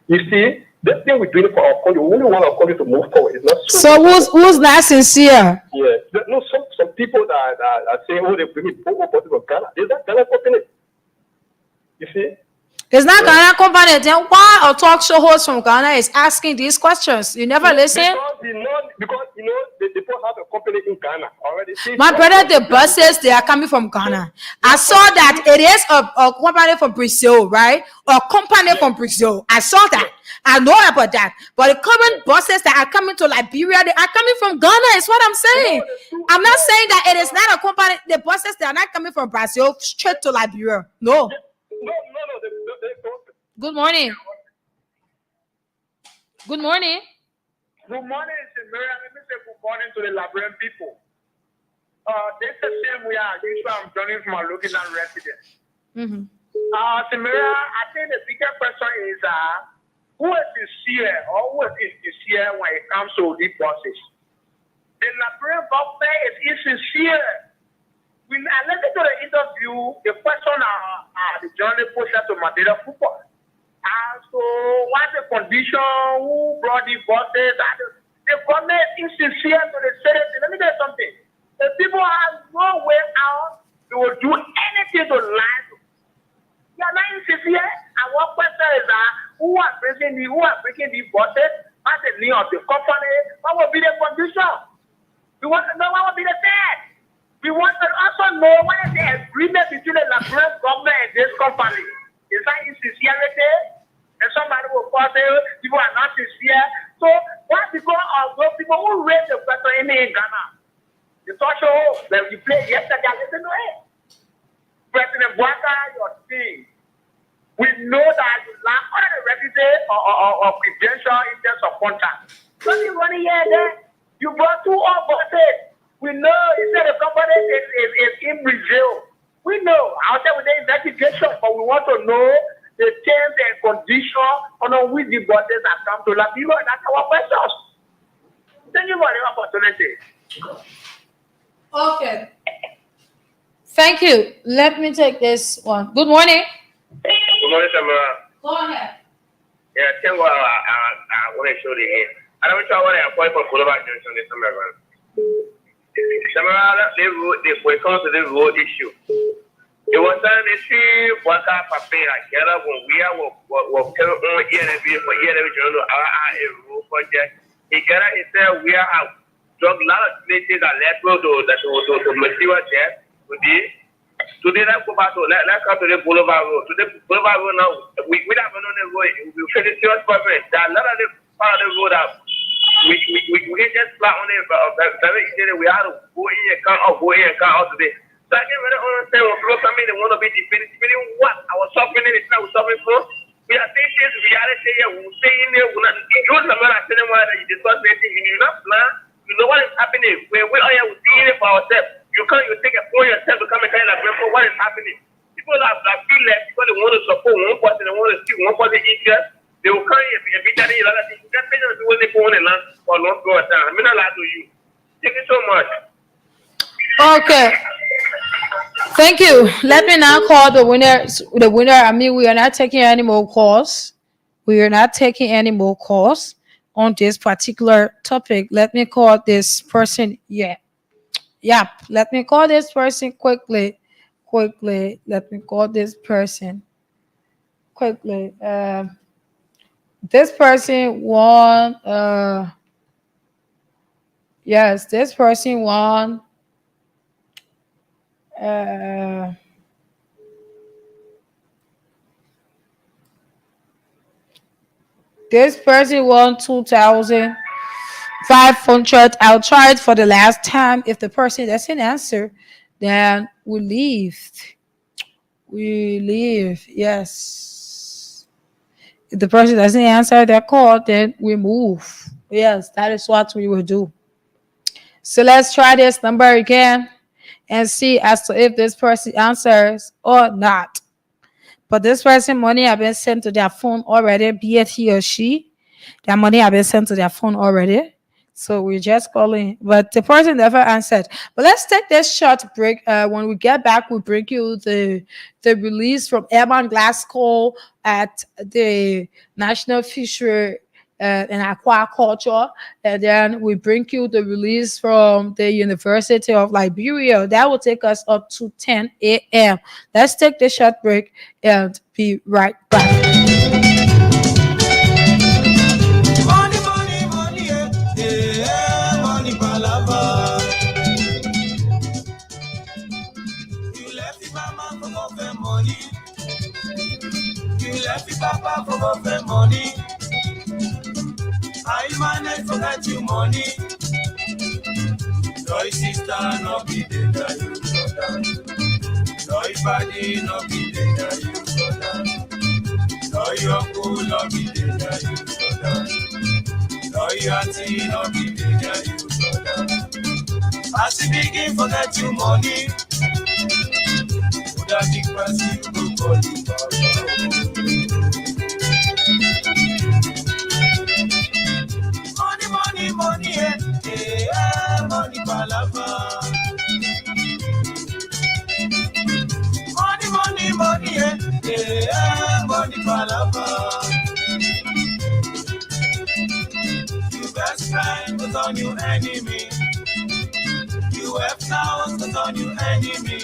S16: You see, this thing we're doing for our country, we only want our country to move forward. It's not
S2: so who's not sincere?
S16: Yeah, no, some people that are saying, oh, they bring it over from Ghana. Is that Ghana company? You see?
S2: It's not Ghana company. Then why a talk show host from Ghana is asking these questions? You never listen?
S16: Because they don't have a company in Ghana already.
S2: My brother, the buses, they are coming from Ghana. I saw that it is a company from Brazil, right? A company from Brazil. I saw that. I know about that. But the current buses that are coming to Liberia, they are coming from Ghana, is what I'm saying. I'm not saying that it is not a company. The buses, they are not coming from Brazil straight to Liberia. No. Good morning. Good morning.
S22: Good morning, Samira. Let me say good morning to the Liberian people. This is the same way I'm joining from a local resident. Samira, I think the bigger question is who is sincere or who is insincere when it comes to these buses? The Liberian government is insincere. When I listened to the interview, the question the journalist posted to Madeira football. So what's the condition? Who brought the buses? The government is sincere to the citizens. Let me tell you something. The people have no way out. They will do anything to lie. They are not sincere. And what question is who are bringing the buses? What's the name of the company? What will be the condition? We want to know what will be the third. We want to also know what is the agreement between the Liberian government and this company. Is that insincerity? And somebody will call say people are not sincere. So why because of those people who raise the question in Ghana? The talk show that you played yesterday, I listen to it. President Bwaka, your team. We know that you lack all the requisite or credential in terms of contract. Don't you want to hear that? You brought 2 old buses. We know you said the company is in Brazil. We know. I'll say with the investigation, but we want to know the terms and conditions on which the buses have come to Liberia. That's our question. Thank you for the opportunity.
S2: Okay. Thank you. Let me take this one. Good morning.
S21: Good morning, Samara.
S2: Go ahead.
S21: Yeah, tell what I want to show you here. I don't know what I appoint for Boulevard Junction this summer. Samara, when it comes to the road issue, it was done in three Waka Papera, Kera, when we are carrying on here and for year every journal, our road project. He got it there, we are drug a lot of places and let go to material there today. Let's go back to let's come to the Boulevard Road. Today, Boulevard Road now, we don't know the road, we finish serious problem. There are a lot of the part of the road that we can just flat on it, but very easily we have to go in and come out today. So I can't really understand what people come in and want to be defending what I was suffering in it, I was suffering for. We are saying this reality here, we'll stay in there, we'll not use the man I tell them why you discuss anything, you do not plan, you know what is happening. We're here, we're seeing it for ourselves. You take a phone yourself to come and tell you what is happening. People that feel like because they want to support one person, they want to see one person easier, they will come here and be telling you that you can't pay them to what they go on and land for a long period of time. I'm not allowed to you. Thank you so much.
S2: Okay. Thank you. Let me now call the winner. I mean, we are not taking any more calls. We are not taking any more calls on this particular topic. Let me call this person. Yeah. Let me call this person quickly. Let me call this person quickly. This person won. Yes, this person won. This person won 2,500. I'll try it for the last time. If the person doesn't answer, then we leave. We leave. Yes. If the person doesn't answer their call, then we move. Yes, that is what we will do. So let's try this number again and see as to if this person answers or not. But this person, money have been sent to their phone already, be it he or she. Their money have been sent to their phone already. So we're just calling. But the person never answered. But let's take this short break. When we get back, we'll bring you the release from Urban Glasgow at the National Fishery and Aquaculture. And then we bring you the release from the University of Liberia. That will take us up to 10 a.m. Let's take the short break and be right back.
S8: Money, money, money, yeah, money palava. You left the mama for more money. You left the papa for more money. I managed to get you money. Your sister no be the guy you brother. Your body no be the guy you brother. Your uncle no be the guy you brother. Your auntie no be the guy you brother. As you begin forget you money, would that big person you go call you brother? Money, money, money, money palava. Money, money, money, money palava. You best friend was on your enemy. You have flowers was on your enemy.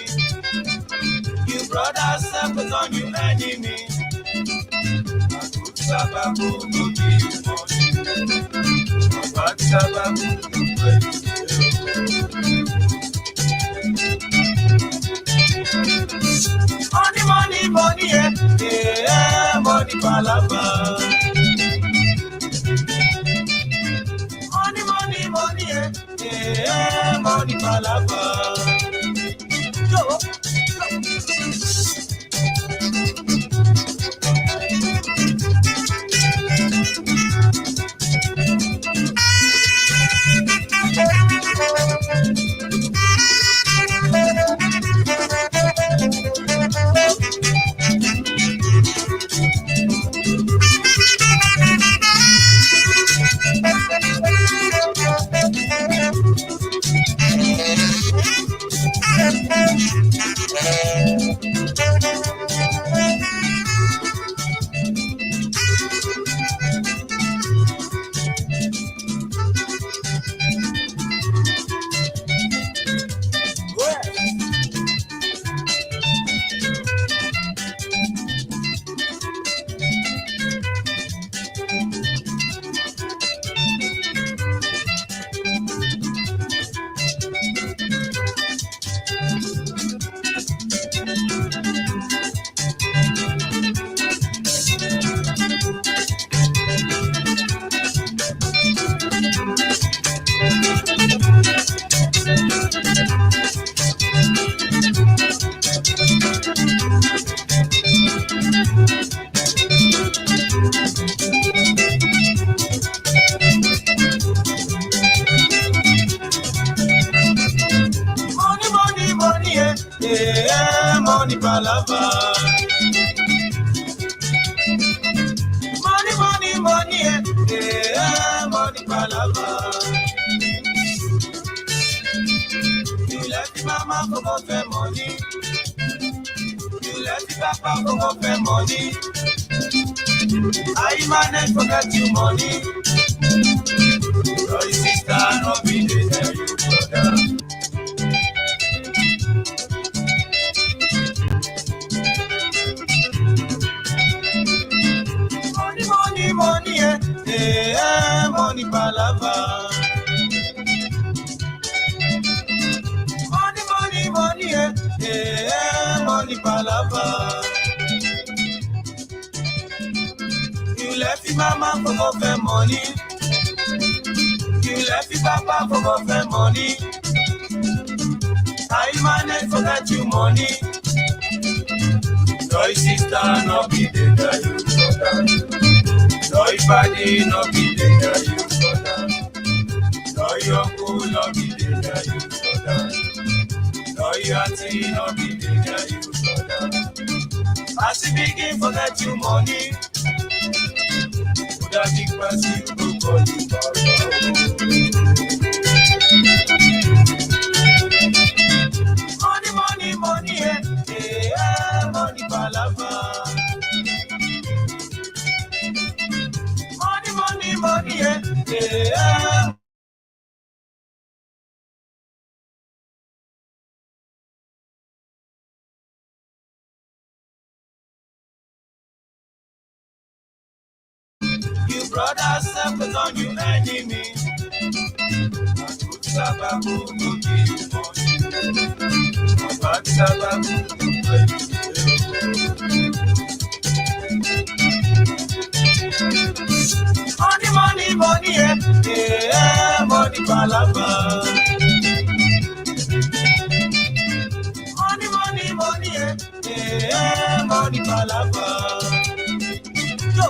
S8: You brothers was on your enemy. Sababu go give money. But Sababu go money, money, money, money palava. Money, money, money, money palava. Yo. Money palava. Money, money, money, money palava. You left the mama for more money. You left the papa for more money. I managed to get you money. Your sister no be the tell you brother. Money, money, money, money palava. Money, money, money, money palava. You left the your mama for go for money. You left your papa for go for money. How you manage for get you money? No sister no be the girl you brother. No body no be the girl you brother. No your uncle no be the girl you brother. No your auntie no be the girl you brother. As you begin forget you money, put a big pass you go call you brother. Money, money, money, money palava. Money, money, money, you brothers separate on you enemy. Sababu no be you money. But Sababu money, money, money, money palava. Money, money, money, money palava. Yo.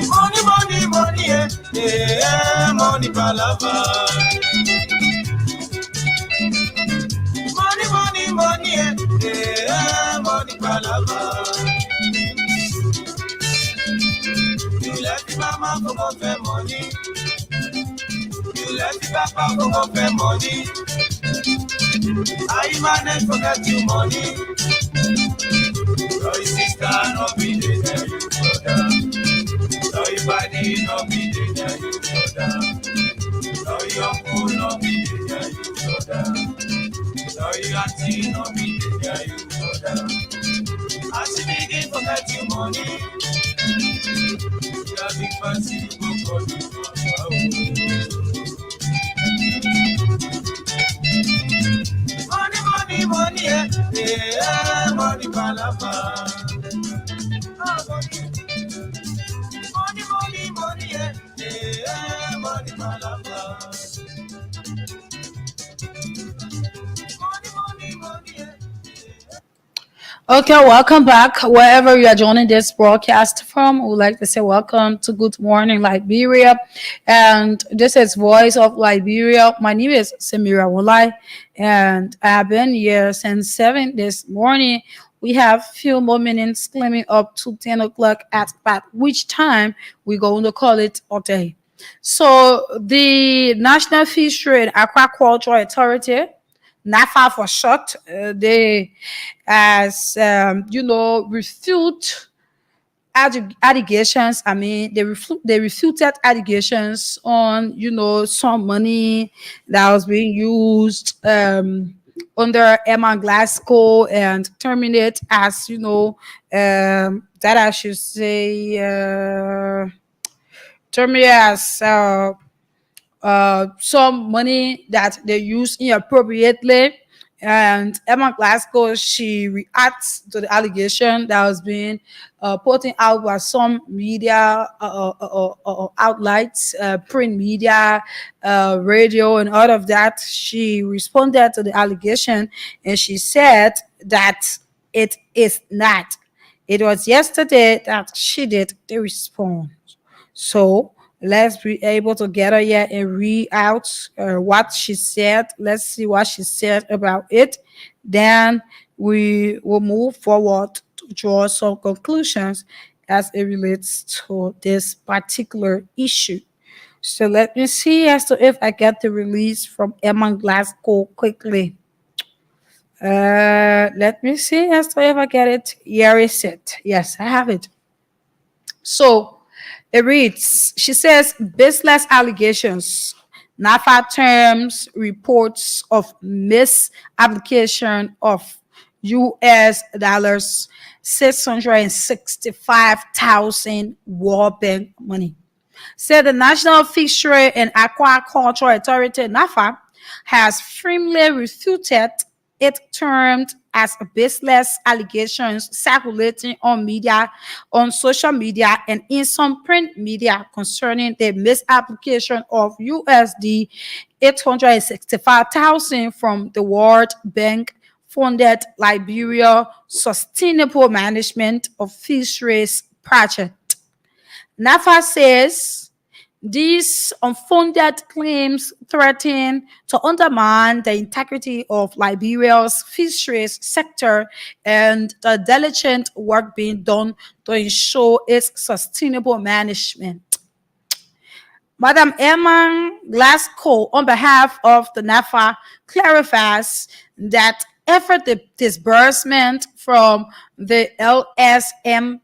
S8: Money, money, money, money palava. Money, money, money, money palava. You left your mama for go for money. You left your papa for go for money. How you manage for get you money? No your sister no be the girl you brother. No your body no be the girl you brother. No your uncle no be the girl you brother. No your auntie no be the girl you brother. As you begin to get you money, you have big fancy you go call you brother. Money, money, money, money palava. Money, money, money, money palava.
S2: Okay, welcome back. Wherever you are joining this broadcast from, we would like to say welcome to Good Morning Liberia. And this is Voice of Liberia. My name is Samira Wolai, and I have been here since 7 this morning. We have few more minutes climbing up to 10 o'clock at which time we're going to call it a day. So the National Fish Trade Aquaculture Authority, NAFA for short, they as refute allegations. I mean, they refuted allegations on some money that was being used under Emma Glasgow and terminate as that I should say terminate as some money that they use inappropriately. And Emma Glasgow, she reacts to the allegation that was being put out by some media outlets, print media, radio, and all of that. She responded to the allegation and she said that it is not. It was yesterday that she did the response. So let's be able to get her here and read out what she said. Let's see what she said about it. Then we will move forward to draw some conclusions as it relates to this particular issue. So let me see as to if I get the release from Emma Glasgow quickly. Let me see as to if I get it. Here is it. Yes, I have it. So it reads, she says, baseless allegations, NAFA terms, reports of misapplication of US dollars 665,000 World Bank money. Said the National Fishery and Aquaculture Authority, NAFA, has firmly refuted it termed as baseless allegations circulating on media, on social media, and in some print media concerning the misapplication of USD 865,000 from the World Bank funded Liberia Sustainable Management of Fisheries Project. NAFA says these unfounded claims threaten to undermine the integrity of Liberia's fisheries sector and the diligent work being done to ensure its sustainable management. Madam Emma Glasgow, on behalf of the NAFA, clarifies that every disbursement from the LSMFP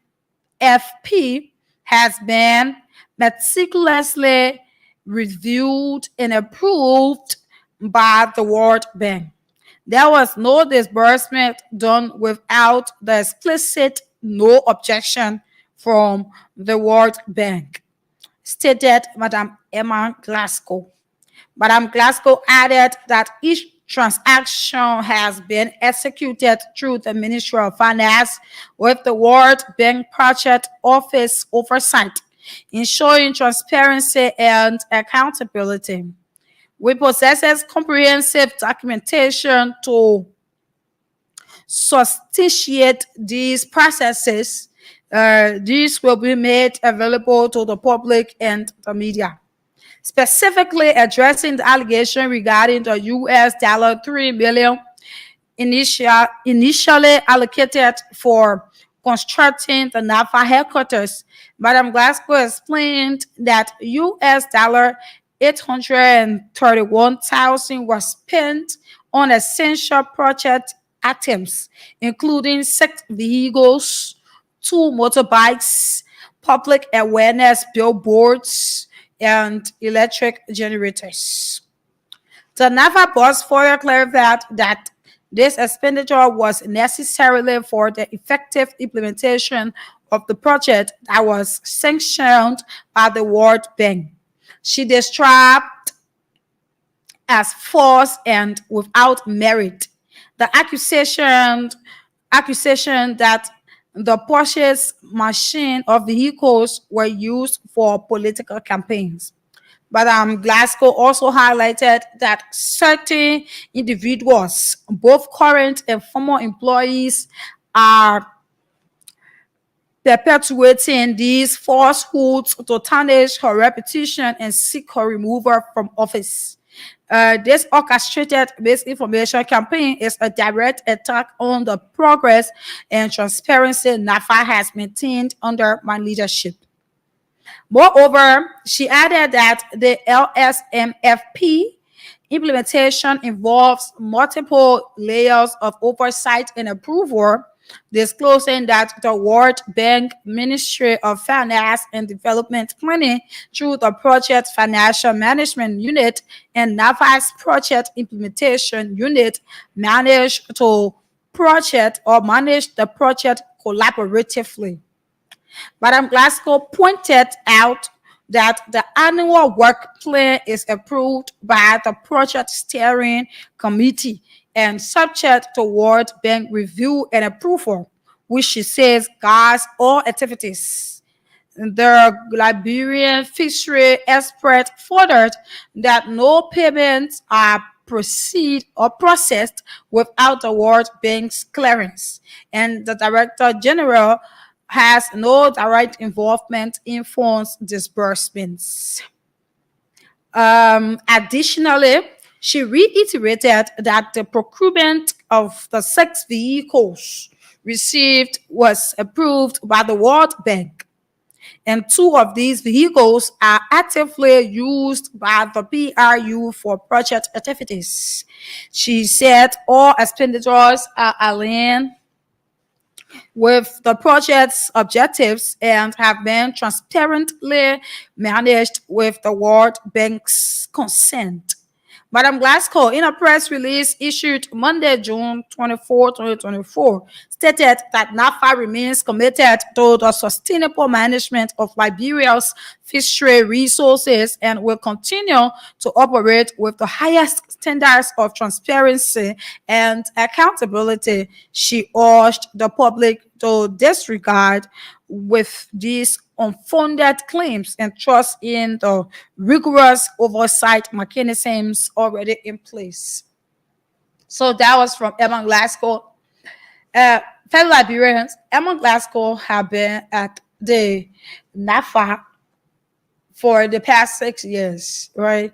S2: has been meticulously reviewed and approved by the World Bank. There was no disbursement done without the explicit no objection from the World Bank, stated Madam Emma Glasgow. Madam Glasgow added that each transaction has been executed through the Ministry of Finance with the World Bank Project Office oversight, ensuring transparency and accountability. We possess comprehensive documentation to substantiate these processes. These will be made available to the public and the media. Specifically addressing the allegation regarding the US $3 million initially allocated for constructing the NAFA headquarters, Madam Glasgow explained that US $831,000 was spent on essential project items, including 6 vehicles, 2 motorbikes, public awareness billboards, and electric generators. The NAFA boss further clarified that this expenditure was necessarily for the effective implementation of the project that was sanctioned by the World Bank. She described as false and without merit the accusation that the purchase machine of vehicles were used for political campaigns. But Glasgow also highlighted that certain individuals, both current and former employees, are perpetuating these falsehoods to tarnish her reputation and seek her removal from office. This orchestrated misinformation campaign is a direct attack on the progress and transparency NAFA has maintained under my leadership. Moreover, she added that the LSMFP implementation involves multiple layers of oversight and approval, disclosing that the World Bank Ministry of Finance and Development Planning through the Project Financial Management Unit and NAFA's Project Implementation Unit manage the project collaboratively. Madam Glasgow pointed out that the annual work plan is approved by the project steering committee and subject to World Bank review and approval, which she says guides all activities. The Liberian fishery expert furthered that no payments are proceed or processed without the World Bank's clearance, and the Director General has no direct involvement in funds disbursements. Additionally, she reiterated that the procurement of the 6 vehicles received was approved by the World Bank, and 2 of these vehicles are actively used by the PRU for project activities. She said all expenditures are aligned with the project's objectives and have been transparently managed with the World Bank's consent. Madam Glasgow, in a press release issued Monday, June 24, 2024, stated that NAFA remains committed to the sustainable management of Liberia's fishery resources and will continue to operate with the highest standards of transparency and accountability. She urged the public to disregard with these unfounded claims and trust in the rigorous oversight mechanisms already in place. So that was from Emma Glasgow. Fellow Liberians, Emma Glasgow have been at the NAFA for the past 6 years, right?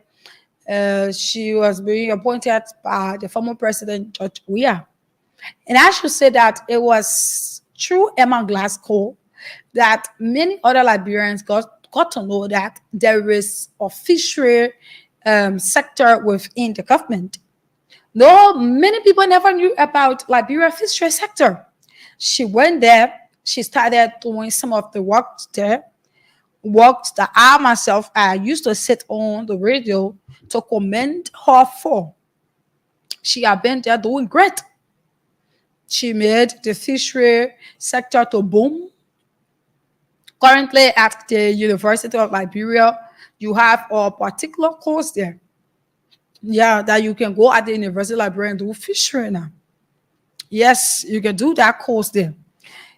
S2: She was being appointed by the former president, George Weah. And I should say that it was through Emma Glasgow that many other Liberians got to know that there is a fishery sector within the government. No, many people never knew about Liberia fishery sector. She went there, she started doing some of the work there, works that I myself, I used to sit on the radio to commend her for. She had been there doing great. She made the fishery sector to boom. Currently at the University of Liberia, you have a particular course there. Yeah, that you can go at the University of Liberia and do fishery now. Yes, you can do that course there.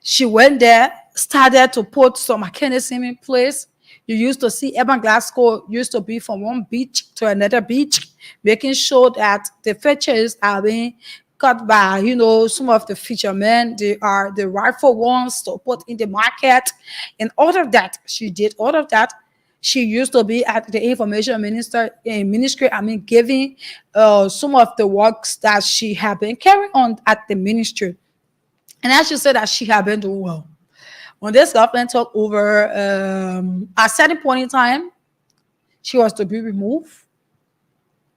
S2: She went there, started to put some mechanism in place. You used to see Emma Glasgow used to be from one beach to another beach, making sure that the fishes are being cut by, some of the fishermen. They are the rightful ones to put in the market. And all of that, she did all of that. She used to be at the information ministry, giving some of the works that she had been carrying on at the ministry. And I should say that she had been doing well. When this government took over, at a certain point in time, she was to be removed.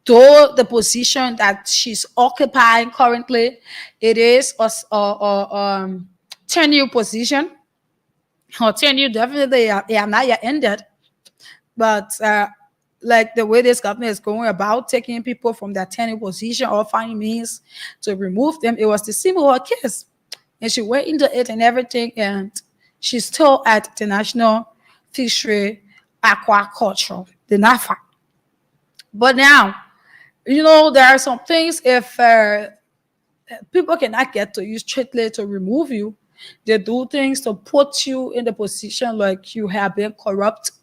S2: Though the position that she's occupying currently, it is a tenure position. Her tenure definitely not yet ended. But like the way this government is going about taking people from their tenure position or finding means to remove them, it was the similar case. And she went into it and everything, and she's still at the National Fishery Aquaculture, the NAFA. But now, there are some things if people cannot get to you strictly to remove you. They do things to put you in the position like you have been corrupt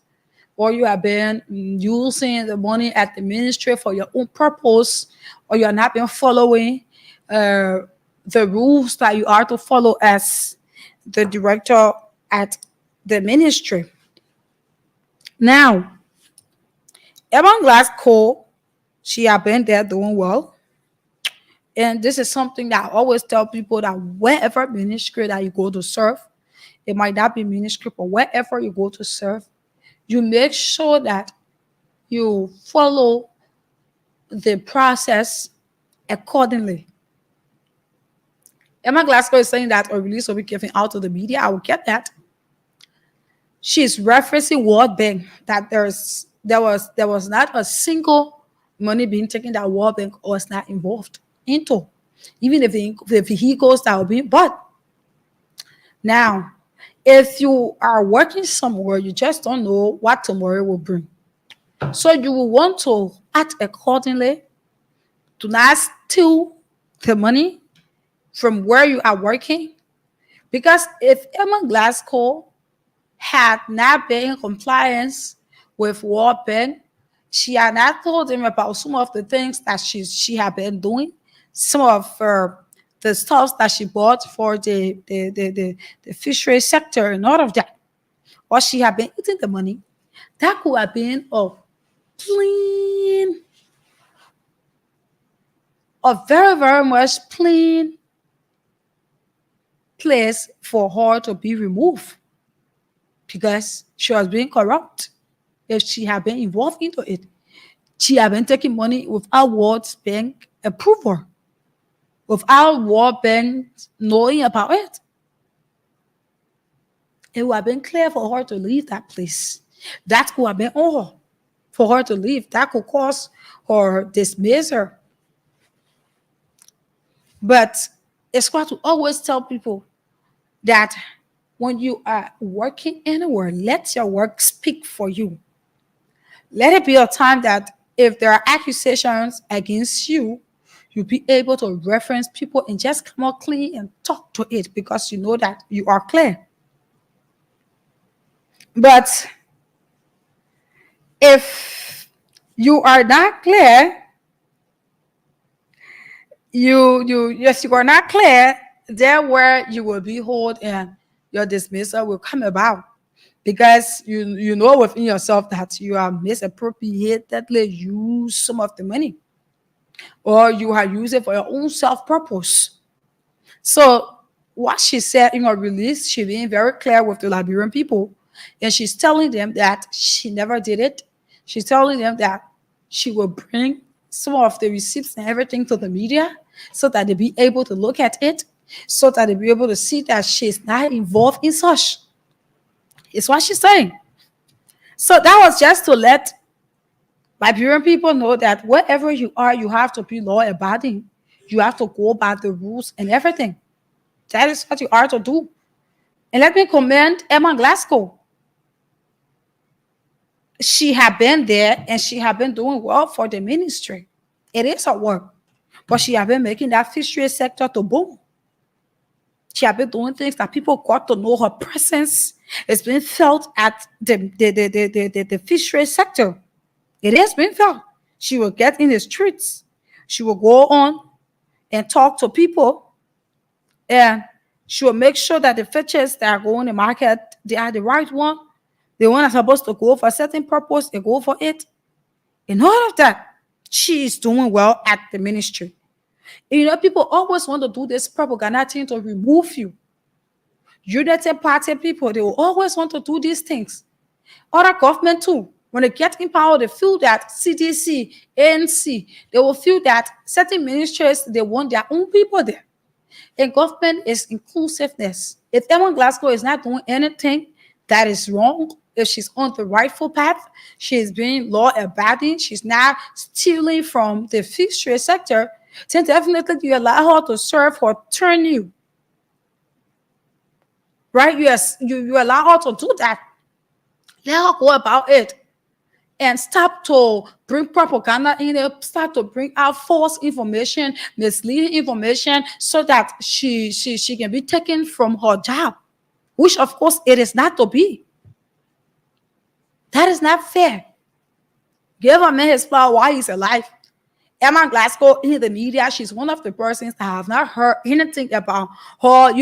S2: or you have been using the money at the ministry for your own purpose, or you are not been following the rules that you are to follow as the director at the ministry. Now, Emma Glasgow, she has been there doing well. And this is something that I always tell people, that wherever ministry that you go to serve, it might not be ministry, but wherever you go to serve, you make sure that you follow the process accordingly. Emma Glasgow is saying that a release will be given out to the media. I will get that. She's referencing World Bank, that there was not a single money being taken that World Bank was not involved into, even if the vehicles that were being bought. Now, If you are working somewhere, you just don't know what tomorrow will bring. So you will want to act accordingly to not steal the money from where you are working. Because if Emma Glasgow had not been in compliance with World Bank, she had not told him about some of the things that she had been doing, some of the stuff that she bought for the fishery sector and all of that. Or she had been eating the money, that could have been clean, a very, very much clean place for her to be removed because she was being corrupt. If she had been involved into it, she had been taking money without World Bank approval, without World Bank knowing about it. It would have been clear for her to leave that place. That could have been all for her to leave. That could cause her dismissal. But it's what to always tell people that when you are working anywhere, let your work speak for you. Let it be a time that if there are accusations against you, you'll be able to reference people and just come out clean and talk to it because you know that you are clear. But if you are not clear, you are not clear, there where you will be held and your dismissal will come about. Because you know within yourself that you are misappropriatedly use some of the money, or you are using it for your own self-purpose. So what she said in her release, she being very clear with the Liberian people, and she's telling them that she never did it. She's telling them that she will bring some of the receipts and everything to the media so that they'll be able to look at it, so that they'll be able to see that she's not involved in such. It's what she's saying. So that was just to let Liberian people know that wherever you are, you have to be law abiding. You have to go by the rules and everything. That is what you are to do. And let me commend Emma Glasgow. She had been there and she had been doing well for the ministry. It is her work. But she had been making that fishery sector to boom. She had been doing things that people got to know her presence. It's been felt at the fishery sector. It has been felt. She will get in the streets. She will go on and talk to people. And she will make sure that the fishes that are going to market, they are the right one. The one that's supposed to go for a certain purpose, they go for it. And all of that, she is doing well at the ministry. You know, people always want to do this propaganda thing to remove you. United Party people, they will always want to do these things. Other government too, when they get in power, they feel that CDC, ANC, they will feel that certain ministries, they want their own people there. And government is inclusiveness. If Emma Glasgow is not doing anything that is wrong, if she's on the rightful path, she's being law abiding, she's not stealing from the fishery sector, then definitely you allow her to serve her turn you. Right? You allow her to do that. Let her go about it. And stop to bring propaganda in there, start to bring out false information, misleading information, so that she can be taken from her job, which of course it is not to be. That is not fair. Give a man his flower while he's alive. Emma Glasgow in the media, she's one of the persons that have not heard anything about her,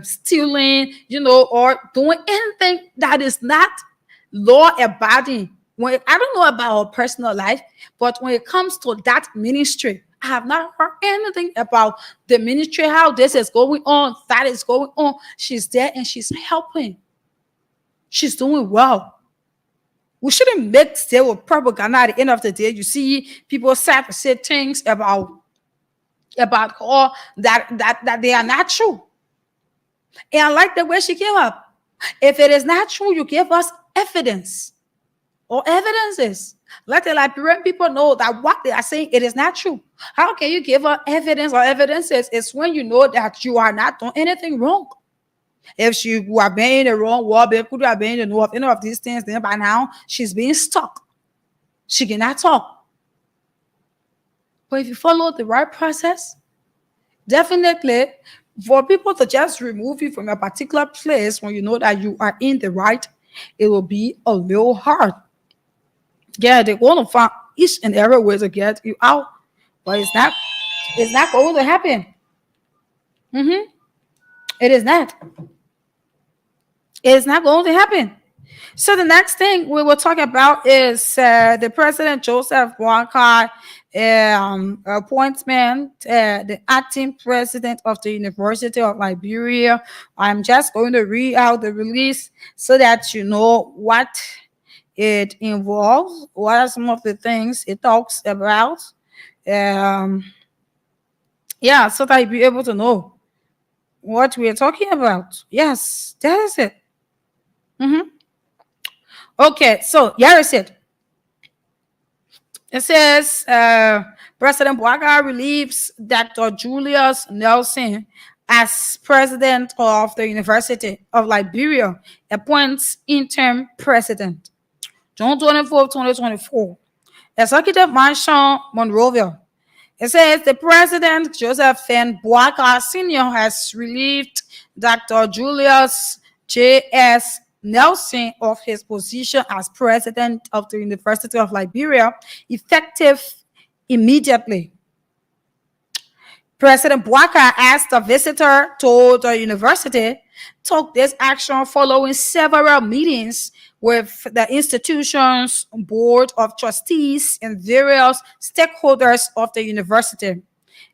S2: stealing, or doing anything that is not law abiding. When I don't know about her personal life, but when it comes to that ministry, I have not heard anything about the ministry, how this is going on, that is going on. She's there and she's helping. She's doing well. We shouldn't mix it with propaganda. At the end of the day, you see people say things about her that they are not true. And I like the way she came up. If it is not true, you give us evidence or evidences. Let the Liberian people know that what they are saying, it is not true. How can you give us evidence or evidences? It's when you know that you are not doing anything wrong. If she would have been in the wrong war, but could have been in the north, any of these things, then by now she's being stuck. She cannot talk. But if you follow the right process, definitely for people to just remove you from a particular place when you know that you are in the right, it will be a little hard. Yeah, they're going to find each and every way to get you out, but it's not going to happen. It is not. It is not going to happen. So the next thing we will talk about is the President Joseph Boakai appointment, the acting president of the University of Liberia. I'm just going to read out the release so that you know what it involves, what are some of the things it talks about. Um, yeah, so that you'll be able to know what we're talking about. Yes, that is it. Okay, so here is it. It says President Boakai relieves Dr. Julius Nelson as president of the University of Liberia, appoints interim president. June 24, 2024. Executive Mansion, Monrovia. It says the president, Joseph N. Boakai Sr., has relieved Dr. Julius J.S. Nelson of his position as president of the University of Liberia, effective immediately. President Boakai asked a visitor to the university took this action following several meetings with the institution's board of trustees and various stakeholders of the university.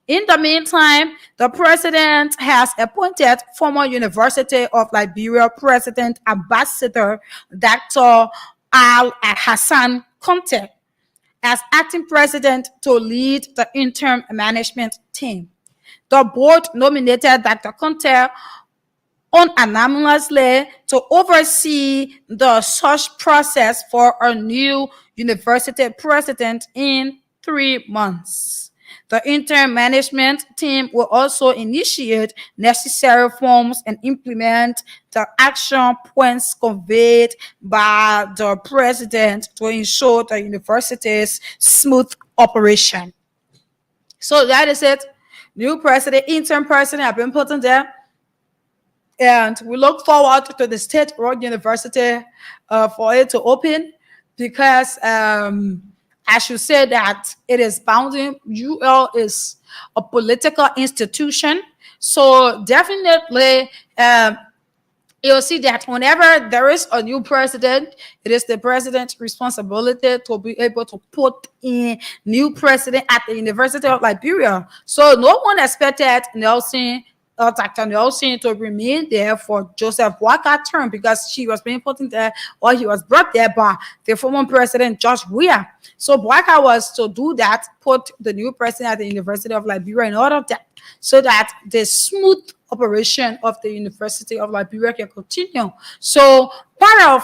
S2: In the meantime, the president has appointed former University of Liberia President Ambassador Dr. Al Hassan Conte as acting president to lead the interim management team. The board nominated Dr. Conte unanimously to oversee the search process for a new university president in 3 months. The interim management team will also initiate necessary reforms and implement the action points conveyed by the president to ensure the university's smooth operation. So that is it. New president, interim president have been put in there. And we look forward to the state-run university for it to open because I should say that it is bounding. UL is a political institution. So definitely you'll see that whenever there is a new president, it is the president's responsibility to be able to put in new president at the University of Liberia. So no one expected Dr. Nelson to remain there for Joseph Boakai's term because she was being put in there or he was brought there by the former president, George Weah. So Boakai was to do that, put the new president at the University of Liberia in order of that, so that the smooth operation of the University of Liberia can continue. So part of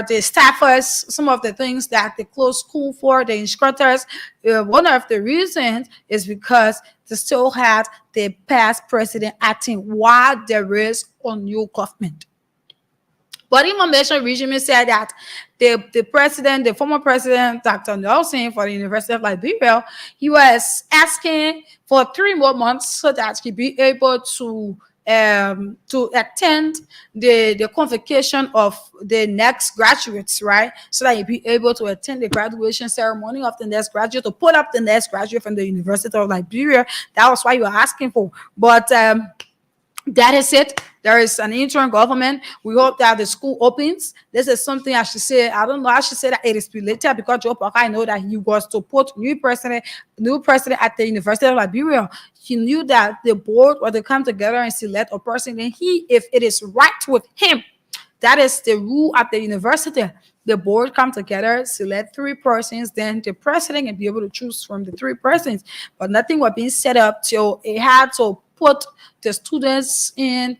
S2: the staffers, some of the things that they close school for, the instructors, one of the reasons is because they still had the past president acting while there is a new government. But information reaching me said that the former president, Dr. Nelson for the University of Liberia, he was asking for 3 more months so that he'd be able to attend the convocation of the next graduates, right? So that he'd be able to attend the graduation ceremony of the next graduate, to put up the next graduate from the University of Liberia. That was why you were asking for. But that is it. There is an interim government. We hope that the school opens. This is something I should say. I don't know. I should say that it is related because Joe Parker, I know that he was to put new president at the University of Liberia. He knew that the board will come together and select a person. And if it is right with him, that is the rule at the university. The board come together, select 3 persons, then the president can be able to choose from the 3 persons. But nothing was being set up till it had to put the students in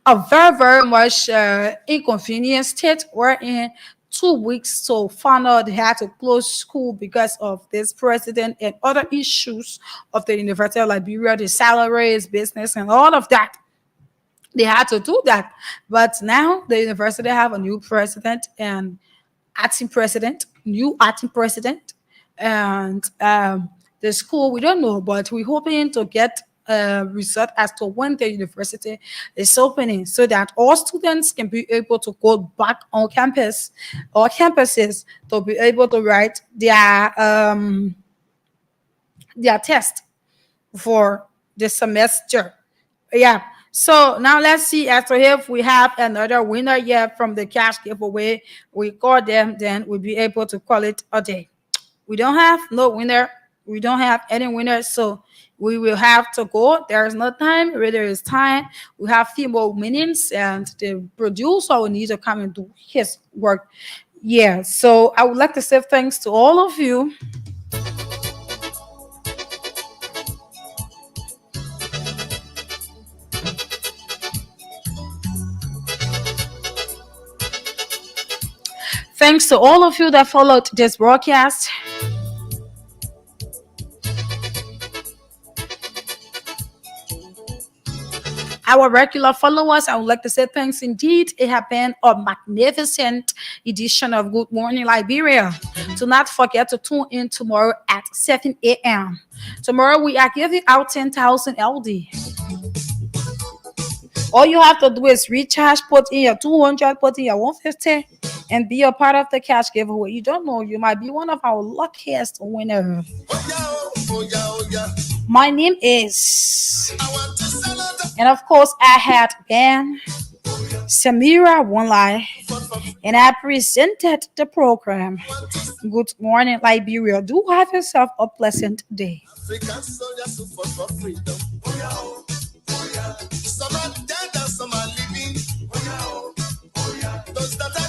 S2: a very, very much inconvenient state wherein 2 weeks to find out they had to close school because of this president and other issues of the University of Liberia, the salaries, business, and all of that. They had to do that. But now the university have a new president and acting president, new acting president, and the school, we don't know, but we're hoping to get a result as to when the university is opening so that all students can be able to go back on campus or campuses to be able to write their test for the semester. Yeah. So now let's see as to if we have another winner yet from the cash giveaway. We call them, then we'll be able to call it a day. We don't have no winner. We don't have any winner, so we will have to go. There is no time. There is time. We have few more minutes, and the producer will need to come and do his work. Yeah. So I would like to say thanks to all of you. Thanks to all of you that followed this broadcast. Our regular followers, I would like to say thanks indeed. It has been a magnificent edition of Good Morning Liberia. Do not forget to tune in tomorrow at 7 a.m. Tomorrow we are giving out 10,000 LD. All you have to do is recharge, put in your 200, put in your 150, and be a part of the cash giveaway. You don't know, you might be one of our luckiest winners. My name is, and of course, I had been Samira One Life, and I presented the program. Good morning, Liberia. Do have yourself a pleasant day. Some are dead and some are living. Those that